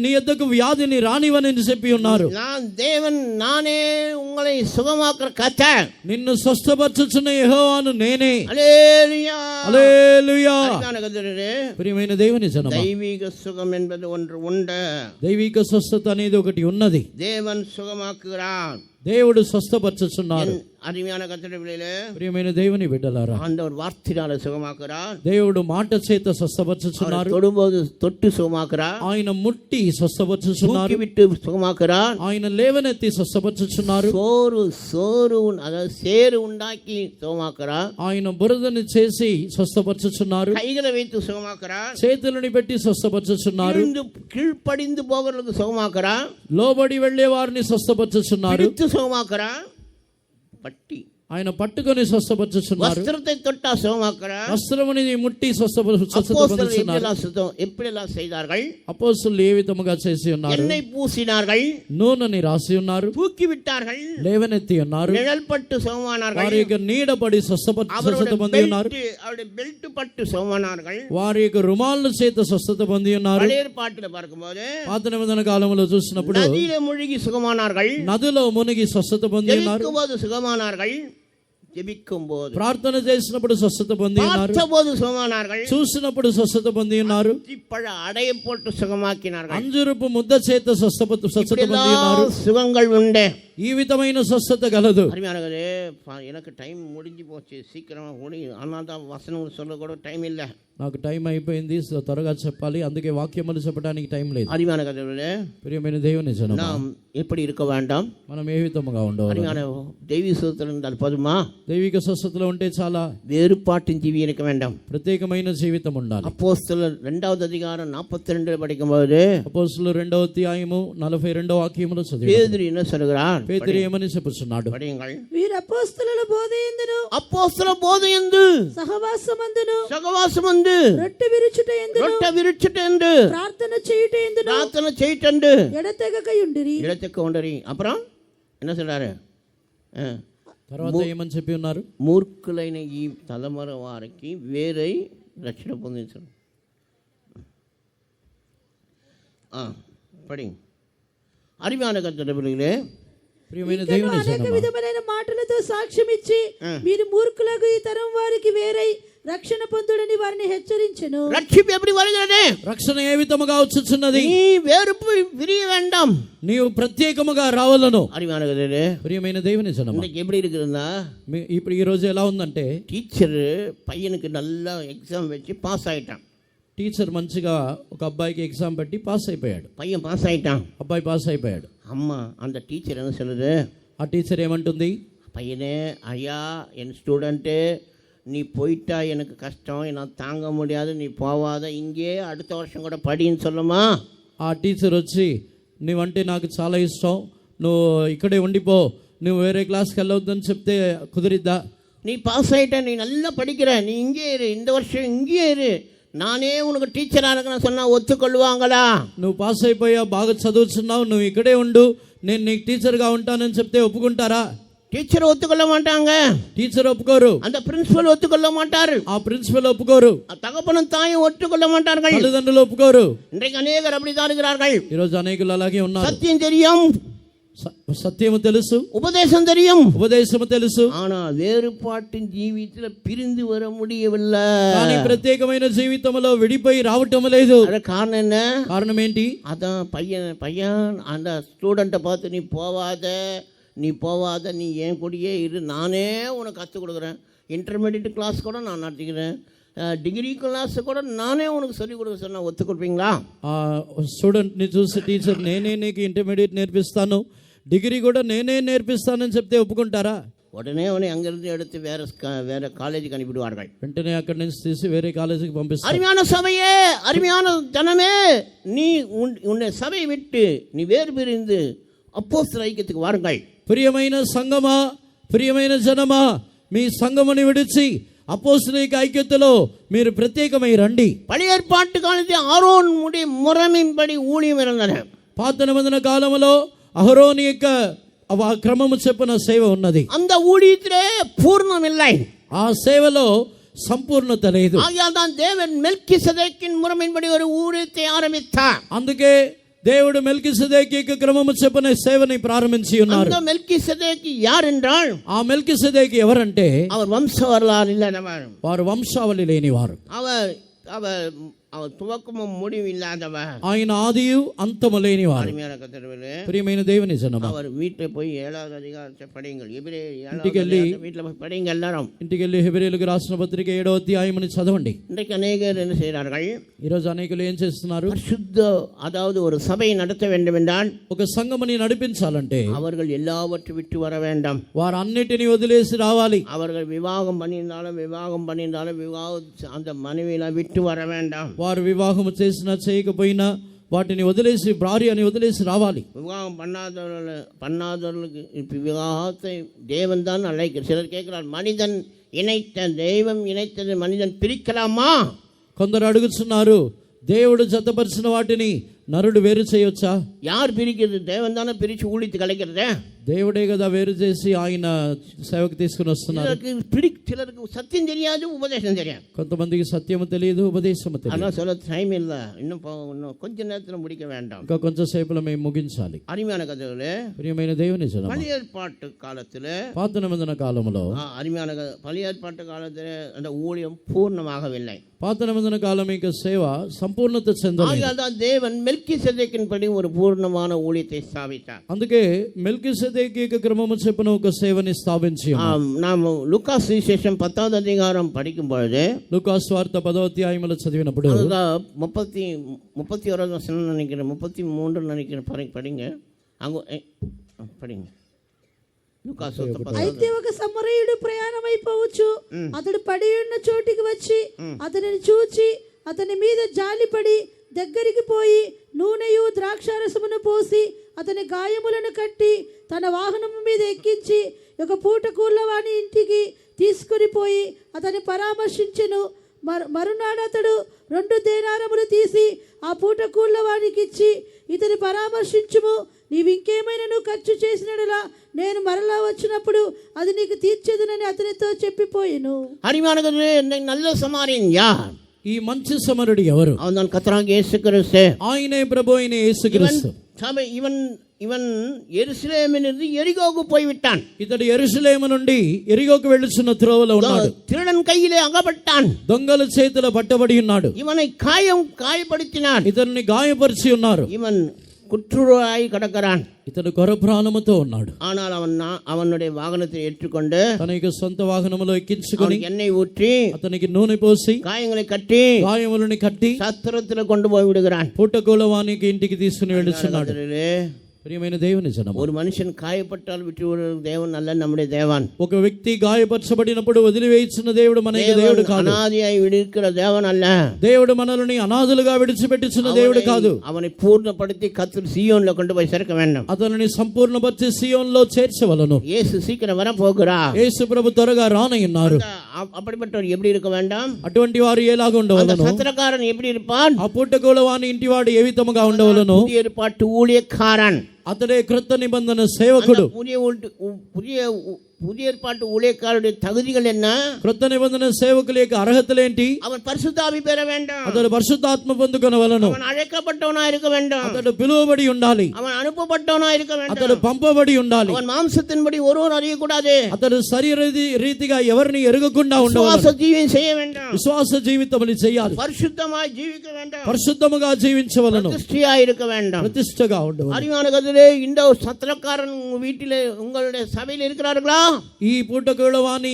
నీ యొద్దకు వ్యాధిని రానివని చెప్పి ఉన్నారు. நான் தேவன், நானே உங்களை சுகமாக்குற கர்த்தர், నిన్ను స్వస్థపరచుచున్న యెహోవాను నేనే. ஹல்லேலூயா. హల్లెలూయా. அருமையான கர்த்தரே, ప్రియమైన దేవుని జనమా, தெய்வீக சுகம் என்பது ஒன்று உண்டு. దైవిక స్వస్థత అనేది ఒకటి ఉన్నది. தேவன் சுகமாக்குகிறார். దేవుడు స్వస్థపరచుచున్నారు. அருமையான கர்த்தருடைய பிள்ளைகளே, ప్రియమైన దేవుని బిడ్డలారా, ஆண்டவர் வார்த்தையால சுகமாக்குறார். దేవుడు మాట చేత స్వస్థపరచుచున్నారు. தொடும்போது தொட்டு சுகமாக்குறார். ఆయన ముట్టి స్వస్థపరచుచున్నారు. தூக்கி விட்டு சுகமாக்குறார். ఆయన లేవనెత్తి స్వస్థపరచుచున్నారు. சோறு அதாவது சேறு உண்டாக்கி சுகமாக்குறார். ఆయన బురదని చేసి స్వస్థపరచుచున్నారు. கைகளை வைத்து சுகமாக்குறார். చేతులని పెట్టి స్వస్థపరచుచున్నారు. கீழ்ப்படிந்து போகிறதுக்கு சுகமாக்குறார். లోబడి వెళ్లే వారిని స్వస్థపరచుచున్నారు. பிடித்து சுகமாக்குறார். பட்டி ఆయన పట్టుకొని స్వస్థపరచుచున్నారు. வஸ்திரத்தை தொட்டா சுகமாக்குறார். వస్త్రముని ముట్టి స్వస్థపరచుచున్నారు. எப்படியெல்லாம் செய்தார்கள்? అపోస్తలులు ఏ విధముగా చేసి ఉన్నారు? எண்ணெய் பூசினார்கள், నూనెని రాసి ఉన్నారు, தூக்கி விட்டார்கள், లేవనెత్తి ఉన్నారు, நிழல் பட்டு சுகமானார்கள், వారి యొక్క నీడపడి స్వస్థత పొంది ఉన్నారు, அவருடைய பெல்ட் பட்டு சுகமானார்கள். వారి యొక్క రుమాల చేత స్వస్థత పొంది ఉన్నారు. பழைய ஏற்பாட்டில் பார்க்கும்போது పాత నిబంధన కాలంలో చూసినప్పుడు நதியில மூழ்கி சுகமானார்கள், నదిలో మునిగి స్వస్థత పొంది ఉన్నారు, ஜெபிக்கும்போது சுகமானார்கள், ஜெபிக்கும் போது ప్రార్థన చేసినప్పుడు స్వస్థత పొంది ఉన్నారు, பார்த்தபோது சுகமானார்கள், చూసినప్పుడు స్వస్థత పొంది ఉన్నారు, பழ அடைய போட்டு சுகமாக்கினார்கள். అంజురపు ముద్ద చేత స్వస్థత పొంది ఉన్నారు. சுகங்கள் உண்டு. ఈ విధమైన స్వస్థత గలదు. அருமையானவரே, எனக்கு டைம் முடிஞ்சு போச்சு, சீக்கிரமா ஓடி, ஆனால் தான் வசனங்கள் சொல்ல கூட டைம் இல்லை. నాకు టైం అయిపోయింది, త్వరగా చెప్పాలి, అందుకే వాక్యములు చెప్పడానికి టైం లేదు. அருமையான கதைகளே, ప్రియమైన దేవుని జనమా, நாம் எப்படி இருக்க வேண்டாம்? మనం ఏ విధముగా ఉండవాలి? அருமையான தெய்வீக சுகத்தில் இருந்தால் போதுமா? దైవిక స్వస్థతలో ఉంటే చాలా. வேறுபாட்டின் ஜீவி இருக்க வேண்டாம். ప్రత్యేకమైన జీవితం ఉండాలి. அப்போஸ்தலர் 2வது அதிகாரம் 42 படிக்கும்போது అపోస్తలులు 2వ అధ్యాయము 42వ వాక్యములో చదివి பேதுரு என்ன சொல்கிறார்? పేతురు ఏమని చెప్పుచున్నాడు? படியுங்கள். వీరు అపోస్తలుల బోధయందును அப்போஸ்தல போதையந்து సహవాసమందును சகவாசமந்து రొట్టె విరుచుట ఎందును ரொட்ட விரிச்சிட்டு ప్రార్థన చేయుట ఎందును பிரார்த்தனை செய்யிட்டு ఎడతెగకయుండిరి. இடத்துக்கு கொண்டறி. அப்புறம் என்ன சொல்றாரு? తర్వాత ఏమని చెప్పి ఉన్నారు? మూర్ఖులైన ఈ తలముర వారికి వేరై రక్షణ పొందించడం. పడి అరివాన కట్టబడిలే. ప్రియమైన ఇంకను దేవుని అనేక జనమా, విధమైన మాటలతో సాక్ష్యం ఇచ్చి మీరు మూర్ఖులకు ఈ తరం వారికి వేరై రక్షణ పొందుడని వారిని హెచ్చరించెను. రక్షిப்பு எப்படி வருகிறது? రక్షణ ఏ విధముగా వచ్చుచున్నది? நீ வேறுப்பு விரிய வேண்டாம், నీవు ప్రత్యేకముగా రావాలను. அறிவான கதையிலே ప్రియమైన దేవుని జనమా, இன்னைக்கு எப்படி இருக்குதுன்னா, ఇప్పుడు ఈ రోజు ఎలా ఉందంటే, టీచర్ పయ్యனுக்கு நல்லா எக்ஸாம் வச்சு பாஸ் ஆயிட்டான். టీచర్ మంచిగా ఒక అబ్బాయికి ఎగ్జామ్ పెట్టి పాస్ అయిపోయాడు. பையன் பாஸ் ஆயிட்டான். అబ్బాయి పాస్ అయిపోయాడు. அம்மா அந்த டீச்சர் என்ன சொல்லுது? ఆ టీచర్ ఏమంటుంది? பையனே, ஐயா, என் ஸ்டூடெண்ட்டு, நீ போயிட்டா எனக்கு கஷ்டம், நான் தாங்க முடியாது, நீ போவாத, இங்கே அடுத்த வருஷம் கூட படின்னு சொல்லுமா. ఆ టీచర్ వచ్చి, నువ్వంటే నాకు చాలా ఇష్టం, నువ్వు ఇక్కడే ఉండిపో, నువ్వు వేరే క్లాస్కి వెళ్ళవద్దని చెప్తే కుదిరిద్దా? நீ பாஸ் ஆகிட்ட, நீ நல்லா படிக்கிற, நீ இங்கே இரு, இந்த வருஷம் இங்கே இரு, நானே உனக்கு டீச்சராக இருக்கணும் சொன்னால் ஒத்துக்கொள்வாங்களா? నువ్వు పాస్ అయిపోయా, బాగా చదువుతున్నావు, నువ్వు ఇక్కడే ఉండు, నేను నీకు టీచర్గా ఉంటానని చెప్తే ఒప్పుకుంటారా? டீச்சர் ஒத்துக்கொள்ள மாட்டாங்க, టీచర్ ఒప్పుకోరు, அந்த பிரின்சிபல் ஒத்துக்கொள்ள மாட்டாரு, ఆ ప్రిన్సిపల్ ఒప్పుకోరు, தகப்பனும் தாயும் ஒத்துக்கொள்ள மாட்டார்கள். తల్లిదండ్రులు ఒప్పుకోరు. இன்றைக்கு அநேகர் அப்படித்தான் இருக்கிறார்கள். ఈరోజు అనేకులు అలాగే ఉన్నారు. சத்தியம் தெரியும், సత్యము తెలుసు, உபதேசம் தெரியும், ఉపదేశము తెలుసు, ஆனா வேறுபாட்டின் ஜீவியத்துல பிரிந்து வர முடியவில்லை. కానీ ప్రత్యేకమైన జీవితంలో విడిపోయి రావటం లేదు. அது காரணம் என்ன? కారణం ఏంటి? அதான் பையன் அந்த ஸ்டூடெண்ட்டை பார்த்து நீ போவாத, நீ என் கூடயே இரு, நானே உனக்கு கற்றுக் கொடுக்குறேன், இன்டர்மீடியட் கிளாஸ் கூட நான் நடத்திக்கிறேன், డిగ్రీ క్లాస్ కూడా నానే ఉనకు சொல்லிக் கொடுக்க சொன்னா ஒத்துக்கொள்வீங்களா? స్టూడెంట్ని చూసి టీచర్ నేనే నీకు ఇంటర్మీడియట్ నేర్పిస్తాను, డిగ్రీ కూడా నేనే నేర్పిస్తానని చెప్తే ఒప్పుకుంటారా? உடனே அவனை அங்கிருந்து எடுத்து வேற காலேஜுக்கு அனுப்பிடுவார்கள். వెంటనే అక్కడి నుంచి తీసి వేరే కాలేజీకి పంపిస్తారు. அருமையான சபையே, அருமையான ஜனமே, நீ உன்னை சபையை விட்டு நீ வேறு பிரிந்து அப்போஸ்தலர் ஐக்கியத்துக்கு வாருங்கள். ప్రియమైన సంఘమా, ప్రియమైన జనమా, మీ సంఘముని విడిచి అపోస్తలిక ఐక్యతలో మీరు ప్రత్యేకమై రండి. பழைய ஏற்பாட்டு காலத்தில் ஆரோன் முறைமையின்படி ஊழியம் இருந்தன. పాత నిబంధన కాలంలో అహరోను యొక్క క్రమము చెప్పిన సేవ ఉన్నది. அந்த ஊழியத்திலே பூர்ணம் இல்லை, ఆ సేవలో సంపూర్ణత లేదు. ஆகையால் தான் தேவன் மெல்கிசேதேக்கின் முறைமையின்படி ஒரு ஊழியத்தை ஆரம்பித்தார். అందుకే దేవుడు మెల్కిసెదెకు యొక్క క్రమము చెప్పిన సేవని ప్రారంభించి ఉన్నారు. அந்த மெல்கிசேதேக்கு யார் என்றால், ఆ మెల్కిసెదెకు ఎవరంటే அவர் வம்ச வரலாறு இல்லாதவர், వారు వంశావళి లేనివారు, அவர் துவக்கமும் முடிவு இல்லாதவர், ఆయన ఆదియు అంతము లేనివారు. ప్రియమైన దేవుని జనమా, அவர் வீட்டை போய் 7வது அதிகாரத்தை படியுங்கள். வீட்டில் போய் படிங்க எல்லாரும். ఇంటికి వెళ్ళి హెబ్రీయులకు రాసిన పత్రిక 7వ అధ్యాయముని చదవండి. இன்றைக்கு அநேகர் என்ன செய்கிறார்கள்? ఈరోజు అనేకులు ఏం చేస్తున్నారు? அதாவது ஒரு சபையை நடத்த வேண்டும் என்றால், ఒక సంఘముని నడిపించాలంటే அவர்கள் எல்லாவற்றை விட்டு வர வேண்டாம். వారు అన్నిటిని వదిలేసి రావాలి. அவர்கள் விவாகம் பண்ணியிருந்தாலும் அந்த மனைவியெல்லாம் விட்டு வர வேண்டாம். వారు వివాహం చేసినా చేయకపోయినా వాటిని వదిలేసి, భార్యని వదిలేసి రావాలి. விவாகம் பண்ணாதவர்களுக்கு இப்போ விவாகத்தை தேவன் தான் அழைக்கிறார். சிலர் கேட்கிறார், மனிதன் இணைத்த தெய்வம் இணைத்தது மனிதன் பிரிக்கலாமா? కొందరు అడుగుతున్నారు, దేవుడు జతపరిచిన వాటిని నరుడు వేరు చేయొచ్చా? யார் பிரிக்கிறது? தேவன் தானே பிரித்து ஊழித்து கலைக்கிறதே. దేవుడే కదా వేరు చేసి ఆయన సేవకు తీసుకుని వస్తున్నారు. சிலருக்கு சத்தியம் தெரியாது, உபதேசம் தெரியாது. కొంతమందికి సత్యము తెలియదు, ఉపదేశము తెలియదు. ஆனால் சொல்ல டைம் இல்லை, இன்னும் கொஞ்ச நேரத்தில் முடிக்க வேண்டாம், ఇంకా కొంచెం సేపులో మేము ముగించాలి. அருமையான கதைகளே, ప్రియమైన దేవుని జనమా, பழைய ஏற்பாட்டு காலத்தில், పాత నిబంధన కాలంలో, அருமையான பழைய ஏற்பாட்டு காலத்தில் அந்த ஊழியம் பூர்ணமாகவில்லை. పాత నిబంధన కాలం యొక్క సేవ సంపూర్ణత చెందలేదు. ஆகையால் தேவன் மெல்கிசேதேக்கின் படி ஒரு பூர்ணமான ஊழியத்தை ஸ்தாபித்தார். అందుకే మెల్కిసెదెకు యొక్క క్రమము చెప్పిన ఒక సేవని స్థాపించి நாம் லூக்கா சுவிசேஷம் 10வது அதிகாரம் படிக்கும் பொழுது, లూకాసు వార్త 10వ అధ్యాయములో చదివినప్పుడు 31வது வசனம் நினைக்கிறேன், 33 நினைக்கிறேன், படிங்க அங்க படிங்க. అయితే ఒక సమరయుడు ప్రయాణమైపోవచ్చు, అతడు పడి ఉన్న చోటికి వచ్చి అతనిని చూచి అతని మీద జాలిపడి దగ్గరికి పోయి నూనెయు ద్రాక్షారసమును పోసి అతని గాయములను కట్టి తన వాహనము మీద ఎక్కించి ఒక పూట కూళ్ళవాని ఇంటికి తీసుకుని పోయి అతని పరామర్శించెను. మరునాడు అతడు 2 దేనారములు తీసి ఆ పూట కూళ్ళవానికి ఇచ్చి, ఇతని పరామర్శించుము, నీవు ఇంకేమైనా ఖర్చు చేసినడలా నేను మరలా వచ్చినప్పుడు అది నీకు తీర్చేదనని అతనితో చెప్పిపోయాను. அருமையானவர்களே, நல்ல சமாரியன் யார்? ఈ మంచి సమరుడు ఎవరు? அவன் தான் கர்த்தராகிய இயேசு கிறிஸ்து. ఆయనే ప్రభు అయిన యేసుక్రీస్తు. இவன் எருசலேமிலிருந்து எரிகோவுக்கு போய்விட்டான். ఇతడు యెరూషలేము నుండి ఎరిగోకు వెళ్ళుచున్న త్రోవలో ఉన్నాడు. திருடன் கையிலே அகப்பட்டான். దొంగల చేతిలో పట్టబడి ఉన్నాడు. இவனை காயப்படுத்தினான். ఇతన్ని గాయపరిచి ఉన్నారు. இவன் குற்றுவாய் கிடக்கிறான். ఇతడు కొర ప్రాణముతో ఉన్నాడు. ஆனால் அவனுடைய வாகனத்தை ஏற்றுக்கொண்டு తన యొక్క సొంత వాహనములో ఎక్కించుకొని எண்ணெய் ஊற்றி అతనికి నూనె పోసి காயங்களை கட்டி గాయములను కట్టి சத்திரத்தில் கொண்டு போய் விடுகிறான். పుట్టకూలవానికి ఇంటికి తీసుకుని వెళ్ళుచున్నాడు. ప్రియమైన దేవుని జనమా, ஒரு மனுஷன் காயப்பட்டால் விட்டு விடுகிற தேவன் அல்ல நம்முடைய தேவன். ఒక వ్యక్తి గాయపరచబడినప్పుడు వదిలివేయించిన దేవుడు మన దేవుడు కాదు. అనాదియాయి విడిచిన దేవుడు అల్ల. దేవుడు మనల్ని అనాథులుగా విడిచిపెట్టించిన దేవుడు కాదు. அவனை பூர்ணப்படுத்தி கர்த்தர் சீயோன்ல கொண்டு போய் சேர்க்க வேண்டும். అతనిని సంపూర్ణపరిచి సీయోన్లో చేర్చవలెను. యేసు சீக்கிரம் வர போகிறார். యేసు ప్రభు త్వరగా రానయ్యున్నారు. அப்படிப்பட்டவர் எப்படி இருக்க வேண்டும்? అటువంటి వారు ఎలాగా ఉండవలెను? సత్రకారన్ எப்படி இருப்பான்? ఆ పుట్టకూలవాని ఇంటివాడు ఏ విధముగా ఉండవలెను? புதிய ஏற்பாட்டு ஊழியக்காரன். అతడే క్రొత్త నిబంధన సేవకుడు. புதிய ஏற்பாட்டு ஊழியக்காரருடைய தகுதிகள் என்ன? క్రొత్త నిబంధన సేవకుల యొక్క అర్హతలేంటి? அவன் பரிசுத்த ஆவி பெற வேண்டும், అతడు పరిశుద్ధాత్మ పొందుకొనవలెను, அவன் அழைக்கப்பட்டவனா இருக்க வேண்டும், అతడు పిలువబడి ఉండాలి, அவன் అனுப்பப்பட்டவனா இருக்க வேண்டும், అతడు పంపబడి ఉండాలి, அவன் மாம்சத்தின்படி ஒருவர் அறியக்கூடாது, అతడు శరీర రీతిగా ఎవరిని ఎరగకుండా ఉండవాలి, விசுவாச ஜீவியம் செய்ய வேண்டும், విశ్వాస జీవితముని చేయాలి, பரிசுத்தமாய் ஜீவிக்க வேண்டும், పరిశుద్ధముగా జీవించవలెను, பிரதிஷ்டையா இருக்க வேண்டும், ప్రతిష్టగా ఉండవలెను. அறிவான கதிலே இந்த சத்திரக்காரன் உங்க வீட்டிலே உங்களுடைய சபையில் இருக்கிறார்களா? ఈ పూటకులవాని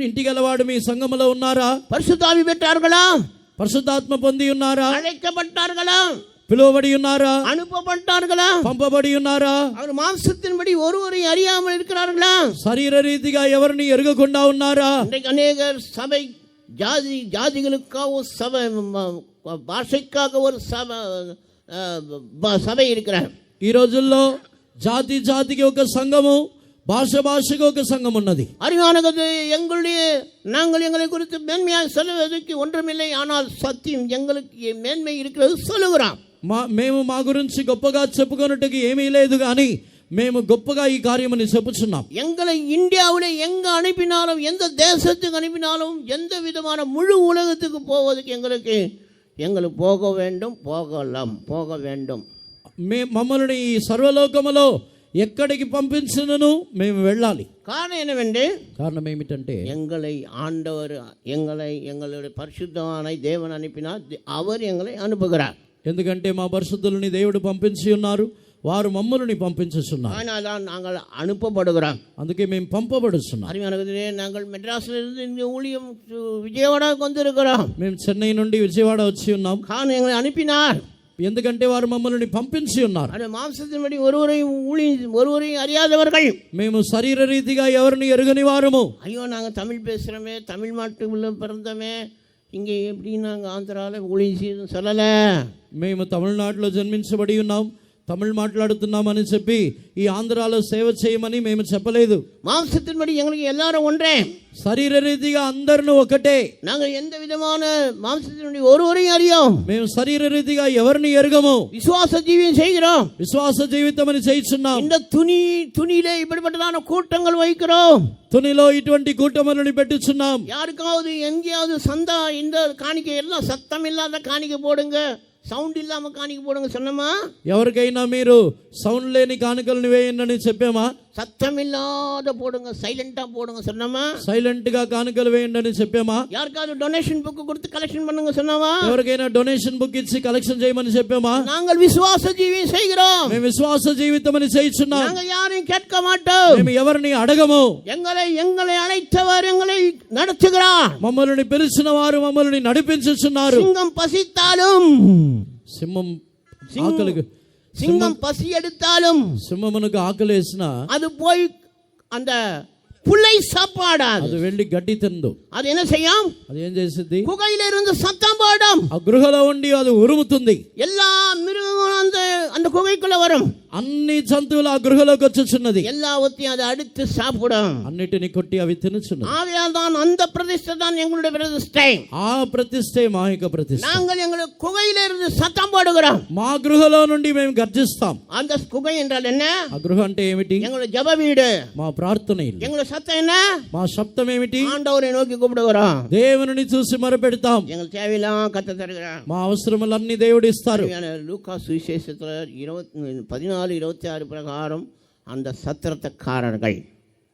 ఇంటి గలవాడు మీ సంఘములో ఉన్నారా? பரிசுத்த ஆவி பெற்றார்களா? పరిశుద్ధాత్మ పొంది ఉన్నారా? அழைக்கப்பட்டார்களா? పిలువబడి ఉన్నారా? அனுப்பப்பட்டார்களா? పంపబడి ఉన్నారా? அவர் மாம்சத்தின்படி ஒருவரை அறியாமல் இருக்கிறார்களா? శరీర రీతిగా ఎవరిని ఎరగకుండా ఉన్నారా? இன்றைக்கு அநேகர் சபை ஜாதிகளுக்காக ஒரு சபை, பாஷைக்காக ஒரு சபை இருக்கிறார். ఈ రోజుల్లో జాతి జాతికి ఒక సంఘము, భాషకి ఒక సంఘం ఉన్నది. அறிவானது நாங்கள் எங்களை குறித்து மேன்மையாக சொல்லுவதற்கு ஒன்றுமில்லை, ஆனால் சத்தியம் எங்களுக்கு மேன்மை இருக்கிறது சொல்லுகிறோம். మేము మా గురించి గొప్పగా చెప్పుకొనుటకి ఏమీ లేదు కానీ మేము గొప్పగా ఈ కార్యమని చెప్పుచున్నాం. எங்களை இந்தியாவில் எங்க அனுப்பினாலும், எந்த தேசத்துக்கு அனுப்பினாலும், எந்த விதமான முழு உலகத்துக்கு போவதற்கு எங்களுக்கு போக வேண்டும். మమ్మల్ని ఈ సర్వలోకములో ఎక్కడికి పంపించినను మేము వెళ్ళాలి. காரணம் என்னவென்று, కారణం ఏమిటంటే எங்களை ஆண்டவர் எங்களுடைய பரிசுத்தமான தேவன் அனுப்பினார், அவர் எங்களை அனுப்புகிறார். ఎందుకంటే మా పరిశుద్ధులని దేవుడు పంపించి ఉన్నారు, వారు మమ్మల్ని పంపించుచున్నారు. ஆனால் நாங்கள் அனுப்பப்படுகிறோம், అందుకే మేము పంపబడుచున్నాం. அறிவானதிலே நாங்கள் மெட்ராஸ்ல இருந்து இந்த ஊழியம் விஜயவாடாவுக்கு வந்திருக்கிறோம். మేము చెన్నై నుండి విజయవాడ వచ్చి ఉన్నాం. காரணம் எங்களை அனுப்பினார், ఎందుకంటే వారు మమ్మల్ని పంపించి ఉన్నారు. அது மாம்சத்தின்படி ஒருவரையும் அறியாதவர்கள், మేము శరీర రీతిగా ఎవరిని ఎరుగని వారము. ஐயோ நாங்கள் தமிழ் பேசுகிறோமே, தமிழ் நாட்டுக்குள்ள பிறந்தோமே, இங்கே எப்படி நாங்கள் ஆந்திராவில் ஊழியம் செய்யணும் சொல்லலை. మేము తమిళనాడులో జన్మించబడి ఉన్నాం, తమిళ్ మాట్లాడుతున్నామని చెప్పి ఈ ఆంధ్రాలో సేవ చేయమని మేము చెప్పలేదు. மாம்சத்தின்படி எங்களுக்கு எல்லாரும் ஒன்றே, శరీర రీతిగా అందరిని ఒకటే. நாங்கள் எந்த விதமான மாம்சத்தினுடைய ஒருவரையும் அறியோம், మేము శరీర రీతిగా ఎవరిని ఎరగము, விசுவாச ஜீவியம் செய்கிறோம், విశ్వాస జీవితం అని చేస్తున్నాం. இந்த துணியிலே இப்படிப்பட்டதான கூட்டங்கள் வைக்கிறோம், తునిలో ఇటువంటి కూటములను పెట్టుచున్నాం. யாருக்காவது எங்கேயாவது சந்தா இந்த காணிக்கை எல்லாம் சத்தம் இல்லாத காணிக்கை போடுங்க, సౌండ్ ఇல்லாమ కాணிக்க போடுங்க சொன்னமா? ఎవరికైనా మీరు సౌండ్ లేని కానుకలను వేయండి చెప్పామా? சத்தம் இல்லாத போடுங்க, சைலண்டா போடுங்க சொன்னமா? సైలెంట్ గా కానుకలు వేయండి అని చెప్పామా? யாருக்காவது டொனேஷன் புக் கொடுத்து கலெக்ஷன் பண்ணுங்க சொன்னமா? ఎవరికైనా డొనేషన్ బుక్ ఇచ్చి కలెక్షన్ చేయమని చెప్పామా? நாங்கள் விசுவாச ஜீவியம் செய்கிறோம், మేము విశ్వాస జీవితం అని చేస్తున్నాం. நாங்கள் யாரையும் கேட்க மாட்டோம், మేము ఎవరిని అడగము. எங்களை அழைத்தவர் எங்களை நடத்துகிறார், మమ్మల్ని పిలిచిన వారు మమ్మల్ని నడిపించుచున్నారు. சிங்கம் பசித்தாலும், சிங்கம் பசி எடுத்தாலும், సింహమునకు ఆకలేసిన அது போய் அந்த புல்லை சாப்பாடாது, అది వెళ్ళి గడ్డి తిందు. அது என்ன செய்யும்? అది ఏం చేసింది? குகையில இருந்து சத்தம் போடும், ఆ గృహలో ఉండి అది ఉరుముతుంది. எல்லா மிருகங்களும் அந்த குகைக்குள்ள வரும், అన్ని జంతువులు ఆ గృహలోకి వచ్చుచున్నది. எல்லாவற்றையும் அதை அடுத்து சாப்பிடும், అన్నిటిని కొట్టి అవి తినుచున్నది. ஆகையால் தான் அந்த பிரதிஷ்டை தான் எங்களுடைய பிரதிஷ்டை. ఆ ప్రతిష్ఠే మా యొక్క ప్రతిష్ఠ. நாங்கள் எங்களுடைய குகையில இருந்து சத்தம் போடுகிறோம், మా గృహలో నుండి మేము గర్జిస్తాం. அந்த குகை என்றால் என்ன? ఆ గృహం అంటే ఏమిటి? எங்களுடைய ஜெப வீடு, మా ప్రార్థన ఇల్లు. எங்களுடைய சத்தம் என்ன? మా శబ్దం ఏమిటి? ஆண்டவரை நோக்கி கூப்பிடுகிறோம், దేవుని చూసి మొరపెడతాం. எங்கள் தேவையெல்லாம் கத்த தருகிறார். మా అవసరములన్నీ దేవుడు ఇస్తారు. லூக்கா சுவிசேஷத்துல 14:26 பிரகாரம் அந்த சத்திரத்தக்காரர்கள்,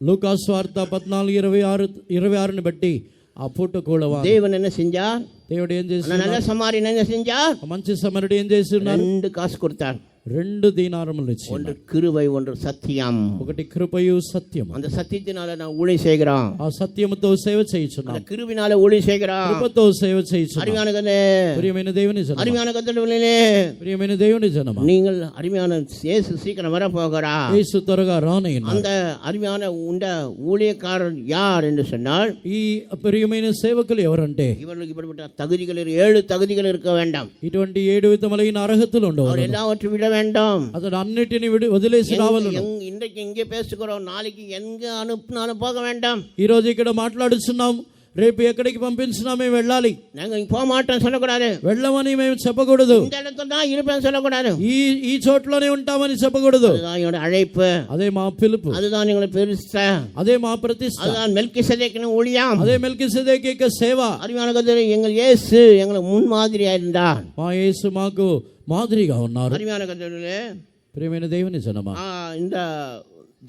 లూకాసు వార్త 14:26 బట్టి ఆ పూట కూడా தேவன் என்ன செஞ்சார்? దేవుడు ఏం చేసి நல்ல சமாரியன் என்ன செஞ்சார்? మంచి సమరుడు ఏం చేసి ఉన్నారు? 2 காசு கொடுத்தார், 2 దీనారములు ఇచ్చి, ஒன்று கிருபை, ஒன்று சத்தியம். ఒకటి కృపయు సత్యం. அந்த సత్యத்தினால நான் ஊழியம் செய்கிறோம், ఆ సత్యముతో సేవ చేయుచున్నాం, அந்த கிருபினால ஊழியம் செய்கிறோம். కృపతో సేవ చేయుచున్నాం. அருமையானவர்களே, ప్రియమైన దేవుని జనమా, அருமையான கர்த்தர்களே, ప్రియమైన దేవుని జనమా, நீங்கள் అరుமையான இயேசு சீக்கிரம் வர போகிறார். యేసు త్వరగా రానయ్యున్నాడు. அந்த அருமையான உண்ட ஊழியக்காரர் யார் என்று சொன்னால், ఈ ప్రియమైన సేవకులు ఎవరంటే இவர்களுக்கு இப்படிப்பட்ட தகுதிகள் 7 தகுதிகள் இருக்க வேண்டாம். ఇటువంటి 7 విధములైన అర్హతలు ఉండవు. அவர் எல்லாவற்றையும் விட வேண்டும், అతడు అన్నిటిని వదిలేసి రావాలను. இன்றைக்கு இங்கே பேசுகிறோம், நாளைக்கு எங்க அனுப்பினாலும் போக வேண்டாம். ఈ రోజు ఇక్కడ మాట్లాడుచున్నాం, రేపు ఎక్కడికి పంపించినా మేము వెళ్ళాలి, நாங்க இங்க போக மாட்டோம் சொல்லக்கூடாது. వెళ్ళమని మేము చెప్పకూడదు. இந்த இடத்துல தான் இருப்பேன் சொல்லக்கூடாது. ఈ చోట్లోనే ఉంటామని చెప్పకూడదు. அதுதான் என்னோட அழைப்பு, అదే మా పిలుపు, அதுதான் எங்களை பெருச, అదే మా ప్రతిష్ట, அதுதான் மெல்கிசேதேக்கின் ஊழியம், అదే మెల్కిసెదెకు యొక్క సేవ. அருமையான கர்த்தரே, எங்கள் இயேசு எங்களுக்கு முன்மாதிரியா இருந்தார். మా యేసు మాకు మాదిరిగా ఉన్నారు. அருமையான கர்த்தரே, ప్రియమైన దేవుని జనమా, இந்த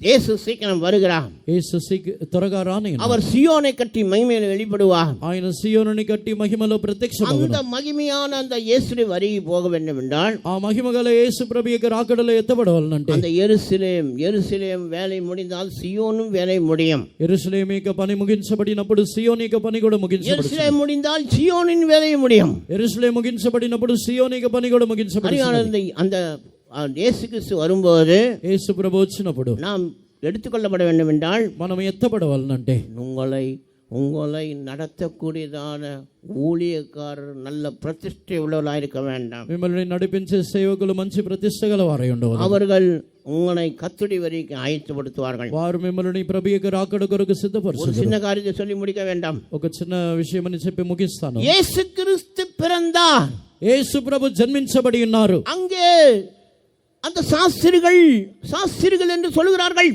இயேசு சீக்கிரம் வருகிறார். యేసు త్వరగా రాని அவர் சியோனை கட்டி மகிமையில வெளிப்படுவார். ఆయన సియోనుని కట్టి మహిమలో ప్రత్యక్షమగును. அந்த மகிமையான அந்த இயேசுவை வருகி போக வேண்டும் என்றால், ఆ మహిమ గల యేసు ప్రభు యొక్క రాకడలో ఎత్తబడవాలంటే, அந்த எருசலேம் வேலை முடிந்தால் சியோனும் வேலை முடியும். యెరూషలేము యొక్క పని ముగించబడినప్పుడు సియోను యొక్క పని కూడా ముగించబడుతుంది. எருசலேம் முடிந்தால் சியோனின் வேலை முடியும். యెరూషలేము ముగించబడినప్పుడు సియోను యొక్క పని కూడా ముగించబడుతుంది. அந்த இயேசு கிறிஸ்து வரும்போது, యేసు ప్రభు వచ్చినప్పుడు நாம் எடுத்துக்கொள்ளப்பட வேண்டும் என்றால், మనం ఎత్తబడవాలంటే உங்களை நடத்தக்கூடியதான ஊழியக்காரர் நல்ல பிரதிஷ்டை உள்ளவர்களாக இருக்க வேண்டாம். మిమ్మల్ని నడిపించే సేవకులు మంచి ప్రతిష్ట గల వారై ఉండవాలి. அவர்கள் உங்களை கத்துடி வரைக்கும் ஆயத்தப்படுத்துவார்கள். వారు మిమ్మల్ని ప్రభు యొక్క రాకడ కొరకు ஒரு సిద్ధపరుస్తారు. சின்ன காரியத்தை சொல்லி முடிக்க வேண்டாம். ఒక చిన్న విషయం అని చెప్పి ముగిస్తాను. இயேசு கிறிஸ்து பிறந்தார். యేసు ప్రభు జన్మించబడి ఉన్నారు. அங்கே அந்த சாஸ்திரிகள் என்று சொல்கிறார்கள்.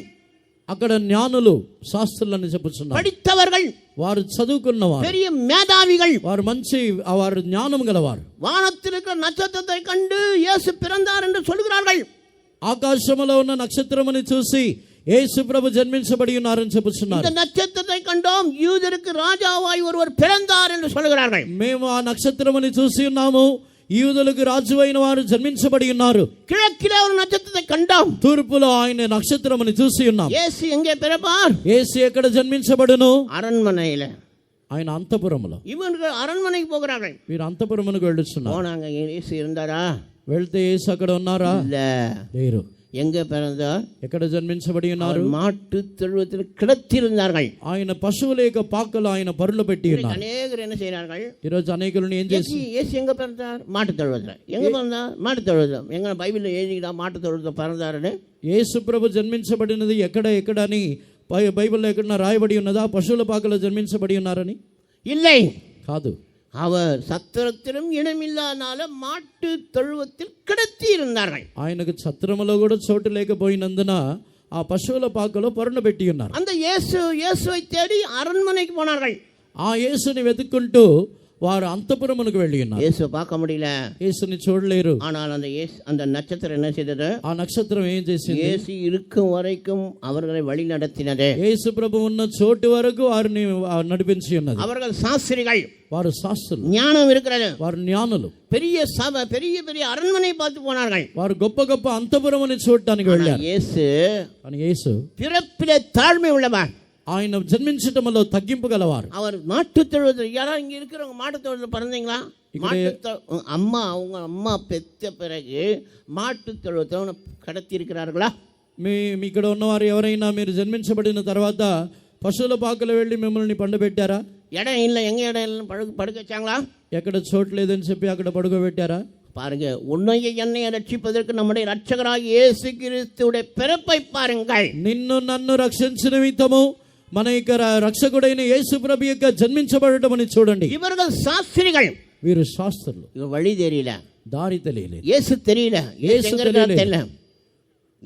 అక్కడ జ్ఞానులు శాస్త్రులు అని చెప్పుచున్నారు. படித்தவர்கள், వారు చదువుకున్నవారు, பெரிய மேதாவிகள், వారు వారు జ్ఞానం గలవారు. வானத்தில் இருக்கிற நட்சத்திரத்தை கண்டு இயேசு பிறந்தார் என்று சொல்கிறார்கள். ఆకాశములో ఉన్న నక్షత్రముని చూసి యేసు ప్రభు జన్మించబడి ఉన్నారని చెప్పుచున్నారు. இந்த நட்சத்திரத்தை கண்டோம், யூதருக்கு ராஜாவாய் ஒருவர் பிறந்தார் என்று சொல்கிறார்கள். మేము ఆ నక్షత్రముని చూసి ఉన్నాము, యూదులకు రాజు అయిన వారు జన్మించబడి ఉన్నారు. கிழக்கிலே ஒரு நட்சத்திரத்தை கண்டோம், తూర్పులో ఆయన నక్షత్రముని చూసి ఉన్నాం. இயேசு எங்கே பிறப்பார்? యేసు ఎక్కడ జన్మించబడును? அரண்மனையில. ఆయన అంతఃపురములో. இவர்கள் அரண்மனைக்கு போகிறார்கள். వీరు అంతఃపురమునకు వెళ్ళుచున్నారు. போனாங்க, இயேசு இருந்தாரா? వెళ్తే యేసు అక్కడ ఉన్నారా? இல்ல. లేరు. எங்க பிறந்தார்? ఎక్కడ జన్మించబడి ఉన్నారు? மாட்டு தொழுவத்தில் கிடத்திருந்தார்கள். ఆయన పశువుల యొక్క పాకలు ఆయన పరులు పెట్టి ఉన్నారు. அநேகர் என்ன செய்கிறார்கள்? ఈరోజు అనేకులను ఏం చేసి, இயேசு எங்க பிறந்தார்? மாட்டு தொழுவத்தில். எங்க பிறந்தார்? மாட்டு தொழுவத்தில். எங்க பைபிள்ல எழுதிக்கிட்டா மாட்டு தொழுவத்தில் பிறந்தாருன்னு? యేసు ప్రభు జన్మించబడినది ఎక్కడ అని బైబిల్లో ఎక్కడ రాయబడి ఉన్నదా? పశువుల పాకలో జన్మించబడి ఉన్నారని? இல்லை, కాదు. அவர் சத்திரத்திலும் இடமில்லாதனால மாட்டு தொழுவத்தில் கிடத்தி இருந்தார்கள். ఆయనకు ఛత్రములో కూడా చోటు లేకపోయినందున ఆ పశువుల పాకలో పరుణ పెట్టి ఉన్నారు. அந்த இயேசுவை தேடி அரண்மனைக்கு போனார்கள். ఆ యేసుని వెతుక్కుంటూ వారు అంతఃపురమునకు వెళ్ళి ఉన్నారు. இயேசுவை பார்க்க முடியல, యేసుని చూడలేరు. ஆனால் அந்த నక్షత్రం என்ன செய்தது? ఆ నక్షత్రం ఏం చేసింది? இயேசு இருக்கும் வரைக்கும் அவர்களை வழி நடத்தினது. యేసు ప్రభు ఉన్న చోటు వరకు వారిని నడిపించి ఉన్నది. அவர்கள் சாஸ்திரிகள், వారు శాస్త్రులు, ஞானம் இருக்கிறது, వారు జ్ఞానులు. பெரிய சபை, பெரிய பெரிய அரண்மனை பார்த்து போனார்கள். వారు గొప్ప గొప్ప అంతఃపురముని చూడటానికి వెళ్ళారు. కానీ యేసు பிறப்பிலே தாழ்மை உள்ளவர். ఆయన జన్మించటంలో తగ్గింపు గలవారు. அவர் மாட்டு தொழுவத்தில், யாராவது இங்க இருக்கிறவங்க மாட்டு தொழுவத்தில் பிறந்தீங்களா? அவங்க அம்மா பெற்ற பிறகு மாட்டு தொழுவத்தை கடத்தி இருக்கிறார்களா? మీ ఇక్కడ ఉన్నవారు ఎవరైనా మీరు జన్మించబడిన తర్వాత పశువుల పాకలో వెళ్ళి మిమ్మల్ని పండబెట్టారా? இடம் இல்லை, எங்க இடம் இல்லைன்னு படுக்க வச்சாங்களா? ఎక్కడ చోటు లేదని చెప్పి అక్కడ పడుకోబెట్టారా? பாருங்க, உன்னைய என்னை ரட்சிப்பதற்கு நம்முடைய ரட்சகராகிய இயேசு கிறிஸ்துவுடைய பிறப்பை பாருங்கள். నిన్ను నన్ను రక్షించిన నిమిత్తము మన యొక్క రక్షకుడైన యేసు ప్రభు యొక్క జన్మించబడటం అని చూడండి. இவர்கள் சாஸ்திரிகள், వీరు శాస్త్రులు. இவர் வழி தெரியல, దారి తెలియలేదు. இயேசு தெரியல, இயேசு தெரியல.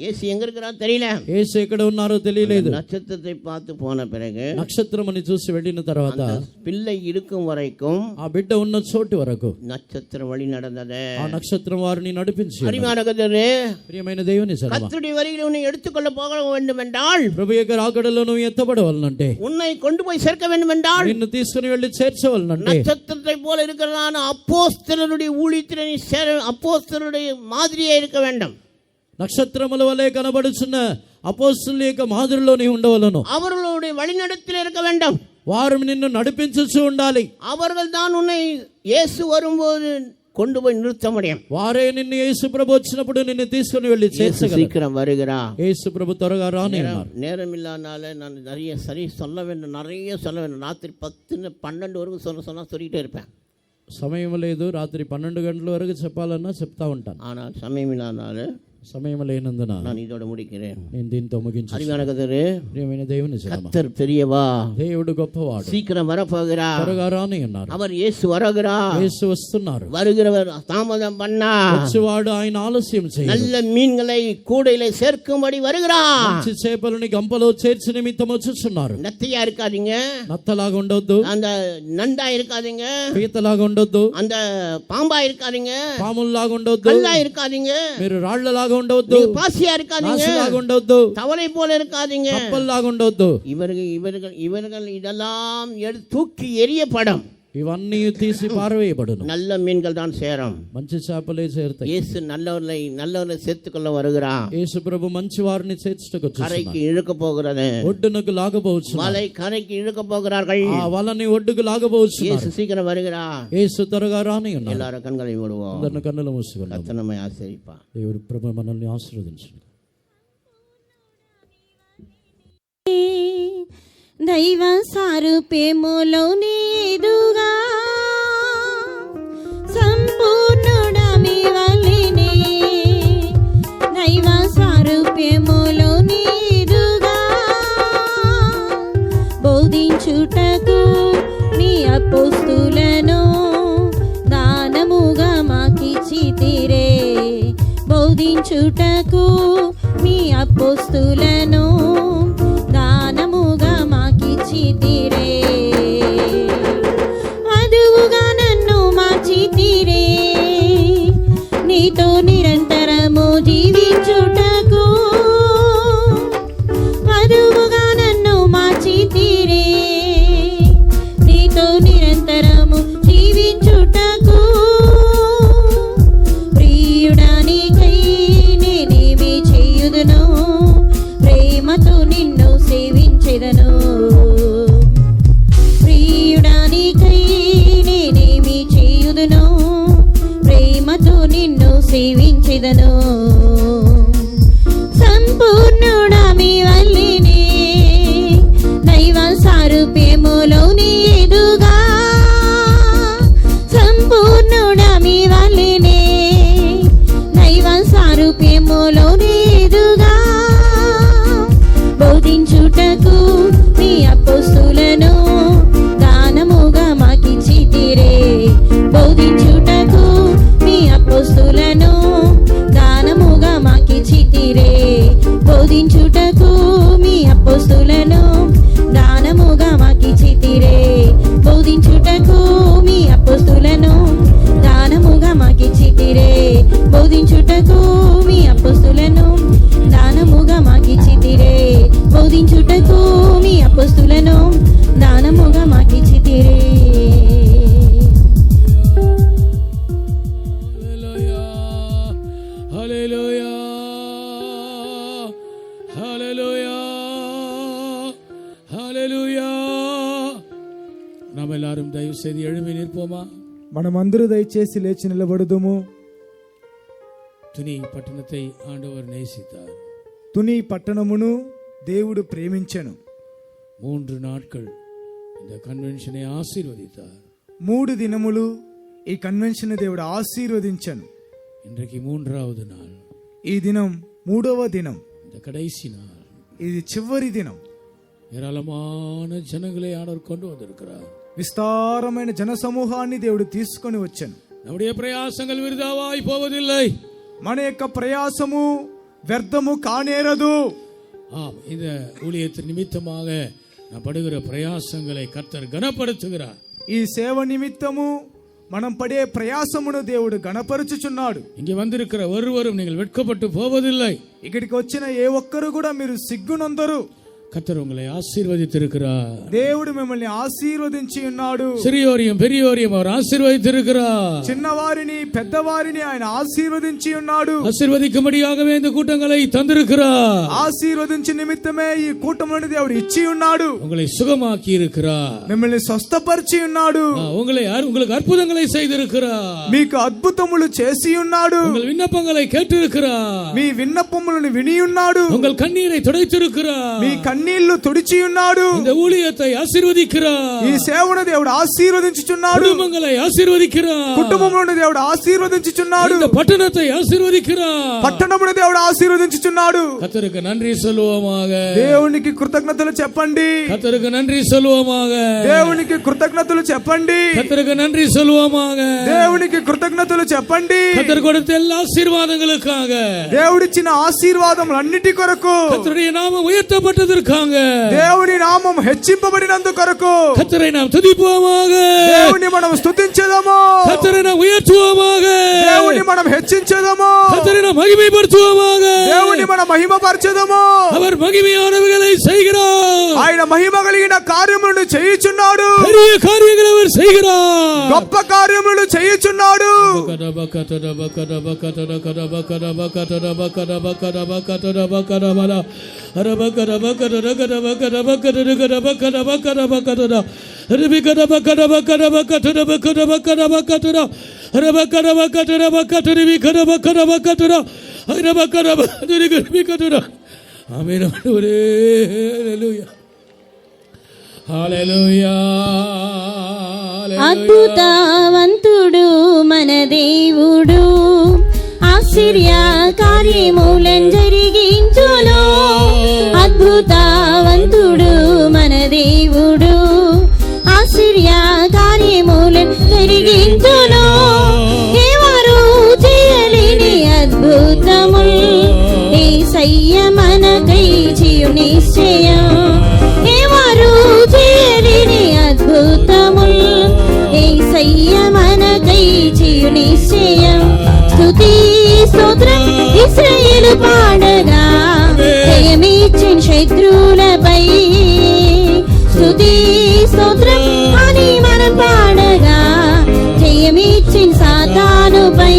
இயேசு எங்க இருக்கிறார் தெரியல, యేసు ఎక్కడ ఉన్నారో తెలియలేదు. நட்சத்திரத்தை பார்த்து போன பிறகு, నక్షత్రం అని చూసి వెళ్ళిన తర్వాత, பிள்ளை இருக்கும் வரைக்கும், ఆ బిడ్డ ఉన్న చోటు వరకు நட்சத்திரம் வழி நடந்தது. ఆ నక్షత్రం వారిని నడిపించి. ప్రియమైన దేవుని సన్నిధిలో கர்த்தருடைய வழியில் உன்னை எடுத்துக்கொள்ள போக வேண்டும் என்றால், ప్రభు యొక్క రాకడలో నువ్వు ఎత్తబడవలనంటే, உன்னை கொண்டு போய் சேர்க்க வேண்டும் என்றால், నిన్ను తీసుకుని వెళ్ళి చేర్చవలనంటే, நட்சத்திரத்தை போல இருக்கிறதான அப்போஸ்தலருடைய ஊழியத்திலே நீ அப்போஸ்தலருடைய மாதிரியே இருக்க வேண்டும். నక్షత్రముల వలె కనబడుచున్న అపోస్తలుల యొక్క మాదిరిలో నీ ఉండవలను. அவர்களுடைய வழிநடத்தில் இருக்க வேண்டும். వారు నిన్ను నడిపించుచూ ఉండాలి. அவர்கள் தான் உன்னை இயேசு வரும்போது கொண்டு போய் நிறுத்த முடியும். వారే నిన్ను యేసు ప్రభు వచ్చినప్పుడు నిన్ను తీసుకుని వెళ్ళి చేర్చగలరు. சீக்கிரம் வருகிறார். యేసు ప్రభు త్వరగా రాని ఉన్నారు. நேரம் இல்லாதனால நான் நிறைய சொல்ல வேண்டும். ராத்திரி 10 12 வரைக்கும் சொன்னா சொல்லிட்டே இருப்பேன். సమయం లేదు, రాత్రి 12 గంటల వరకు చెప్పాలన్నా చెప్తా ఉంటాను. ஆனால் సమయం இல்லாதனால సమయం లేనందున நான் இதோட முடிக்கிறேன். నేను దీంతో ముగించు. அறிவான கதரு, ప్రియమైన దేవుని జనమా, கர்த்தர் பெரியவா, దేవుడు గొప్పవాడు, சீக்கிரம் வரப்போகிறார். త్వరగా రాని ఉన్నారు. அவர் இயேசு வருகிறார். యేసు వస్తున్నారు. வருகிறவர் தாமதம் பண்ணா వచ్చేవాడు ఆయన ఆలస్యం చేయడు. நல்ல மீன்களை கூடையில சேர்க்கும்படி வருகிறார். మంచి చేపలని గంపలో చేర్చి నిమిత్తం వచ్చుచున్నారు. நத்தையா இருக்காதீங்க, నత్తలాగా ఉండొద్దు, அந்த நண்டா இருக்காதீங்க, పీతలాగా ఉండొద్దు, அந்த பாம்பா இருக்காதீங்க, పాముల్లాగా ఉండొద్దు, கல்லா இருக்காதீங்க, మీరు రాళ్లలాగా ఉండవద్దు, நீங்க பாசியா இருக்காதீங்க, నాసులాగా ఉండవద్దు, தவளை போல இருக்காதீங்க. కప్పల్లాగా ఉండవద్దు. இவர்கள் இதெல்லாம் தூக்கி எறியப்படும். ఇవన్నీ తీసి పారవేయబడును. நல்ல மீன்கள் தான் சேரும். మంచి చేపలే చేరుతాయి. இயேசு நல்லவர்களை சேர்த்துக்கொள்ள வருகிறார். యేసు ప్రభు మంచి వారిని చేర్చుటకు கரைக்கு இழுக்க போகிறது. ఒడ్డునకు లాగబోచున్నారు. வலை கரைக்கு இழுக்க போகிறார்கள். ఆ వలని ఒడ్డుకు లాగబోచున్నారు. இயேசு சீக்கிரம் வருகிறார். యేసు త్వరగా రాని ఉన్నారు. எல்லாரும் கண்களை மூடுவோம். అందరిని కన్నులు మూసుకున్నాం. கர்த்தர் நம்மை ஆசீர்வதிப்பார். దేవుడు ప్రభు మనల్ని ఆశీర్వదించును. దైవ సారూప్యములోని ఎదుగా సంపూర్ణుడా మీ వలెనే, దైవ సారూప్యములోని ఎదుగా బోధించుటకు నీ అపోస్తులను దానముగా మాకిచ్చితిరే, బోధించుటకు మీ అపోస్తులను దానముగా మాకిచ్చితిరే, వధువుగా నన్ను మార్చితిరే, నీతో నిరంతరము జీవించుటకు, వధువుగా నన్ను మార్చితిరే, నీతో నిరంతరము జీవించుటకు, ప్రియుడానికై నేనేమి చేయుదును, ప్రేమతో నిన్ను సేవించెదను, ప్రియుడానికై నేనేమి చేయుదును, ప్రేమతో నిన్ను సేవించెదను, సంపూర్ణుడా మీ వల్లెనే, దైవ సారూప్యములోని ఎదుగా సంపూర్ణుడా మీ వల్లెనే, దైవ సారూప్యములోని ఎదుగా బోధించుటకు మీ అపోస్తులను దానముగా మాకిచ్చితిరే, బోధించుటకు మీ అపోస్తులను దానముగా మాకిచ్చితిరే, బోధించుటకు మీ అపోస్తులను దానముగా మాకిచ్చితిరే, బోధించుటకు మీ అపోస్తులను దానముగా మాకిచ్చితిరే, బోధించుటకు మీ అపోస్తులను దానముగా మాకిచ్చితిరే, బోధించుటకు మీ అపోస్తులను దానముగా మాకిచ్చితిరే. హల్లెలూయా, హల్లెలూయా, హల్లెలూయా. நாம் எல்லாரும் தயவு செய்து எழும்பி நிற்போமா? మనమందరూ దయచేసి లేచి నిలబడుదుము. துனி పట్టణத்தை ఆండవర్ నేసితార్. తుని పట్టణమును దేవుడు ప్రేమించెను. 3 நாட்கள் இந்த கன்வென்ஷனை ஆசீர்வதித்தார். 3 దినములు ఈ కన్వెన్షన్ దేవుడు ఆశీర్వదించెను. இன்றைக்கு 3வது நாள். ఈ దినం 3వ దినం. இந்த கடைசி நாள். ఇది చివరి దినం. ஏராளமான ஜனங்களை ஆண்டவர் கொண்டு வந்திருக்கிறார். విస్తారమైన జన సమూహాన్ని దేవుడు తీసుకొని వచ్చాను. நம்முடைய பிரயாசங்கள் விருதாவாய் போவதில்லை. మన యొక్క ప్రయాసము వ్యర్థము కానేరదు. ஆம், இந்த ஊழியத்தின் நிமித்தமாக நாம் படுகிற பிரயாசங்களை கர்த்தர் கனப்படுத்துகிறார். ఈ సేవ నిమిత్తము మనం పడే ప్రయాసమును దేవుడు గణపరుచుచున్నాడు. இங்கே வந்திருக்கிற ஒருவரும் நீங்கள் வெட்கப்பட்டு போவதில்லை. ఇక్కడికి వచ్చిన ఏ ఒక్కరు కూడా మీరు సిగ్గునందరు. கர்த்தர் உங்களை ஆசீர்வதித்திருக்கிறார். దేవుడు మిమ్మల్ని ఆశీర్వదించి ఉన్నాడు. சிறியோரையும் பெரியோரையும் அவர் ஆசீர்வதித்திருக்கிறார். చిన్నవారిని పెద్దవారిని ఆయన ఆశీర్వదించి ఉన్నాడు. ஆசீர்வதிக்கும்படியாகவே இந்த கூட்டங்களை தந்திருக்கிறார். ఆశీర్వదించి నిమిత్తమే ఈ కూటములను దేవుడు ఇచ్చి ఉన్నాడు. உங்களை சுகமாக்கி இருக்கிறார். మిమ్మల్ని స్వస్థపరిచి ఉన్నాడు. உங்களுக்கு అద్భుతங்களை செய்திருக்கிறார். మీకు అద్భుతములు చేసి ఉన్నాడు. உங்கள் விண்ணப்பங்களை கேட்டிருக்கிறார். మీ విన్నపములను విని ఉన్నాడు. உங்கள் கண்ணீரை துடைத்திருக்கிறார். మీ కన్నీరు కన్నీళ్లు తుడిచి ఉన్నాడు. இந்த ஊழியத்தை ஆசீர்வதிக்கிறார். ఈ సేవను దేవుడు ఆశీర్వదించుచున్నాడు. குடும்பங்களை ஆசீர்வதிக்கிறார். కుటుంబములను దేవుడు ఆశీర్వదించుచున్నాడు. இந்த పట్టణத்தை ஆசீர்வதிக்கிறார். పట్టణమును దేవుడు ఆశీర్వదించుచున్నాడు. கர்த்தருக்கு நன்றி சொல்லுவோமாக. దేవునికి కృతజ్ఞతలు చెప్పండి. கர்த்தருக்கு நன்றி சொல்லுவோமாக. దేవునికి కృతజ్ఞతలు చెప్పండి. கர்த்தருக்கு நன்றி சொல்லுவோமாக. దేవునికి కృతజ్ఞతలు చెప్పండి. கர்த்தர் கொடுத்த எல்லா ஆசீர்வாதங்களுக்காக, దేవుడిచ్చిన ఆశీర్వాదములన్నిటి కొరకు, கர்த்தருடைய நாமம் உயர்த்தப்பட்டதற்காக, దేవుని నామం హెచ్చింపబడినందు కొరకు கர்த்தரை நாம் துதிப்போமாக. దేవుని మనం స్తుతించెదము. கர்த்தரை நாம் உயர்த்துவோமாக. దేవుని మనం హెచ్చించెదము. கர்த்தரை நாம் மகிமைப்படுத்துவோமாக. దేవుని మనం మహిమపరచెదము. அவர் மகிமையானவைகளை செய்கிறார். ఆయన మహిమ కలిగిన కార్యములను చేయుచున్నాడు. பெரிய காரியங்களை அவர் செய்கிறார். గొప్ప కార్యములను చేయుచున్నాడు. ఆమేన్. హల్లెలూయా, హల్లెలూయా. అద్భుతవంతుడు మన దేవుడు, ఆశ్చర్య కార్యములను జరిగించును. అద్భుతవంతుడు మన దేవుడు, ఆశ్చర్య కార్యములను జరిగించును. ఎవరు చేయలేని అద్భుతములు యేసయ్య మనకై చేయు నిశ్చయం. ఎవరు చేయలేని అద్భుతములు యేసయ్య మనకై చేయు నిశ్చయం. స్తుతి స్తోత్రం ఇశ్రాయేలు పాడగా, జయమిచ్చిన శత్రువులపై. స్తుతి స్తోత్రం అని మనం పాడగా, జయమిచ్చిన సాతానుపై.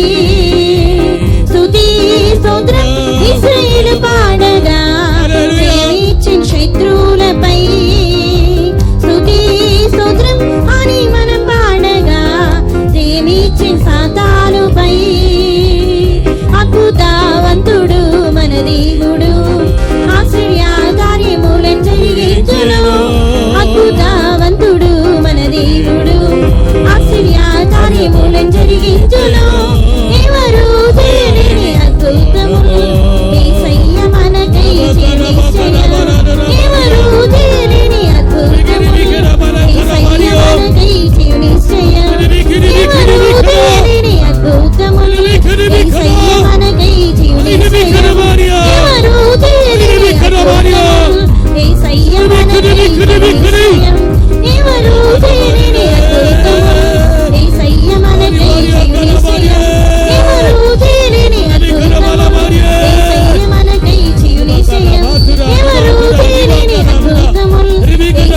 స్తుతి స్తోత్రం ఇశ్రాయేలు పాడగా, జయమిచ్చిన శత్రువులపై. స్తుతి స్తోత్రం అని మనం పాడగా, జయమిచ్చిన సాతానుపై. అద్భుతవంతుడు మన దేవుడు, ఆశ్చర్య కార్యములను జరిగించును. అద్భుతవంతుడు మన దేవుడు, ఆశ్చర్య కార్యములను జరిగించును. ఎవరు చేయలేని అద్భుతములు యేసయ్య మనకై చేయు నిశ్చయం. ఎవరు చేయలేని అద్భుతములు యేసయ్య మనకై చేయు నిశ్చయం. ఎవరు చేయలేని అద్భుతములు యేసయ్య మనకై చేయు నిశ్చయం. ఎవరు చేయలేని అద్భుతములు యేసయ్య మనకై చేయు నిశ్చయం. ఎవరు చేయలేని అద్భుతములు యేసయ్య మనకై చేయు నిశ్చయం. ఎవరు చేయలేని అద్భుతములు యేసయ్య మనకై చేయు నిశ్చయం. ఎవరు చేయలేని అద్భుతములు యేసయ్య మనకై చేయు నిశ్చయం. ఎవరు చేయలేని అద్భుతములు యేసయ్య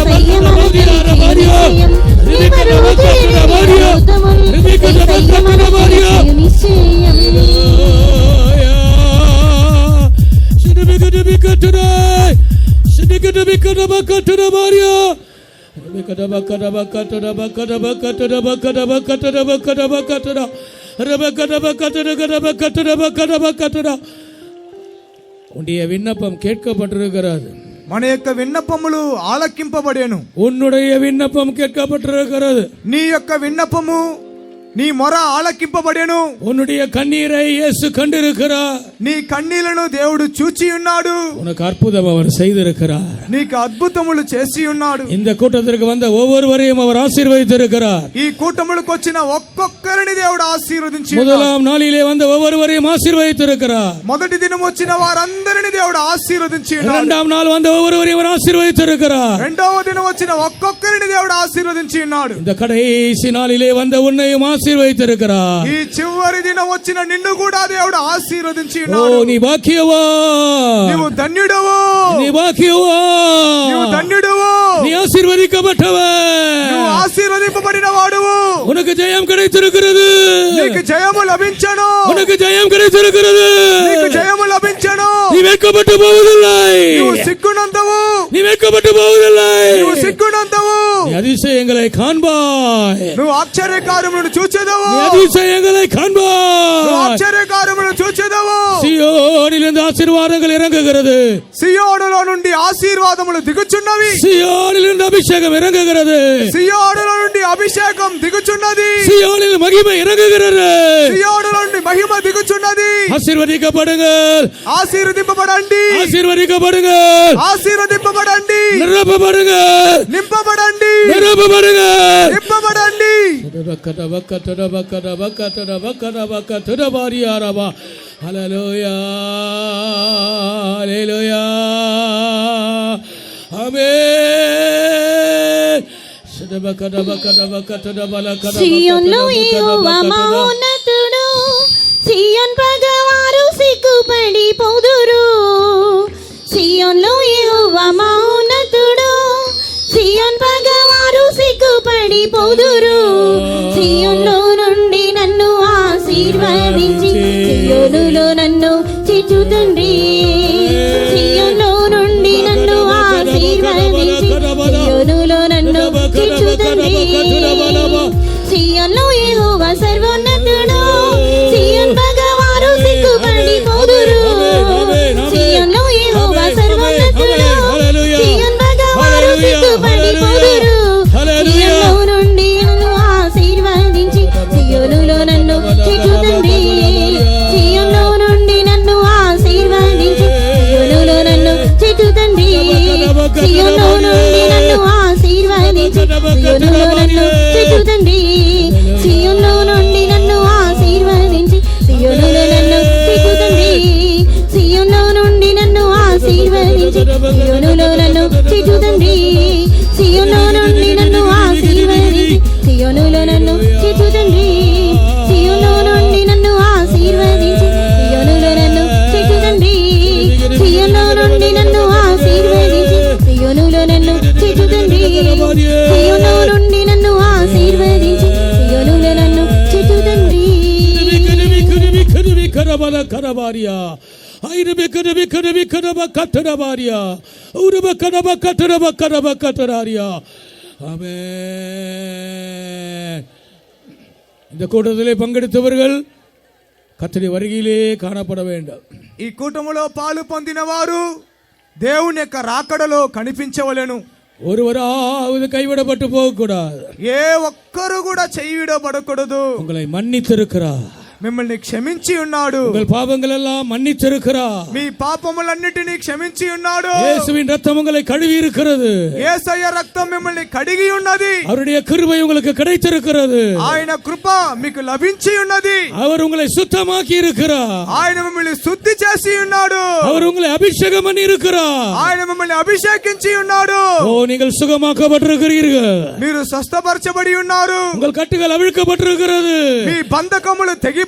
మనకై చేయు నిశ్చయం. உன்னுடைய விண்ணப்பம் கேட்கப்பட்டிருக்கிறது. మన యొక్క విన్నపములు ఆలకింపబడేను. உன்னுடைய விண்ணப்பம் கேட்கப்பட்டிருக்கிறது. నీ యొక్క విన్నపము, నీ మొర ఆలకింపబడేను. உன்னுடைய கண்ணீரை இயேசு கண்டிருக்கிறார். నీ కన్నీళ్లను దేవుడు చూచి ఉన్నాడు. உனக்கு அற்புதம் அவர் செய்திருக்கிறார். నీకు అద్భుతములు చేసి ఉన్నాడు. இந்த கூட்டத்திற்கு வந்த ஒவ்வொருவரையும் அவர் ஆசீர்வதித்திருக்கிறார். ఈ కూటములకు వచ్చిన ఒక్కొక్కరిని దేవుడు ఆశీర్వదించి ఉన్నాడు. முதலாம் நாளிலே வந்த ஒவ்வொருவரையும் ஆசீர்வதித்திருக்கிறார். మొదటి దినం వచ్చిన వారందరిని దేవుడు ఆశీర్వదించి ఉన్నాడు. இரண்டாம் நாள் வந்த ஒவ்வொருவரையும் அவர் ஆசீர்வதித்திருக்கிறார். రెండవ దినం వచ్చిన ఒక్కొక్కరిని దేవుడు ఆశీర్వదించి ఉన్నాడు. இந்த கடைசி நாளிலே வந்த உன்னையும் ஆசீர்வதித்திருக்கிறார். ఈ చివరి దినం వచ్చిన నిన్ను కూడా దేవుడు ఆశీర్వదించి ஓ, ఉన్నాడు. நீ பாக்கியவா, నీవు ధన్యుడవు. நீ பாக்கியவா, నీవు ధన్యుడవు. நீ ஆசீர்வதிக்கப்பட்டவன். నువ్వు ఆశీర్వదింపబడిన వాడువు. உனக்கு ஜெயம் கிடைத்திருக்கிறது. నీకు జయము లభించను. உனக்கு ஜெயம் கிடைத்திருக்கிறது. నీకు జయము లభించను. நீ வெட்கப்பட்டு போவதில்லை. నువ్వు సిగ్గునందవు. நீ வெட்கப்பட்டு போவதில்லை. నువ్వు సిగ్గునందవు. நீ அதிசயங்களை காண்பாய். నువ్వు ఆశ్చర్యకార్యములను చూచెదవు. நீ அதிசயங்களை నువ్వు காண்பாய். ఆశ్చర్యకార్యములను చూచెదవు. சீ సియోనిలిருந்து ఆశీర్వాదములు ఇరంగుகிறது. సియోనులో నుండి ఆశీర్వాదములు దిగుచున్నవి. సియోనిలిருந்து అభిషేకం ఇరంగుகிறது. సియోనులో నుండి అభిషేకం దిగుచున్నది. సియోనిல் మహిమ ఇరంగుகிறது. సియోనులో నుండి మహిమ దిగుచున్నది. ఆశీర్వదింపబడుங்கள். ఆశీర్వదింపబడండి. ఆశీర్వదింపబడుங்கள். ఆశీర్వదింపబడండి. నింపబడుங்கள். నింపబడండి. నింపబడుங்கள். నింపబడండి. హల్లెలూయా హల్లెలూయా ఆమేన్. సియోనులో యెహోవా మహోన్నతుడు, సియోన్ పగవారు సిగ్గుపడి పోదురు. సియోనులో యెహోవా మహోన్నతుడు, సియోన్ పగవారు సిగ్గుపడి పోదురు. సియోనులో నుండి నన్ను ఆశీర్వదించి సియోనులో నన్ను చేర్చు తండ్రి. సియోనులో నుండి నన్ను ఆశీర్వదించి సియోనులో నన్ను చేర్చు తండ్రి. సియోనులో యెహోవా సర్వోన్నతుడు, సియోన్ పగవారు సిగ్గుపడి పోదురు. సియోనులో యెహోవా సర్వోన్నతుడు, సియోన్ పగవారు సిగ్గుపడి పోదురు. సియోనులో నుండి నన్ను ఆశీర్వదించి సియోనులో నన్ను చేర్చు తండ్రి. సియోనులో నుండి నన్ను ఆశీర్వదించి సియోనులో నన్ను చేర్చు తండ్రి. సియోనులో నుండి నన్ను ఆశీర్వదించి సియోనులో నన్ను చేర్చు తండ్రి. సియోనులో నుండి నన్ను ఆశీర్వదించి సియోనులో నన్ను చేర్చు తండ్రి. సియోనులో నుండి నన్ను ఆశీర్వదించి సియోనులో నన్ను చేర్చు తండ్రి. సియోనులో నుండి నన్ను ఆశీర్వదించి సియోనులో నన్ను చేర్చు తండ్రి. సియోనులో నుండి నన్ను ఆశీర్వదించి సియోనులో నన్ను చేర్చు తండ్రి. సియోనులో నుండి నన్ను ఆశీర్వదించి సియోనులో నన్ను చేర్చు తండ్రి. సియోనులో నుండి నన్ను ఆశీర్వదించి సియోనులో నన్ను చేర్చు తండ్రి. இந்த கூட்டத்திலே பங்கெடுத்தவர்கள் கர்த்தருடைய வருகையிலே காணப்பட வேண்டும். ఈ కూటములో పాలు పొందిన వారు దేవుని యొక్క రాకడలో కనిపించవలెను. ஒருவராவது கைவிடப்பட்டு போகக்கூடாது. ఏ ఒక్కరు కూడా చెయ్యిడబడకూడదు. உங்களை மன்னித்திருக்கிறார். మిమ్మల్ని క్షమించి ఉన్నాడు. உங்கள் பாவங்கள் எல்லாம் மன்னித்திருக்கிறார். మీ పాపములన్నిటినీ క్షమించి ఉన్నాడు. இயேசுவின் ரத்தம் உங்களை கழுவி இருக்கிறது. యేసయ్య రక్తం మిమ్మల్ని కడిగి ఉన్నది. அவருடைய கிருபை உங்களுக்கு கிடைத்திருக்கிறது. ఆయన కృప మీకు లభించి ఉన్నది. அவர் உங்களை சுத்தமாக்கி இருக்கிறார். ఆయన మిమ్మల్ని శుద్ధి చేసి ఉన్నాడు. அவர் உங்களை அபிஷேகம் பண்ணி இருக்கிறார். ఆయన మిమ్మల్ని అభిషేకించి ఉన్నాడు. ஓ, நீங்கள் சுகமாக்கப்பட்டிருக்கிறீர்கள். మీరు స్వస్థపరచబడి ఉన్నారు. உங்கள் கட்டுகள் அவிழ்க்கப்பட்டிருக்கிறது. మీ బంధకములు తెగిపోయెను.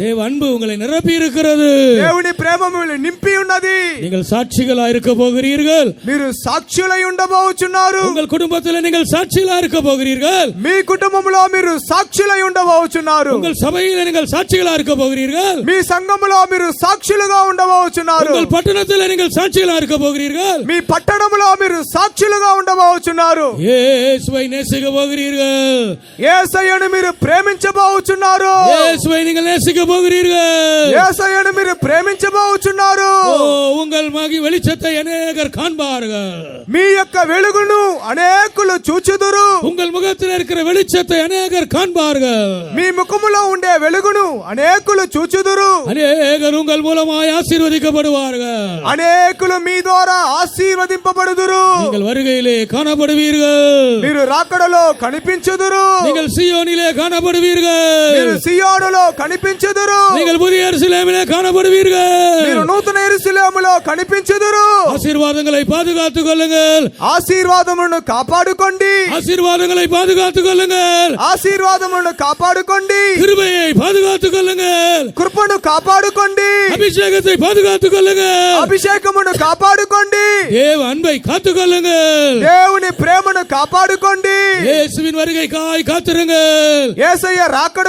தேவ அன்பு உங்களை நிரப்பி இருக்கிறது. దేవుని ప్రేమ మిమ్మల్ని నింపి ఉన్నది. நீங்கள் சாட்சிகளா இருக்க போகிறீர்கள். మీరు సాక్షులై ఉండబోచున్నారు. உங்கள் குடும்பத்தில் நீங்கள் சாட்சிகளா இருக்க போகிறீர்கள். మీ కుటుంబంలో మీరు సాక్షులై ఉండబోచున్నారు. உங்கள் சபையில் நீங்கள் சாட்சிகளா இருக்க போகிறீர்கள். మీ సంఘములో మీరు సాక్షులుగా ఉండబోచున్నారు. உங்கள் பட்டணத்தில் நீங்கள் சாட்சிகளா இருக்க போகிறீர்கள். మీ పట్టణములో మీరు సాక్షులుగా ఉండబోచున్నారు. இயேசுவை நேசிக்க போகிறீர்கள். యేసయ్యను మీరు ప్రేమించబోచున్నారు. இயேசுவை நீங்கள் நேசிக்க போகிறீர்கள். యేసయ్యను మీరు ప్రేమించబోచున్నారు. ஓ, உங்கள் மகி வெளிச்சத்தை அநேகர் காண்பார்கள். మీ యొక్క వెలుగును అనేకులు చూచుదురు. உங்கள் முகத்தில் இருக்கிற வெளிச்சத்தை அநேகர் காண்பார்கள். మీ ముఖములో ఉండే వెలుగును అనేకులు చూచుదురు. அநேகர் உங்கள் மூலமாய் ஆசீர்வதிக்கப்படுவார்கள். అనేకులు మీ ద్వారా ఆశీర్వదింపబడుదురు. நீங்கள் வருகையிலே காணப்படுவீர்கள். మీరు రాకడలో కనిపించుదురు. நீங்கள் சீயோனிலே காணப்படுவீர்கள். మీరు సియోనులో కనిపించుదురు. நீங்கள் புதிய எருசலேமிலே காணப்படுவீர்கள். మీరు నూతన యెరూషలేములో కనిపించుదురు. ஆசீர்வாதங்களை பாதுகாத்துக் கொள்ளுங்கள். ఆశీర్వాదములను కాపాడుకోండి. ஆசீர்வாதங்களை பாதுகாத்துக் கொள்ளுங்கள். ఆశీర్వాదములను కాపాడుకోండి. கிருபையை பாதுகாத்துக் கொள்ளுங்கள். కృపను కాపాడుకోండి. அபிஷேகத்தை பாதுகாத்துக் கொள்ளுங்கள். అభిషేకమును కాపాడుకోండి. தேவ அன்பை காத்துக் கொள்ளுங்கள். దేవుని ప్రేమను కాపాడుకోండి. இயேசுவின் வருகைக்காய் காத்திருங்கள். యేసయ్య రాకడ